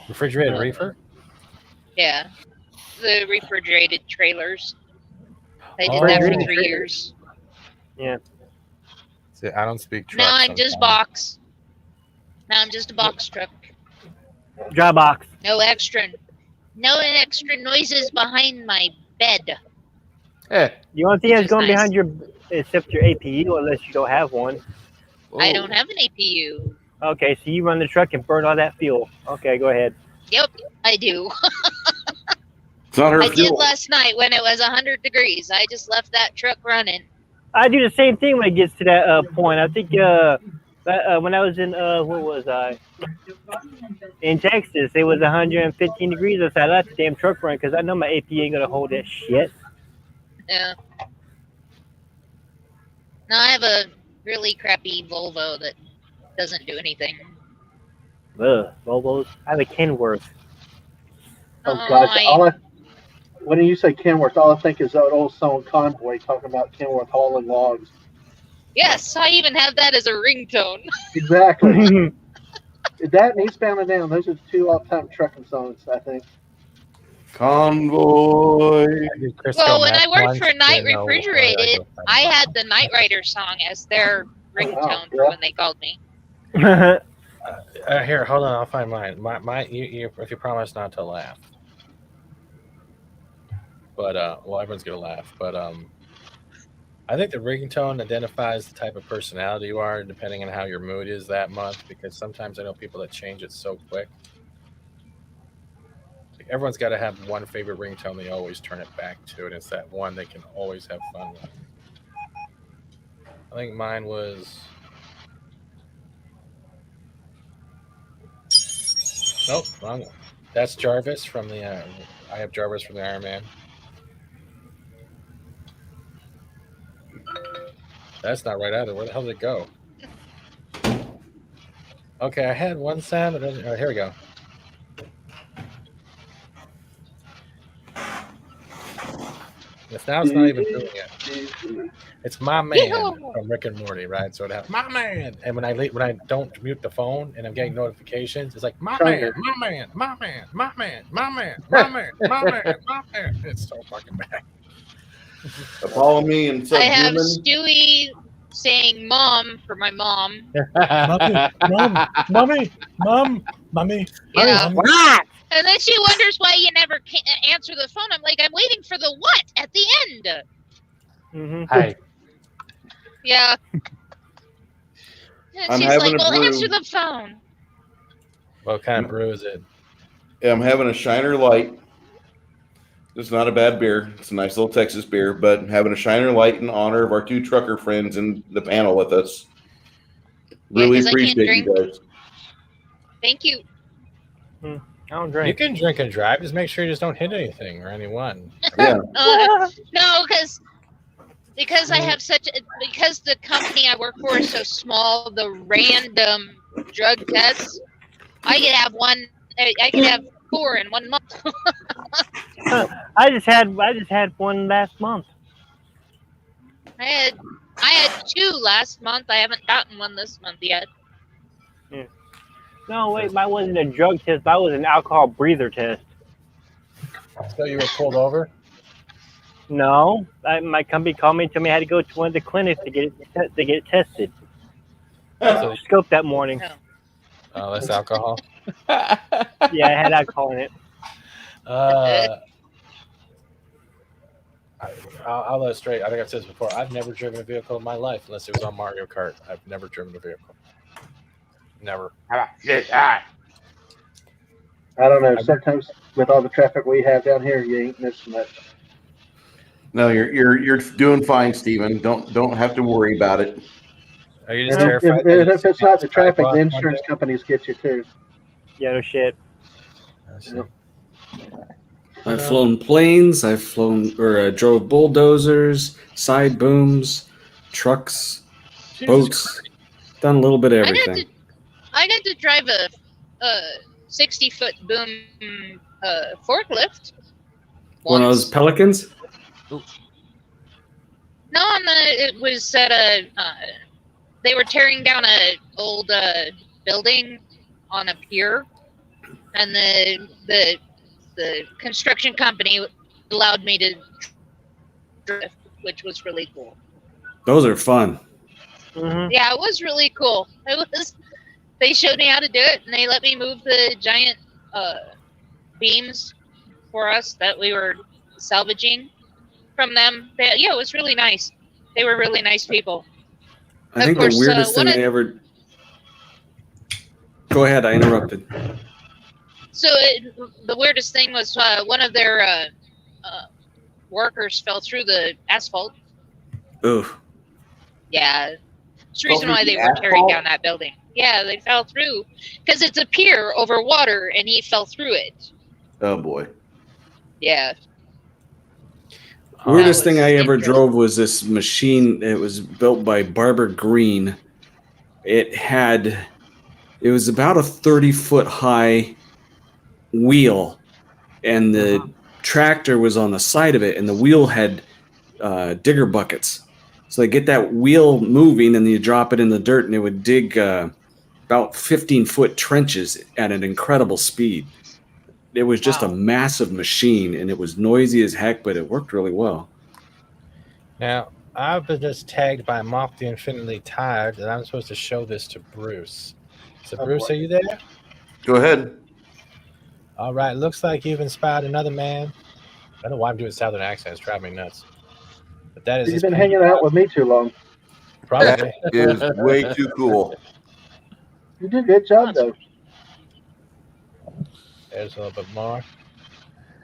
Refrigerated reefer? Yeah, the refrigerated trailers. I did Oh. that for 3 years. Yeah. See, I don't speak truck. Now I'm just sometimes. box. Now I'm just a box truck. Dry box. No extra noises behind my bed. The only thing Which that's is going nice. behind your, except your APU, unless you don't have one. I don't have an APU. Okay, so you run the truck and burn all that fuel. Okay, go ahead. Yep, I do. It's not her I did fuel. last night when it was 100 degrees. I just left that truck running. I do the same thing when it gets to that point. I think when I was in, where was I? In Texas, it was 115 degrees. I said, I let the damn truck run because I know my APU ain't going to hold that shit. Yeah. No, I have a really crappy Volvo that doesn't do anything. Ugh, Volvos. I have a Kenworth. Oh gosh! When you say Kenworth, all I think is that old song Convoy talking about Kenworth hauling logs. Yes, I even have that as a ringtone. Exactly. That and Eastbound and Down. Those are the two all-time trucking songs, I think. Convoy. Well, when I worked for Night Refrigerated, I had the Night Rider song as their ringtone for when they called me. Here, hold on. I'll find mine. If you promise not to laugh. But well, everyone's gonna laugh. But I think the ringtone identifies the type of personality you are, depending on how your mood is that month. Because sometimes I know people that change it so quick. Like everyone's got to have one favorite ringtone they always turn it back to, and it's that one they can always have fun with. I think mine was. Nope, wrong one. That's Jarvis from the. I have Jarvis from the Iron Man. That's not right either. Where the hell did it go? Okay, I had one sound. And then, here we go. Now it's not even doing it. It's my man from Rick and Morty, right? So it has my man, and when I don't mute the phone and I'm getting notifications, it's like my man, my man, my man, my man, my man, my man, my man, my man. It's so fucking bad. Follow me and I have Subhuman. Stewie saying "mom" for my mom. Mommy. Yeah. What? And then she wonders why you never answer the phone. I'm like, I'm waiting for the what at the end. Mm-hmm. Hi. Yeah. And I'm she's having like, a well, brew. answer the phone. What kind of brew is it? I'm having a Shiner Light. It's not a bad beer. It's a nice little Texas beer, but having a Shiner Light in honor of our two trucker friends in the panel with us. Really 'cause I can't appreciate you guys. Thank you. I don't drink. You can drink and drive. Just make sure you just don't hit anything or anyone. Yeah. No, because I have because the company I work for is so small, the random drug tests, I could have 4 in 1 month. I just had one last month. I had 2 last month. I haven't gotten one this month yet. Yeah. No, wait, mine wasn't a drug test. That was an alcohol breather test. So you were pulled over? No, my company called me and told me I had to go to one of the clinics to get it tested. So scoped that morning. Oh, that's alcohol. Yeah, I had alcohol in it. I'll illustrate. I think I've said this before. I've never driven a vehicle in my life unless it was on Mario Kart. I've never driven a vehicle. Never. I don't know. Sometimes with all the traffic we have down here, you ain't missing much. No, you're doing fine, Steven. Don't have to worry about it. Are you And just if, terrified? and if it's not the traffic, the insurance companies get you too. Yeah, no shit. Yeah. I've flown planes. I've flown or drove bulldozers, side booms, trucks, boats. Done a little bit of everything. I got to drive a 60-foot boom forklift. One of those Pelicans. No, it was at a. They were tearing down a old building on a pier, and the construction company allowed me to drift, which was really cool. Those are fun. Mm-hmm. Yeah, it was really cool. They showed me how to do it, and they let me move the giant beams for us that we were salvaging from them. Yeah, it was really nice. They were really nice people. I think the weirdest thing I ever. Go ahead, I interrupted. So the weirdest thing was one of their workers fell through the asphalt. Ooh. Yeah. That's the reason why they were tearing down that building. Yeah, they fell through. Because it's a pier over water, and he fell through it. Oh, boy. Yeah. Weirdest thing I ever drove was this machine. It was built by Barbara Green. It was about a 30-foot high wheel, and the tractor was on the side of it, and the wheel had digger buckets. So they get that wheel moving, and then you drop it in the dirt, and it would dig about 15-foot trenches at an incredible speed. It was just a massive machine, and it was noisy as heck, but it worked really well. Now, I've been just tagged by Mock the Infinitely Tired, and I'm supposed to show this to Bruce. So, Bruce, are you there? Go ahead. All right. Looks like you've inspired another man. I don't know why I'm doing Southern accents. It's driving me nuts. But that is. You've been hanging out with me too long. Probably. That is way too cool. You did a good job, though. There's a little bit more.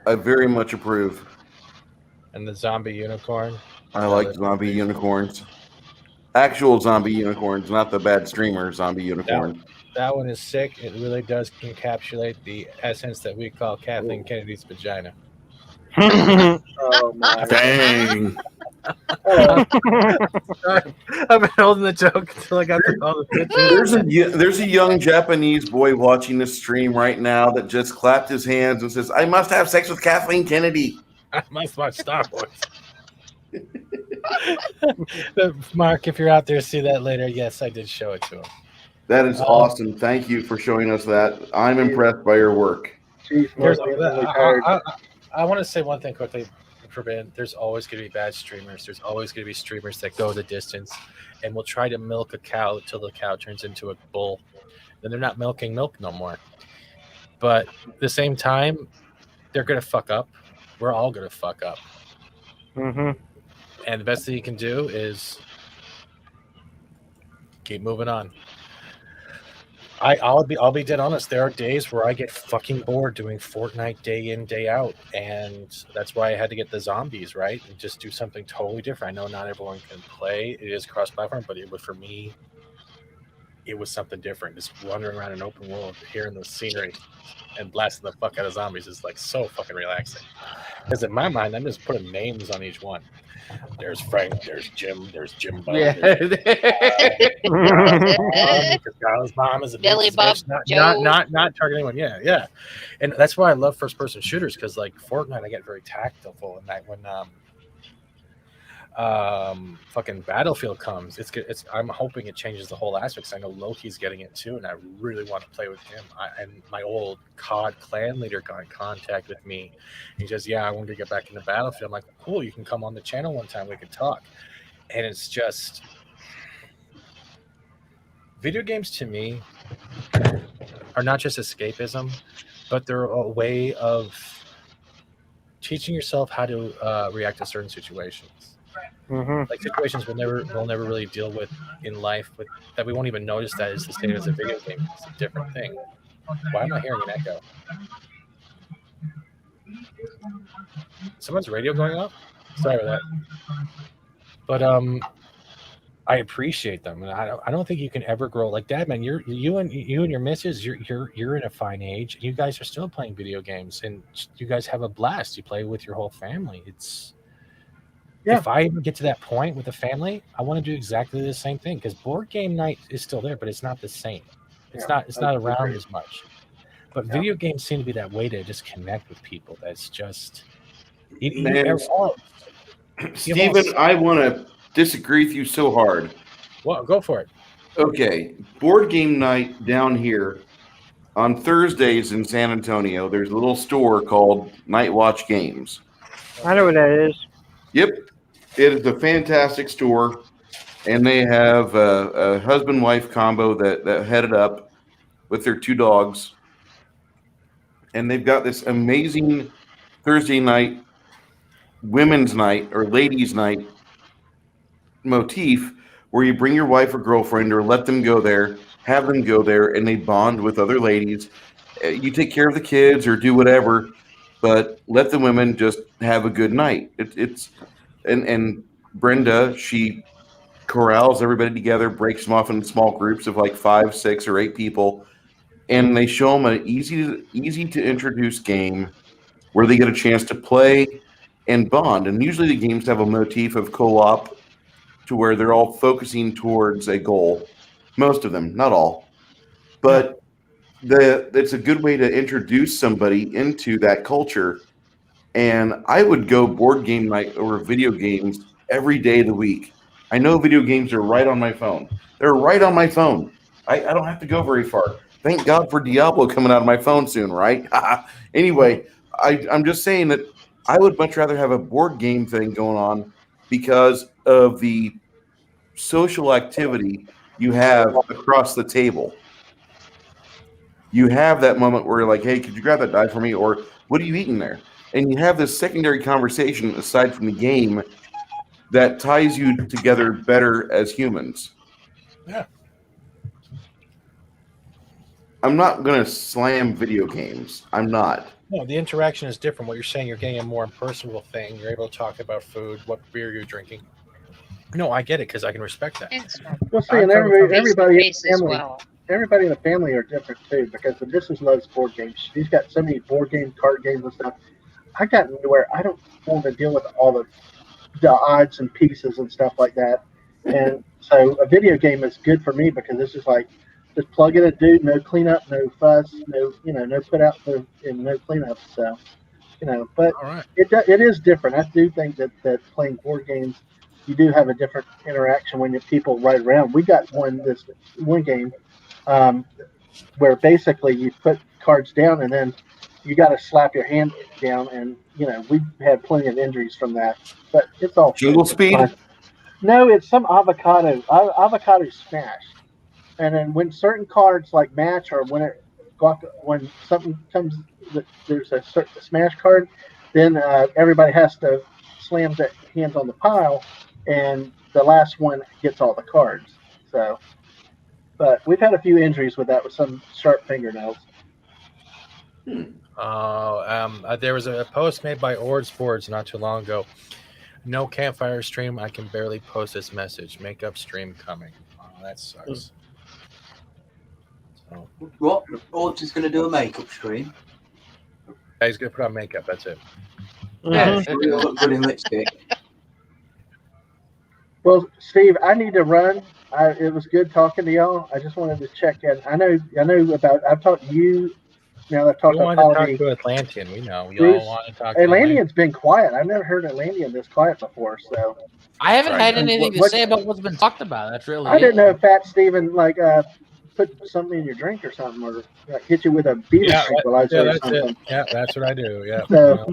I very much approve. And the zombie unicorn. I like zombie unicorns. Actual zombie unicorns, not the bad streamer zombie unicorn. That one is sick. It really does encapsulate the essence that we call Kathleen Kennedy's vagina. Oh, my. Dang. I've been holding the joke until I got all the pictures. There's a young Japanese boy watching this stream right now that just clapped his hands and says, "I must have sex with Kathleen Kennedy." I must watch Star Wars. Mark, if you're out there, see that later. Yes, I did show it to him. That is awesome. Thank you for showing us that. I'm impressed by your work. I want to say one thing quickly. There's always going to be bad streamers. There's always going to be streamers that go the distance and will try to milk a cow till the cow turns into a bull. Then they're not milking milk no more. But at the same time, they're going to fuck up. We're all going to fuck up. Mm-hmm. And the best thing you can do is keep moving on. I'll be dead honest. There are days where I get fucking bored doing Fortnite day in, day out, and that's why I had to get the zombies, right? And just do something totally different. I know not everyone can play. It is cross-platform, but for me, it was something different. Just wandering around an open world, hearing the scenery, and blasting the fuck out of zombies is like so fucking relaxing. Because in my mind, I'm just putting names on each one. There's Frank, there's Jim, there's Jimbo. Yeah. Carla's mom is a Billy Bob not targeting anyone. Yeah. And that's why I love first person shooters, because like Fortnite, I get very tactful in that when fucking Battlefield comes, I'm hoping it changes the whole aspect. I know Loki's getting it too, and I really want to play with him. And my old COD clan leader got in contact with me. He says, "Yeah, I want to get back into Battlefield." I'm like, "Cool, you can come on the channel one time. We could talk." And it's just, video games to me are not just escapism, but they're a way of teaching yourself how to react to certain situations. Mm-hmm. Like situations we'll never really deal with in life, that we won't even notice that is the same as a video game. It's a different thing. Why am I hearing an echo? Someone's radio going off? Sorry about that. But I appreciate them, and I don't think you can ever grow like Dad, man. You and your missus, you're in a fine age. You guys are still playing video games, and you guys have a blast. You play with your whole family. If I ever get to that point with a family, I want to do exactly the same thing because board game night is still there, but it's not the same. It's not around as much. But video games seem to be that way to just connect with people. That's just Steven, I want to disagree with you so hard. Well, go for it. Okay, board game night down here on Thursdays in San Antonio. There's a little store called Night Watch Games. I know what that is. Yep, it is a fantastic store, and they have a husband-wife combo that headed up with their 2 dogs, and they've got this amazing Thursday night, women's night or ladies' night motif where you bring your wife or girlfriend or let them go there, have them go there, and they bond with other ladies. You take care of the kids or do whatever, but let the women just have a good night. And Brenda, she corrals everybody together, breaks them off in small groups of like 5, 6, or 8 people, and they show them an easy to introduce game where they get a chance to play and bond. And usually the games have a motif of co-op to where they're all focusing towards a goal. Most of them, not all. But it's a good way to introduce somebody into that culture. And I would go board game night over video games every day of the week. I know video games are right on my phone. They're right on my phone. I don't have to go very far. Thank God for Diablo coming out of my phone soon, right? Anyway, I'm just saying that I would much rather have a board game thing going on because of the social activity you have across the table. You have that moment where you're like, hey, could you grab that die for me? Or what are you eating there? And you have this secondary conversation aside from the game that ties you together better as humans. Yeah. I'm not going to slam video games. I'm not. No, the interaction is different. What you're saying, you're getting a more personal thing. You're able to talk about food, what beer you're drinking. No, I get it because I can respect that. Well, see, and everybody in the family, everybody in the family are different too. Because the missus loves board games. She's got so many board games, card games, and stuff. I got into where I don't want to deal with all the odds and pieces and stuff like that. And so a video game is good for me because it's just like just plug in a dude, no cleanup, no fuss, no put out and no cleanup. So but it is different. I do think that playing board games, you do have a different interaction when people ride around. We got one game where basically you put cards down and then you got to slap your hand down, and we've had plenty of injuries from that. But it's all Jingle Speed. No, it's some avocado smash. And then when certain cards like match or when something comes, there's a certain smash card, then everybody has to slam their hands on the pile, and the last one gets all the cards. So, but we've had a few injuries with that with some sharp fingernails. There was a post made by Ord Sports not too long ago. No campfire stream. I can barely post this message. Makeup stream coming. Oh, that sucks. So. What? Ord's just going to do a makeup stream? Yeah, he's going to put on makeup. That's it. Yeah, you'll look good in lipstick. Well, Steve, I need to run. It was good talking to y'all. I just wanted to check in. I know about. I've talked to you. Now I've talked about talk to Atlantean. We know. We all want to talk to Atlantean's been quiet. I've never heard Atlantean this quiet before. So I haven't had anything to say about what's been talked about. That's really. I didn't know if FAT-STEVEN put something in your drink or something, or hit you with a beer tranquilizer or something. It. Yeah, that's what I do. Yeah. So,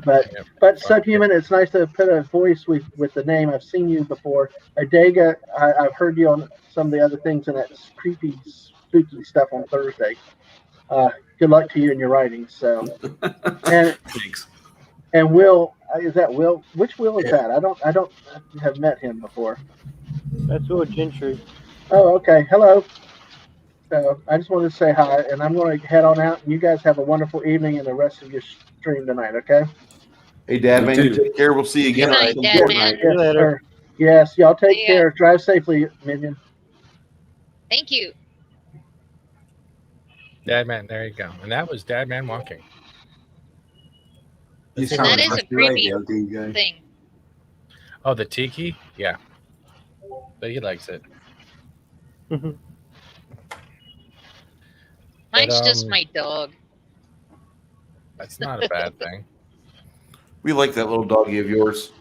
but Subhuman, it's nice to put a voice with the name. I've seen you before. Adega, I've heard you on some of the other things and that creepy, spooky stuff on Thursday. Good luck to you in your writing. So, and thanks. And Will, is that Will? Which Will is that? I don't have met him before. That's Will Gentry. Oh, okay. Hello. So I just wanted to say hi, and I'm going to head on out. And you guys have a wonderful evening and the rest of your stream tonight. Okay. Hey, Dad, man, you too. take care. We'll see you again. Good on night, some Dad, Fortnite. man. See you Yes, later. sir. Yes, y'all take Yeah. care. Drive safely, Minion. Thank you. Dad Man, there you go. And that was Dad Man walking. You And sound that like is a Master creepy Radio DJ. thing. Oh, the tiki? Yeah. But he likes it. Mine's just um, my dog. That's not a bad thing. We like that little doggy of yours.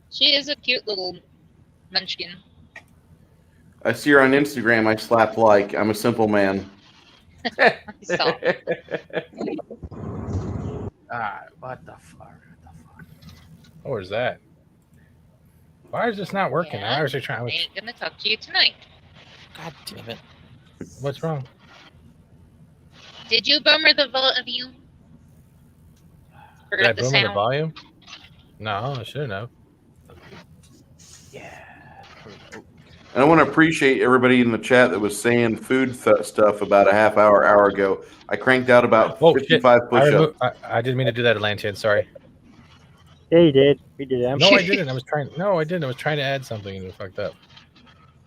She is a cute little munchkin. I see her on Instagram. I slap like. I'm a simple man. So, What the fuck? What was that? Why is this not working? yeah, I was just trying. I ain't gonna talk to you tonight. God damn it. What's wrong? Did you bummer the volume? Did I Forgot the boom the sound. volume? No, I shouldn't have. And I want to appreciate everybody in the chat that was saying food stuff about a half hour ago. I cranked out about Oh, shit. 55 push-ups. I didn't mean to do that, Atlantean. Sorry. Yeah, you did. We did that. No, I didn't. I was trying. No, I didn't. I was trying to add something and it fucked up.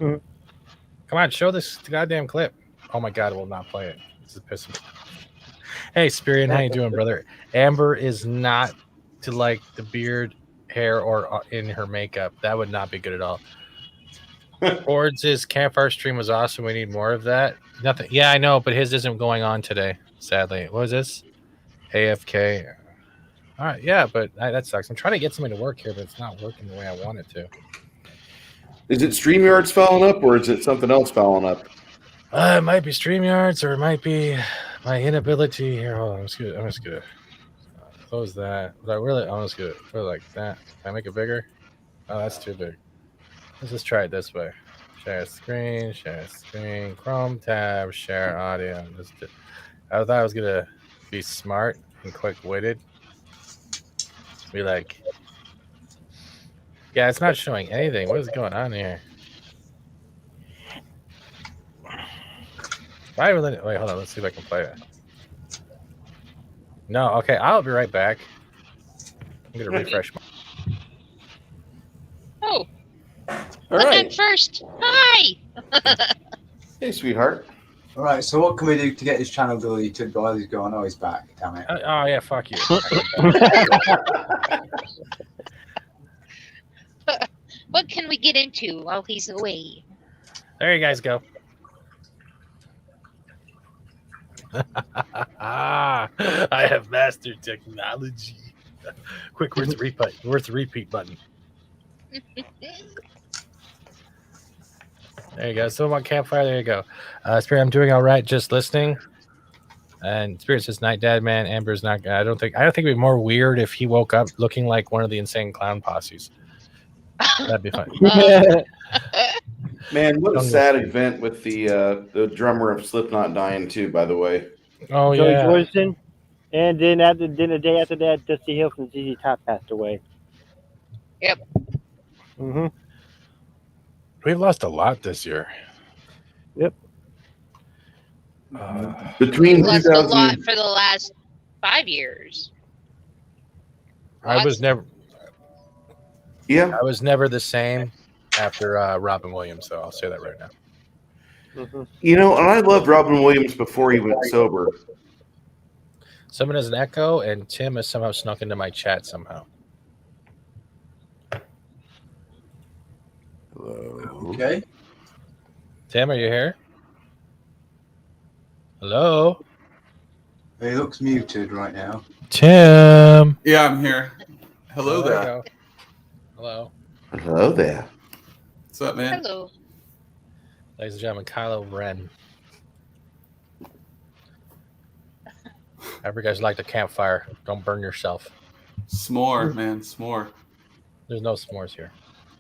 Mhm. Come on, show this goddamn clip. Oh my god, it will not play it. This is pissing me. Hey, Spirian, how you doing, brother? Amber is not to like the beard, hair, or in her makeup. That would not be good at all. Ford's campfire stream was awesome. We need more of that. Nothing. Yeah, I know, but his isn't going on today. Sadly, what was this? AFK. All right, yeah, but that sucks. I'm trying to get something to work here, but it's not working the way I want it to. Is it StreamYard's fouling up, or is it something else fouling up? It might be StreamYards, or it might be my inability. Here, hold on. I'm just gonna close that. But I'm just gonna put it like that. Can I make it bigger? Oh, that's too big. Let's just try it this way. Share screen, Chrome tab, share audio. I thought I was gonna be smart and quick-witted. Be like, yeah, it's not showing anything. What is going on here? Wait, hold on. Let's see if I can play it. No, okay. I'll be right back. I'm gonna refresh. Oh, All I'm right. first. Hi. Hey, sweetheart. All right, so what can we do to get his channel deleted while he's gone? Oh, he's back. Damn it. Oh yeah, fuck you. What can we get into while he's away? There you guys go. I have mastered technology. Quick, where's the repeat button? There you go. So on campfire, there you go. Spirit, I'm doing all right, just listening. And Spirit says, "Night, Dad, man. Amber's not. I don't think it'd be more weird if he woke up looking like one of the insane clown posses. That'd be fun." Man, what a sad event with the drummer of Slipknot dying too. By the way. Oh Joey yeah. Jordison. And then the day after that, Dusty Hill from ZZ Top passed away. Yep. Mm-hmm. We've lost a lot this year. Yep. Between Lost a 2000, lot for the last 5 years. I was never. Yeah. I was never the same after Robin Williams, so I'll say that right now. Mm-hmm. You know, and I loved Robin Williams before he went sober. Someone has an echo, and Tim has somehow snuck into my chat somehow. Hello. Okay. Tim, are you here? Hello? He looks muted right now. Tim. Yeah, I'm here. Hello There you there. go. Hello. Hello there. What's up, man? Hello. Ladies and gentlemen, Kylo Ren. However you guys like the campfire, don't burn yourself. S'more, man. S'more. There's no s'mores here.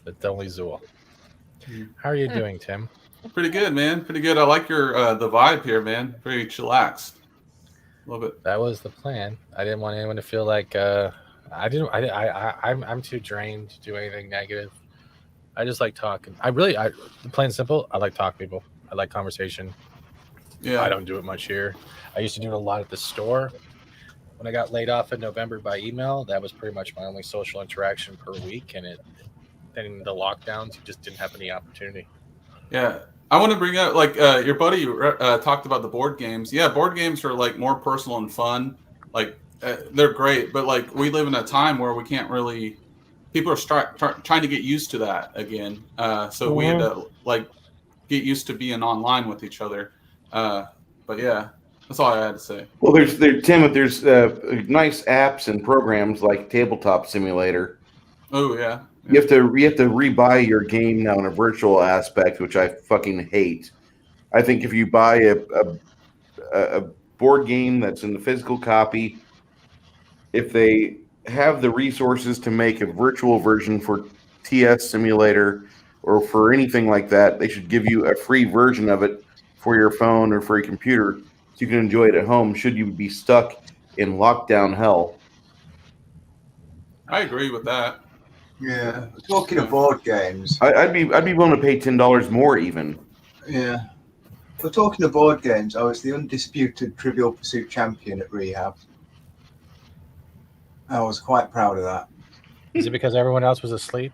It's only Zool. How are you doing, Tim? Pretty good, man. Pretty good. I like your the vibe here, man. Very chillaxed. Love it. That was the plan. I didn't want anyone to feel like I'm too drained to do anything negative. I just like talking. Plain and simple, I like talk people. I like conversation. Yeah. I don't do it much here. I used to do it a lot at the store. when I got laid off in November by email, that was pretty much my only social interaction per week, and then the lockdowns, you just didn't have any opportunity. Yeah, I want to bring up like your buddy talked about the board games. Yeah, board games are like more personal and fun. Like they're great, but like we live in a time where we can't really. People are trying to get used to that again. So we had to like get used to being online with each other. But yeah, that's all I had to say. Well, there's nice apps and programs like Tabletop Simulator. Oh yeah. You have to rebuy your game now in a virtual aspect, which I fucking hate. I think if you buy a board game that's in the physical copy, if they have the resources to make a virtual version for TS Simulator or for anything like that, they should give you a free version of it for your phone or for your computer so you can enjoy it at home should you be stuck in lockdown hell. I agree with that. Yeah, talking of board games, I'd be willing to pay $10 more even. Yeah, we're talking of board games. I was the undisputed Trivial Pursuit champion at rehab. I was quite proud of that. Is it because everyone else was asleep?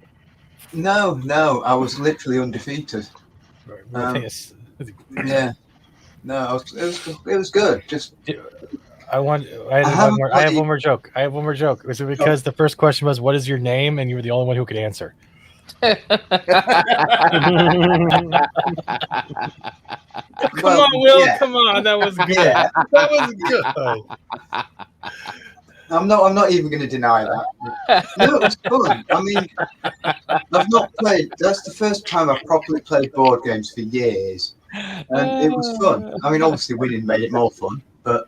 No, I was literally undefeated. Yeah, no, it was good. Just I have one more joke. Was it because the first question was, "What is your name?" and you were the only one who could answer? Come on, Will. Yeah. Come on, that was good. Yeah. That was good. I'm not even going to deny that. No, it was fun. I mean, I've not played. That's the first time I've properly played board games for years, and it was fun. I mean, obviously winning made it more fun, but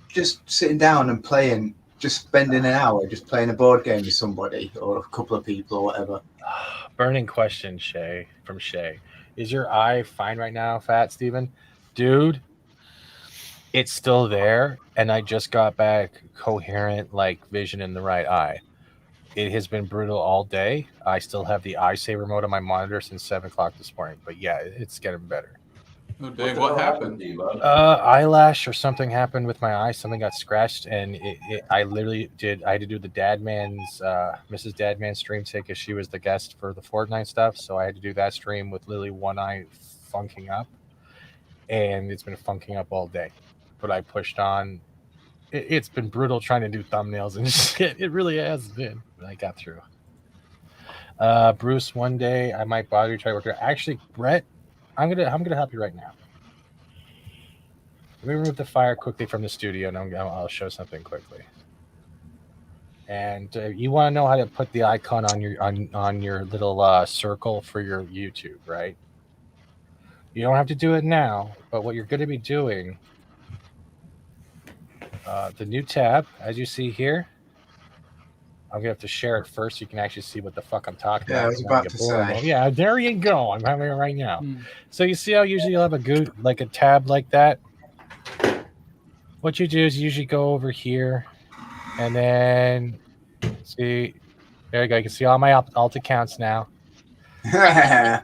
just sitting down and playing, just spending an hour just playing a board game with somebody or a couple of people or whatever. Burning question, Shay, from Shay. Is your eye fine right now, Fat Steven? Dude, it's still there, and I just got back coherent, like, vision in the right eye. It has been brutal all day. I still have the eye saver mode on my monitor since 7 o'clock this morning, but yeah, it's getting better. Oh, Dave, what happened? Eyelash or something happened with my eye. Something got scratched, and I literally I had to do the Mrs. Dadman stream take as she was the guest for the Fortnite stuff. So I had to do that stream with literally one eye funking up, and it's been funking up all day. But I pushed on. It's been brutal trying to do thumbnails and shit. It really has been. But I got through. Bruce, one day I might bother you to try to work it out. Actually, Brett, I'm gonna help you right now. Let me remove the fire quickly from the studio, and I'll show something quickly. And you want to know how to put the icon on your little circle for your YouTube, right? You don't have to do it now, but what you're going to be doing, the new tab, as you see here. I'm gonna have to share it first so you can actually see what the fuck I'm talking about. I was about to say. Yeah, there you go. I'm having it right now. So you see how usually you'll have a tab like that. What you do is you usually go over here, and then see. There you go. You can see all my alt accounts now. I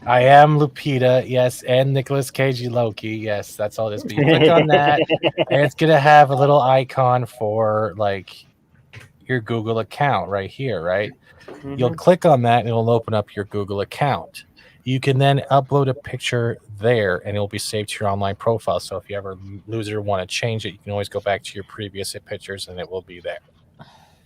am Lupita, yes, and Nicolas Cage Loki, yes. That's all this. But you click on that, and it's gonna have a little icon for like your Google account right here, right? Mm-hmm. You'll click on that and it'll open up your Google account. You can then upload a picture there and it'll be saved to your online profile. So if you ever lose it or want to change it, you can always go back to your previous pictures and it will be there.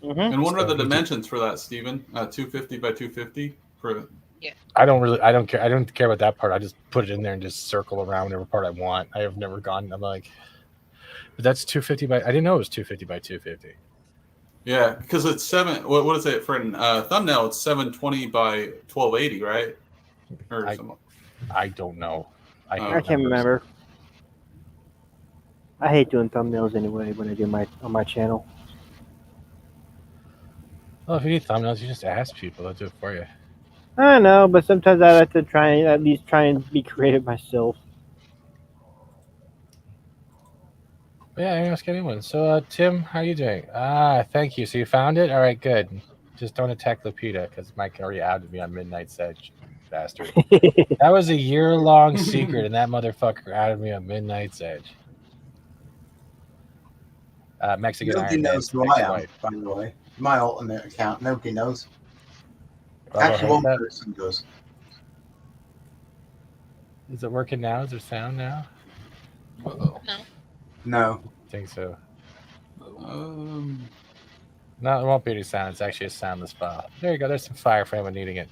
Mm-hmm. And what are the dimensions for that, Steven? 250 by 250 for. Yeah. I don't care. I don't care about that part. I just put it in there and just circle around whatever part I want. I have never gone. I'm like, but that's 250 by. I didn't know it was 250 by 250. Yeah, because it's 7. What is it for a thumbnail? It's 720 by 1280, right? Or something. I don't know. I can't remember. I hate doing thumbnails anyway when I do on my channel. Well, if you need thumbnails, you just ask people. They'll do it for you. I know, but sometimes I like to at least try and be creative myself. Yeah, I ask anyone. So, Tim, how are you doing? Thank you. So you found it? All right, good. Just don't attack Lupita because Mike already outed me on Midnight's Edge, bastard. That was a year-long secret, and that motherfucker outed me on Midnight's Edge. Mexican Nobody Iron knows Man's who I am, ex-wife. by the way. My alternate account, nobody knows. Bubba Actually, heard one that? person does. Is it working now? Is there sound now? Uh-oh. No. I think so. Um, No, it won't be any sound. It's actually a soundless file. There you go. There's some fire for anyone needing it.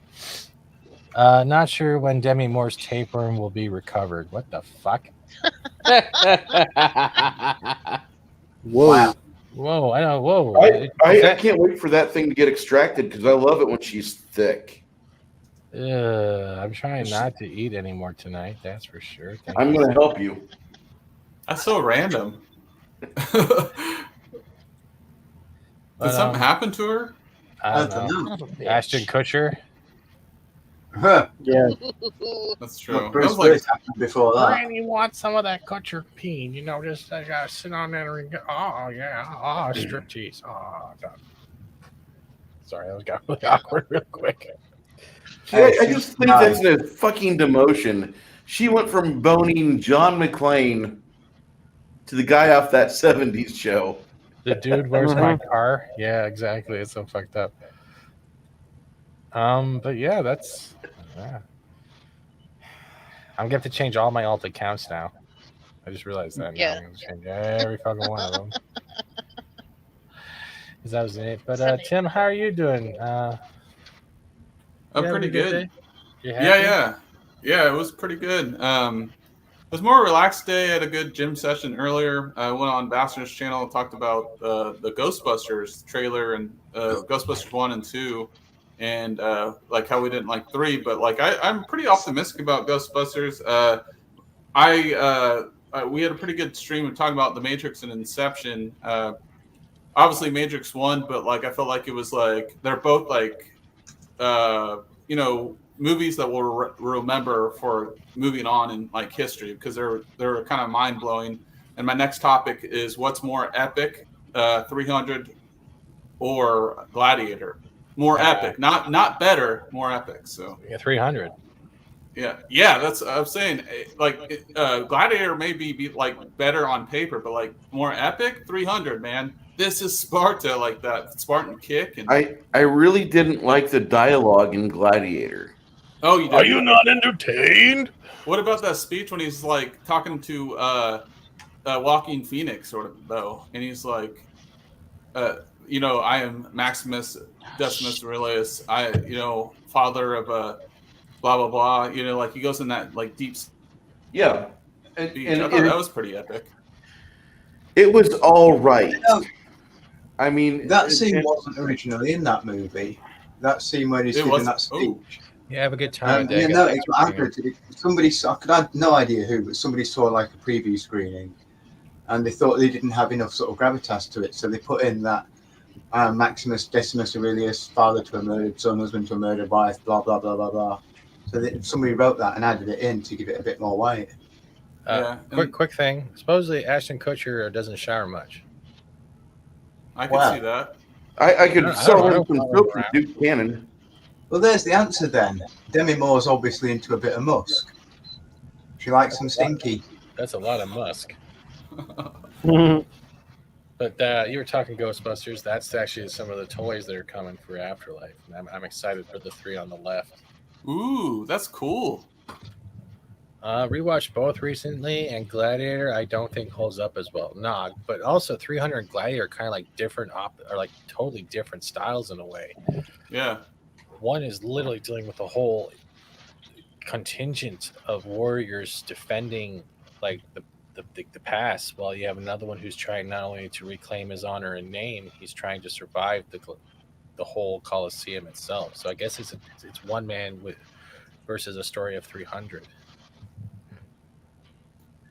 Not sure when Demi Moore's tapeworm will be recovered. What the fuck? Whoa. Wow. Whoa, I know. Whoa. I can't wait for that thing to get extracted because I love it when she's thick. I'm trying not to eat anymore tonight. That's for sure. Thank I'm you. going to help you. that's so random. Did But, something happen to her? I don't know. Ashton Kutcher. Huh. Yeah. That's true. Well, That Bruce was like Willis happened before that. Granny wants some of that Kutcher peen. You know, just I gotta sit on there and go, oh yeah, striptease. Oh, God. Sorry, that got really awkward real quick. See, I just think that's a fucking demotion. She went from boning John McClane to the guy off that 70s show. The dude, where's my car? Yeah, exactly. It's so fucked up. But yeah, that's. Yeah. I'm gonna have to change all my alt accounts now. I just realized that. Yeah. Now I'm gonna change every fucking one of them. Because that was it. But Tim, how are you doing? Oh, you having pretty a good good. day? You happy? Yeah. It was pretty good. It was more a relaxed day. I had a good gym session earlier. I went on Bastard's channel and talked about the Ghostbusters trailer and Ghostbusters 1 and 2, and like how we didn't like 3. But like I'm pretty optimistic about Ghostbusters. We had a pretty good stream of talking about The Matrix and Inception. Obviously Matrix 1, but like I felt like it was like they're both like movies that we'll remember for moving on in like history because they're kind of mind blowing. And my next topic is what's more epic, 300 or Gladiator? More epic, not better, more epic. So yeah, 300. Yeah, that's I'm saying. Like Gladiator may be like better on paper, but like more epic, 300, man. This is Sparta, like that Spartan kick. And I really didn't like the dialogue in Gladiator. Oh, you did? Are you not entertained? What about that speech when he's like talking to Walking Phoenix, sort of though, and he's like, I am Maximus Decimus Aurelius. Father of blah blah blah. Like he goes in that like deep. Yeah, I thought that was pretty epic. It was all right. I mean, that scene wasn't originally in that movie. That scene where he's giving that speech. Yeah, have a good time. It's not accurate. Somebody saw, I had no idea who, but somebody saw like a preview screening, and they thought they didn't have enough sort of gravitas to it, so they put in that Maximus Decimus Aurelius, father to a murdered son, husband to a murdered wife, blah blah blah blah blah. So somebody wrote that and added it in to give it a bit more weight. Quick thing. Supposedly Ashton Kutcher doesn't shower much. I could see that. I could sell him some soap from Duke Cannon. Well, there's the answer then. Demi Moore's obviously into a bit of musk. She likes some stinky. That's a lot of musk. But you were talking Ghostbusters. That's actually some of the toys that are coming for Afterlife. And I'm excited for the 3 on the left. Ooh, that's cool. Rewatched both recently, and Gladiator I don't think holds up as well. Nah, but also 300 and Gladiator are kind of like different, or like totally different styles in a way. Yeah. One is literally dealing with a whole contingent of warriors defending like the past, while you have another one who's trying not only to reclaim his honor and name, he's trying to survive the whole Colosseum itself. So I guess it's one man versus a story of 300.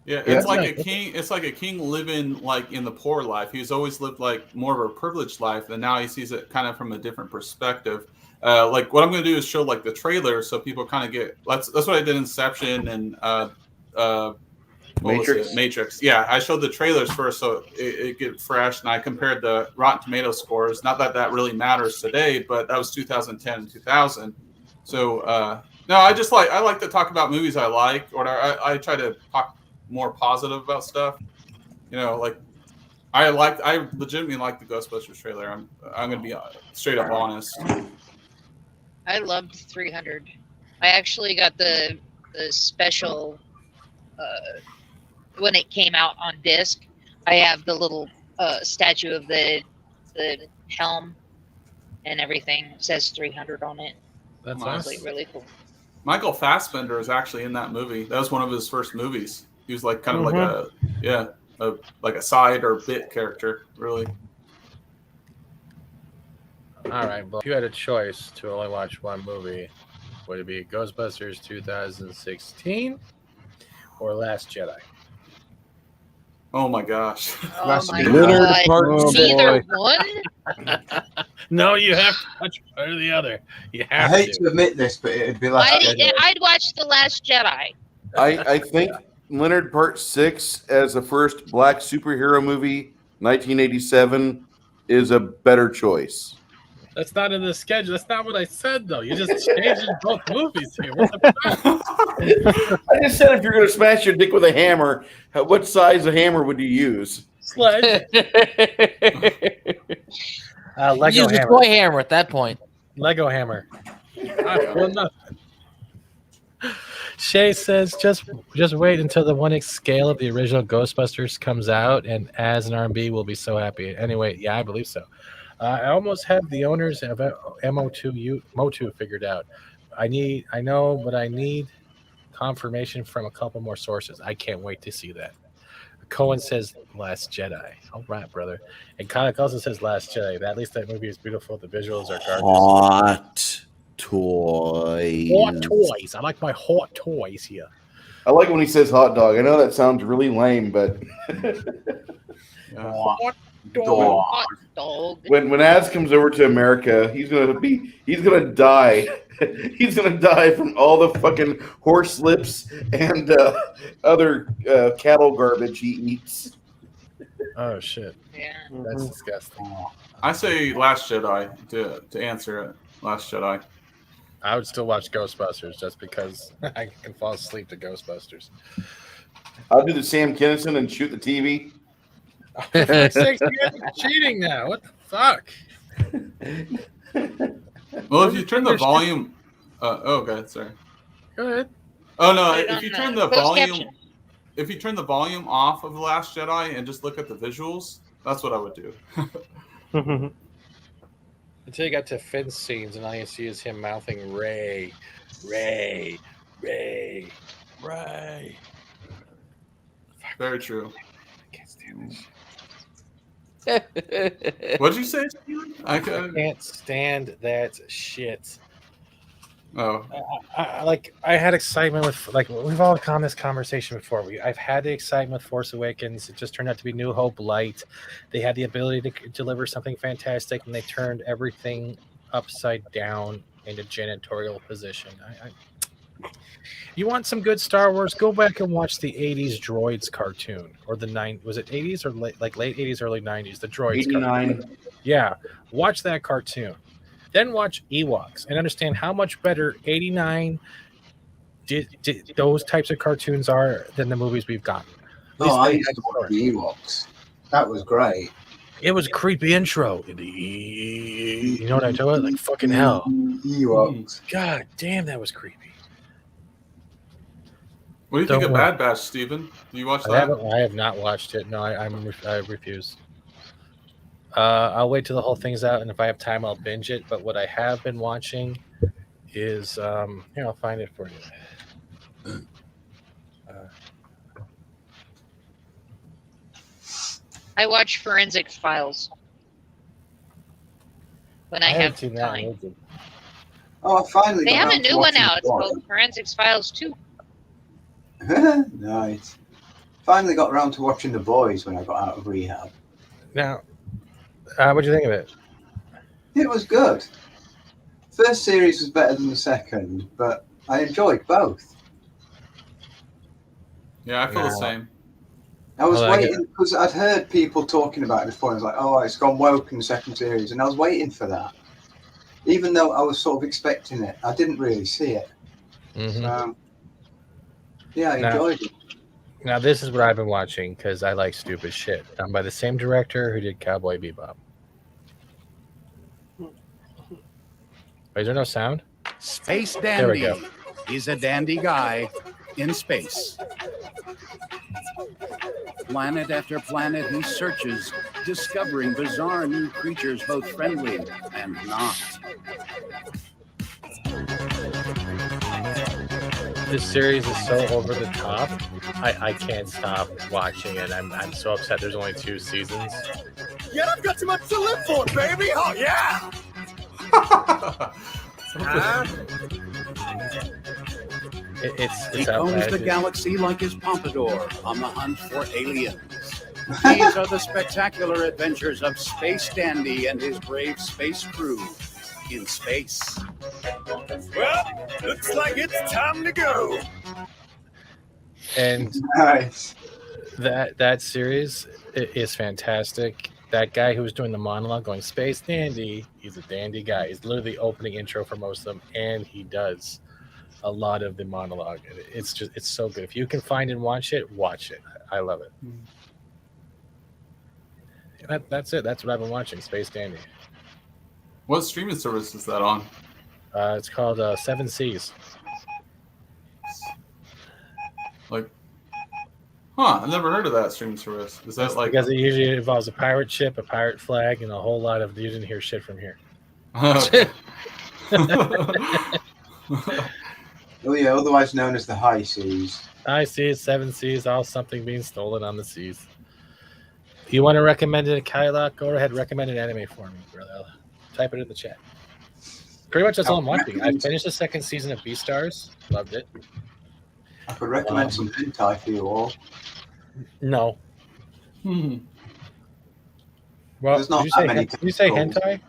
Yeah, it's like a king. It's like a king living like in the poor life. He's always lived like more of a privileged life, and now he sees it kind of from a different perspective. Like what I'm going to do is show like the trailer so people kind of get. That's what I did in Inception and Matrix. Yeah, I showed the trailers first so it get fresh, and I compared the Rotten Tomato scores. Not that that really matters today, but that was 2010 and 2000. So no, I like to talk about movies I like, or I try to talk more positive about stuff. Like I legitimately liked the Ghostbusters trailer. I'm gonna be straight up honest. I loved 300. I actually got the special when it came out on disc. I have the little statue of the helm and everything. It says 300 on it. That's honestly really cool. Michael Fassbender is actually in that movie. That was one of his first movies. He was like kind of like a side or bit character, really. All right, well, if you had a choice to only watch one movie, would it be Ghostbusters 2016 or Last Jedi? Oh my gosh. Oh my Leonard God. Part Neither one? No, you have to watch one or the other. You I have hate to admit this, but it'd be Last Jedi. I'd watch The Last Jedi. I think Leonard Part 6 as the first black superhero movie, 1987, is a better choice. That's not in the schedule. That's not what I said, though. You just changed both movies here. What the I just said if you're going to smash your dick with a hammer, what size of hammer would you use? Sledge. Lego Use a hammer. toy hammer at that point. Lego hammer. Well, nothing. Shay says, just wait until the 1/8 scale of the original Ghostbusters comes out, and as an R&B, we'll be so happy. Anyway, yeah, I believe so. I almost have the owners of MO2 figured out. I know, but I need confirmation from a couple more sources. I can't wait to see that. Cohen says Last Jedi. All right, brother. And Konik also says Last Jedi. At least that movie is beautiful. The visuals are gorgeous. Hot toys. Hot toys. I like my hot toys here. I like when he says hot dog. I know that sounds really lame, but Hot Dog. Hot dog. when Az comes over to America, he's gonna die. He's gonna die from all the fucking horse lips and other cattle garbage he eats. Oh shit. Yeah. That's disgusting. I say Last Jedi to answer it. Last Jedi. I would still watch Ghostbusters just because I can fall asleep to Ghostbusters. I'll do the Sam Kinison and shoot the TV. For fuck's sake, you guys are cheating now. What the fuck? Well, if you turn the volume, okay, sorry. Go ahead. Oh no, Put it if on you the turn the closed volume, caption. if you turn the volume off of The Last Jedi and just look at the visuals, that's what I would do. Until you got to Finn's scenes, and all you see is him mouthing Ray, Ray, Ray, Ray. Very true. I can't stand this shit. What'd you say, Steven? I can't stand that shit. Oh, I had excitement with, like, we've all had this conversation before. I've had the excitement with Force Awakens. It just turned out to be New Hope Light. They had the ability to deliver something fantastic, and they turned everything upside down into janitorial position. You want some good Star Wars? Go back and watch the '80s Droids cartoon, or was it '80s or late '80s, early '90s? The Droids. 89. Cartoon. Yeah, watch that cartoon. Then watch Ewoks and understand how much better '89 did those types of cartoons are than the movies we've gotten. I used to watch the Ewoks. That was great. It was a creepy intro. You know what I'm talking about? Like fucking hell. Ewoks. God damn, that was creepy. what do you think of Bad Batch, Steven? Do you watch that? I have not watched it. No, I refuse. I'll wait till the whole thing's out, and if I have time, I'll binge it. But what I have been watching is here, I'll find it for you. I watch Forensic Files when I have haven't seen that time. one. Oh, I finally They got have a around to new one watching out. It's The called Forensic Files 2. Boys. Nice. Finally got around to watching The Boys when I got out of rehab. Now, what'd you think of it? It was good. First series was better than the second, but I enjoyed both. Yeah, I feel the same. I was Well, waiting because I'd heard people talking about it before. I was like, "Oh, it's gone woke in the second series," and I was waiting for that. Even though I was sort of expecting it, I didn't really see it. Mm-hmm. So, yeah, I enjoyed it. Now this is what I've been watching because I like stupid shit. Done by the same director who did Cowboy Bebop. Wait, is there no sound? Space There we Dandy. go. He's a dandy guy in space. Planet after planet he searches, discovering bizarre new creatures, both friendly and not. This series is so over the top. I can't stop watching it. I'm so upset. There's only 2 seasons. Yeah, I've got too much to live for, baby. Oh yeah. It's He combs the outlandish. galaxy like his pompadour on the hunt for aliens. These are the spectacular adventures of Space Dandy and his brave space crew in space. Well, looks like it's time to go. And Nice. that series is fantastic. That guy who was doing the monologue going Space Dandy, he's a dandy guy. He's literally the opening intro for most of them, and he does a lot of the monologue. It's so good. If you can find and watch it, watch it. I love it. That's it. That's what I've been watching. Space Dandy. What streaming service is that on? It's called 7 Seas. Like, huh? I've never heard of that streaming service. Is that like because it usually involves a pirate ship, a pirate flag, and a whole lot of you didn't hear shit from here. Okay. Oh yeah, otherwise known as the high seas. High seas, 7 seas, all something being stolen on the seas. If you want to recommend it, Kyla, go ahead, recommend an anime for me, brother. Type it in the chat. Pretty much that's all I'm watching. I finished the 2nd season of Beastars. Loved it. I could recommend some hentai for you all. No. Hmm. Well, There's not did that many you say tentacles. hentai?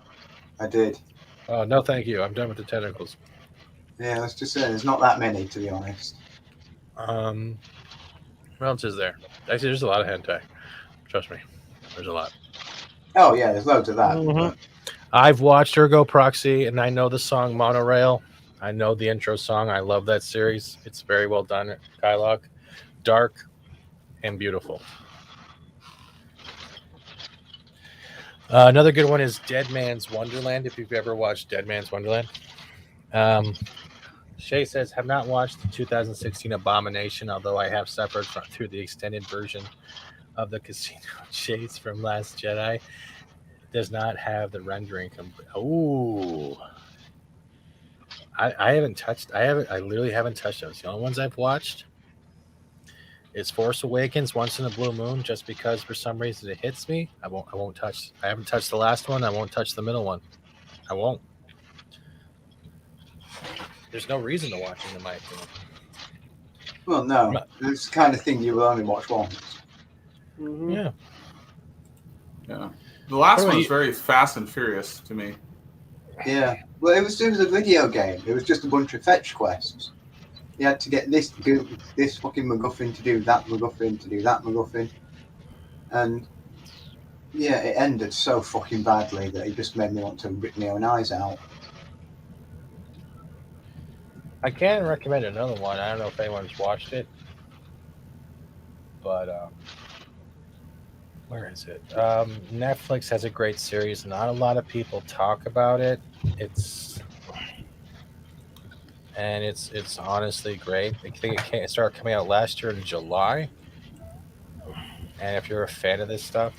I did. Oh, no, thank you. I'm done with the tentacles. Yeah, let's just say there's not that many, to be honest. What else is there? Actually, there's a lot of hentai. Trust me. There's a lot. Oh yeah, there's loads of that. Mhm. I've watched Ergo Proxy, and I know the song Monorail. I know the intro song. I love that series. It's very well done. Kylock. Dark and beautiful. Another good one is Dead Man's Wonderland, if you've ever watched Dead Man's Wonderland. Shay says, have not watched the 2016 Abomination, although I have suffered through the extended version of the Casino Chase from Last Jedi. It does not have the rendering. Ooh. I literally haven't touched those. The only ones I've watched is Force Awakens, Once in a Blue Moon, just because for some reason it hits me. I won't touch. I haven't touched the last one. I won't touch the middle one. I won't. There's no reason to watch them, in my opinion. Well, no, it's the kind of thing you will only watch once. Mm-hmm. Yeah. Yeah. The last What about one was you? very Fast and Furious to me. Yeah. Well, it was a video game. It was just a bunch of fetch quests. You had to get this to do this fucking MacGuffin to do that MacGuffin to do that MacGuffin. And yeah, it ended so fucking badly that it just made me want to rip my own eyes out. I can recommend another one. I don't know if anyone's watched it, but where is it? Netflix has a great series. Not a lot of people talk about it. It's honestly great. I think it started coming out last year in July. And if you're a fan of this stuff,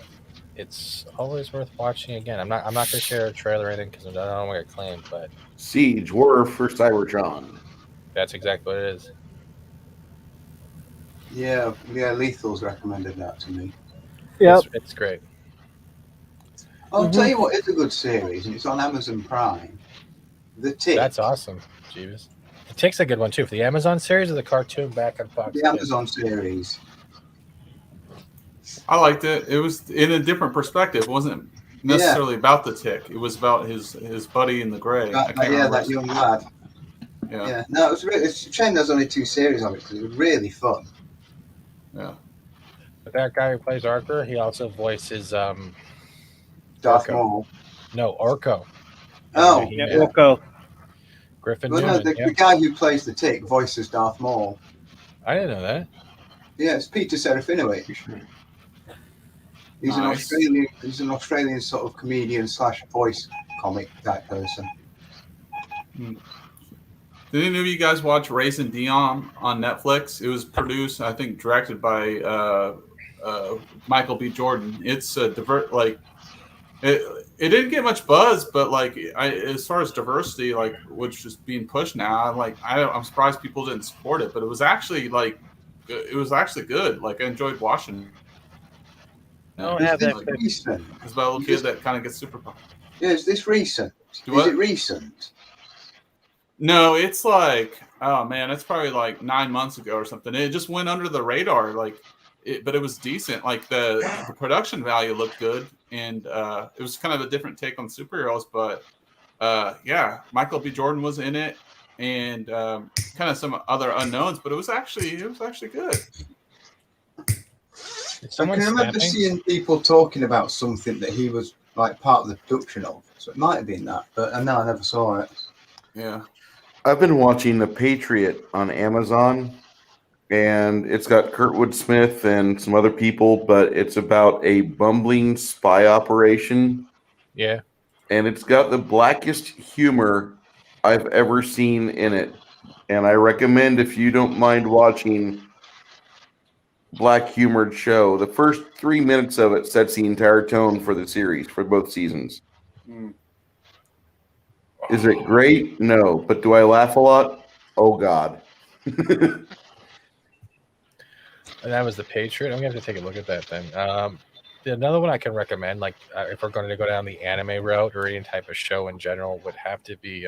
it's always worth watching again. I'm not going to share a trailer or anything because I don't want to get claimed, but Siege, War for Cybertron. that's exactly what it is. Yeah, Lethal's recommended that to me. Yep. It's great. I'll tell you what, it's a good series, and it's on Amazon Prime. The Tick. That's awesome, Jeeves. It takes a good one too. For the Amazon series or the cartoon back on Fox. The Amazon series. I liked it. It was in a different perspective. It wasn't necessarily about the Tick. It was about his buddy in the gray. I can't remember that young lad. Yeah. No, it's a shame there's only 2 series of it because it was really fun. Yeah. But that guy who plays Arthur, he also voices Darth Orko. Maul. No, Orko. Oh, Yeah. Orko. Griffin Well, no, Newman. the guy who plays the Tick voices Darth Maul. I didn't know that. Yeah, it's Peter Serafinowicz. He's an Nice. Australian. He's an Australian sort of comedian / voice comic type person. Did any of you guys watch Raising Dion on Netflix? It was produced, I think, directed by Michael B. Jordan. It's it didn't get much buzz, but like as far as diversity, like which is being pushed now, I'm surprised people didn't support it. But it was actually good. Like I enjoyed watching. I don't have that. Recent? It's about a little kid that kind of gets superpower. Yeah, is this recent? What? Is it recent? No, it's like, oh man, it's probably like 9 months ago or something. It just went under the radar, but it was decent. Like the production value looked good, and it was kind of a different take on superheroes. But yeah, Michael B. Jordan was in it, and kind of some other unknowns. But it was actually good. I can remember seeing people talking about something that he was like part of the production of. So it might have been that, but no, I never saw it. Yeah. I've been watching The Patriot on Amazon, and it's got Kurtwood Smith and some other people, but it's about a bumbling spy operation. Yeah. And it's got the blackest humor I've ever seen in it. And I recommend, if you don't mind watching black humored show, the first 3 minutes of it sets the entire tone for the series for both seasons. Is it great? No. But do I laugh a lot? Oh, God. And that was The Patriot. I'm going to have to take a look at that then. Another one I can recommend, like if we're going to go down the anime route or any type of show in general, would have to be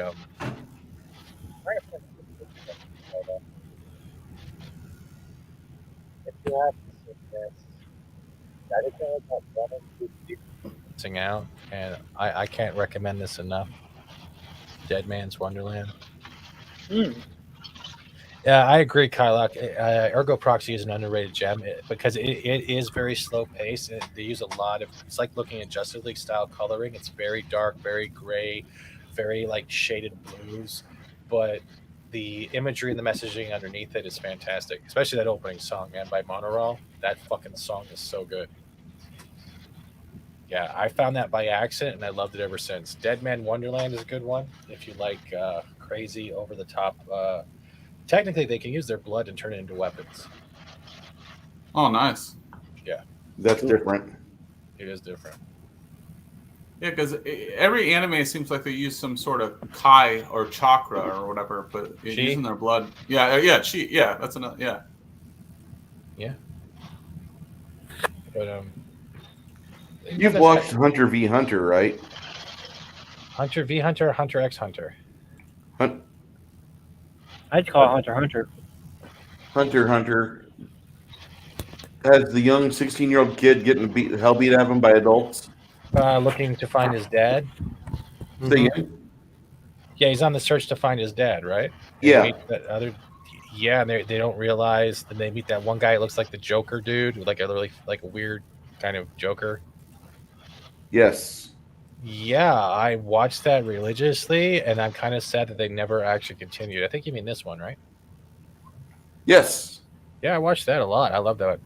Sing Out, and I can't recommend this enough. Dead Man's Wonderland. Yeah, I agree, Kylock. Ergo Proxy is an underrated gem because it is very slow paced. They use a lot of. It's like looking at Justice League style coloring. It's very dark, very gray, very like shaded blues, but the imagery and the messaging underneath it is fantastic. Especially that opening song, man, by Monorail. That fucking song is so good. Yeah, I found that by accident, and I loved it ever since. Dead Man Wonderland is a good one if you like crazy, over the top. Technically, they can use their blood and turn it into weapons. Oh, nice. Yeah, That's different. It is different. Yeah, because every anime seems like they use some sort of kai or chakra or whatever, but using their blood. Yeah, chi. Yeah, that's another. Yeah. Yeah. But You've watched Hunter v. Hunter, right? Hunter v. Hunter, Hunter x Hunter. I'd call it Hunter Hunter. Hunter Hunter has the young 16-year-old kid getting hell beat out of him by adults. Looking to find his dad. Yeah, he's on the search to find his dad, right? Yeah. And they don't realize. Then they meet that one guy. It looks like the Joker dude, like a weird kind of Joker. Yes. Yeah, I watched that religiously, and I'm kind of sad that they never actually continued. I think you mean this one, right? Yes. Yeah, I watched that a lot. I love that one.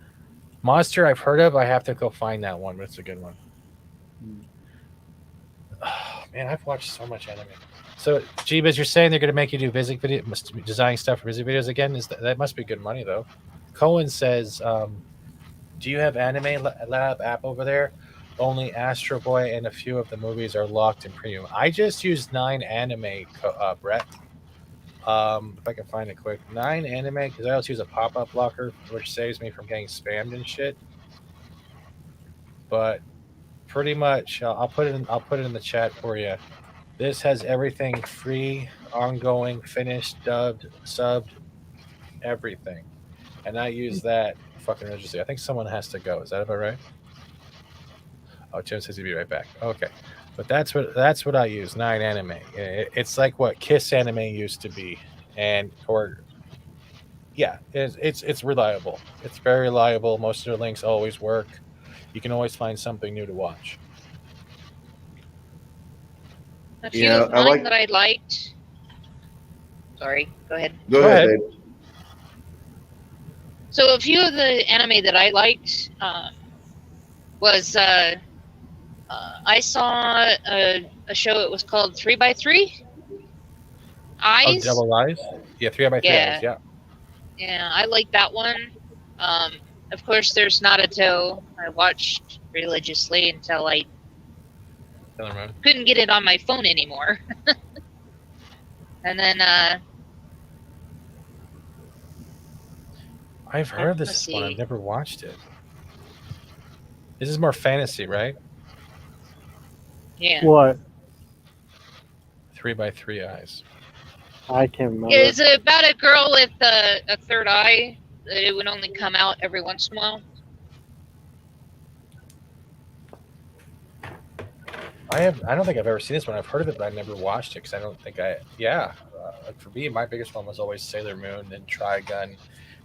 Monster I've heard of. I have to go find that one, but it's a good one. Oh, man, I've watched so much anime. So, Jeebus, you're saying they're going to make you do designing stuff for music videos again? That must be good money, though. Cohen says, do you have Anime Lab app over there? Only Astro Boy and a few of the movies are locked in premium. I just used 9 Anime, Brett. If I can find it quick. 9 Anime, because I also use a pop-up blocker, which saves me from getting spammed and shit. But pretty much, I'll put it in the chat for you. This has everything free, ongoing, finished, dubbed, subbed, everything. And I use that fucking religiously. I think someone has to go. Is that about right? Oh, Jim says he'll be right back. Okay, but that's what I use. 9 Anime. It's like what Kiss Anime used to be, it's reliable. It's very reliable. Most of their links always work. You can always find something new to watch. A few of mine that I liked. Sorry, go ahead. Go ahead, Dave. So a few of the anime that I liked was I saw a show. It was called 3x3 Eyes. Oh, Double Eyes? Yeah, 3x3 Eyes, yeah. Yeah, I like that one. Of course, there's Naruto. I watched religiously until I couldn't get it on my phone anymore. And then I've heard let's this one. see. I've never watched it. This is more fantasy, right? Yeah. What? 3x3 Eyes. I can't remember. It's about a girl with a third eye. It would only come out every once in a while. I don't think I've ever seen this one. I've heard of it, but I've never watched it because I don't think I. Yeah, for me, my biggest one was always Sailor Moon, then Trigun,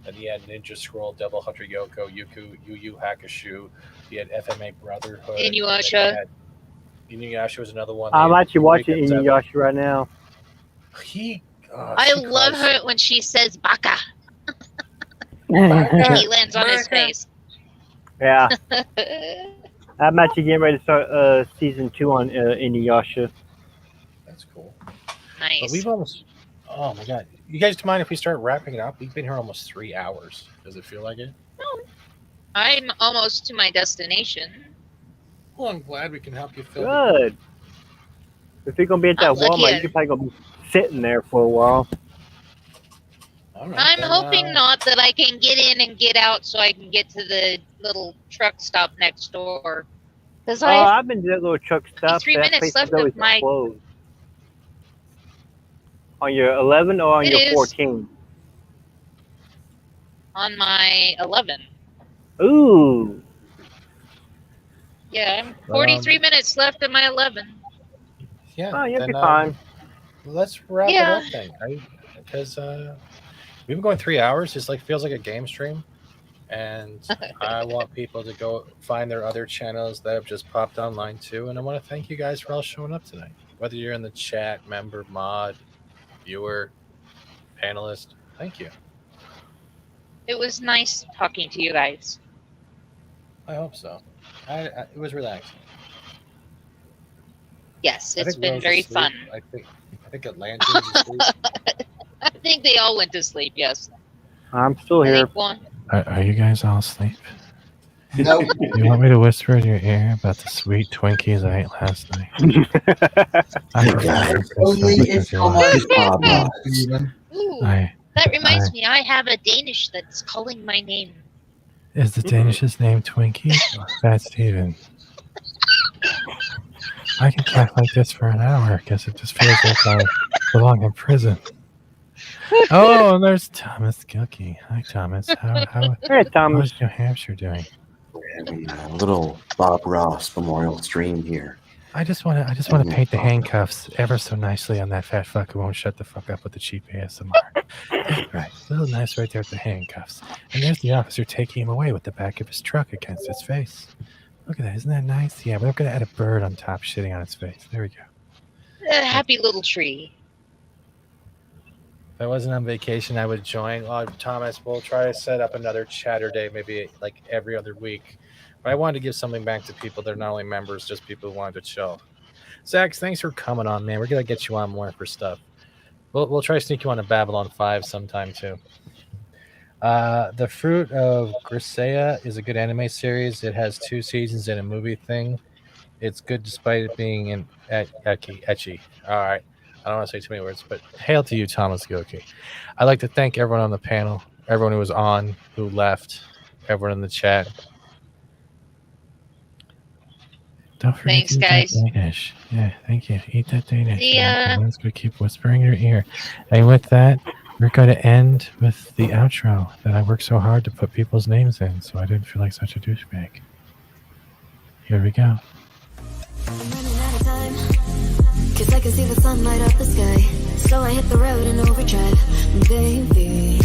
and the end Ninja Scroll, Devil Hunter Yoko, Yu Yu Hakusho. You had FMA Brotherhood. Inuyasha. Inuyasha was another one. I'm actually watching Inuyasha right now. I love her when she says "baka." He lands on his face. Yeah. I'm actually getting ready to start season 2 on Inuyasha. That's cool. Nice. But we've almost. Oh my god! You guys mind if we start wrapping it up? We've been here almost 3 hours. Does it feel like it? I'm almost to my destination. Well, I'm glad we can help you fill. Good. If you're gonna be at that Walmart, you're probably gonna be sitting there for a while. I'm hoping not that I can get in and get out so I can get to the little truck stop next door. Because I've been to that little truck stop. 3 that minutes place left is always of my. closed. On your 11 or on It your is. 14? On my 11. Ooh. Yeah, I'm 43 minutes left of my 11. Yeah. Oh, you'll then, be fine. Let's wrap Yeah. it up then, right? Because we've been going 3 hours. It's like feels like a game stream, and I want people to go find their other channels that have just popped online too. And I want to thank you guys for all showing up tonight. Whether you're in the chat, member, mod, viewer, panelist, thank you. It was nice talking to you guys. I hope so. It was relaxing. Yes, I it's think been Rose very is asleep. fun. I think Atlantis is asleep. I think they all went to sleep, yes. I'm still I here. think one. Are you guys all asleep? No. You want me to whisper in your ear about the sweet Twinkies I ate last night? Only if you're my Ooh, I- that reminds me, I have a Danish that's calling my name. Is the Danish's name Twinkie? FAT-STEVEN. I can talk like this for an hour because it just feels like I belong in prison. Oh, and there's Thomas Gilkey. Hi, Thomas. Hey, Thomas. How's New Hampshire doing? We're having a little Bob Ross memorial stream here. I just want to paint the handcuffs ever so nicely on that fat fuck who won't shut the fuck up with the cheap ASMR. Right, a little nice right there with the handcuffs. And there's the officer taking him away with the back of his truck against his face. Look at that, isn't that nice? Yeah, we're gonna add a bird on top shitting on its face. There we go. A happy little tree. If I wasn't on vacation, I would join. Thomas, we'll try to set up another Chaturday, maybe like every other week. But I wanted to give something back to people that are not only members, just people who wanted to chill. Zach, thanks for coming on, man. We're gonna get you on more for stuff. We'll try to sneak you on a Babylon 5 sometime too. The Fruit of Grisea is a good anime series. It has 2 seasons and a movie thing. It's good despite it being ecchi. All right. I don't want to say too many words, but hail to you, Thomas Gilkey. I'd like to thank everyone on the panel, everyone who was on, who left, everyone in the chat. Don't forget Thanks, to eat guys. that Danish. Yeah, thank you. Eat that Danish. Yeah. I'm just going to keep whispering in your ear. And with that, we're going to end with the outro that I worked so hard to put people's names in, so I didn't feel like such a douchebag. Here we go. I'm running out of time, 'cause I can see the sun light up the sky. So I hit the road in overdrive, baby.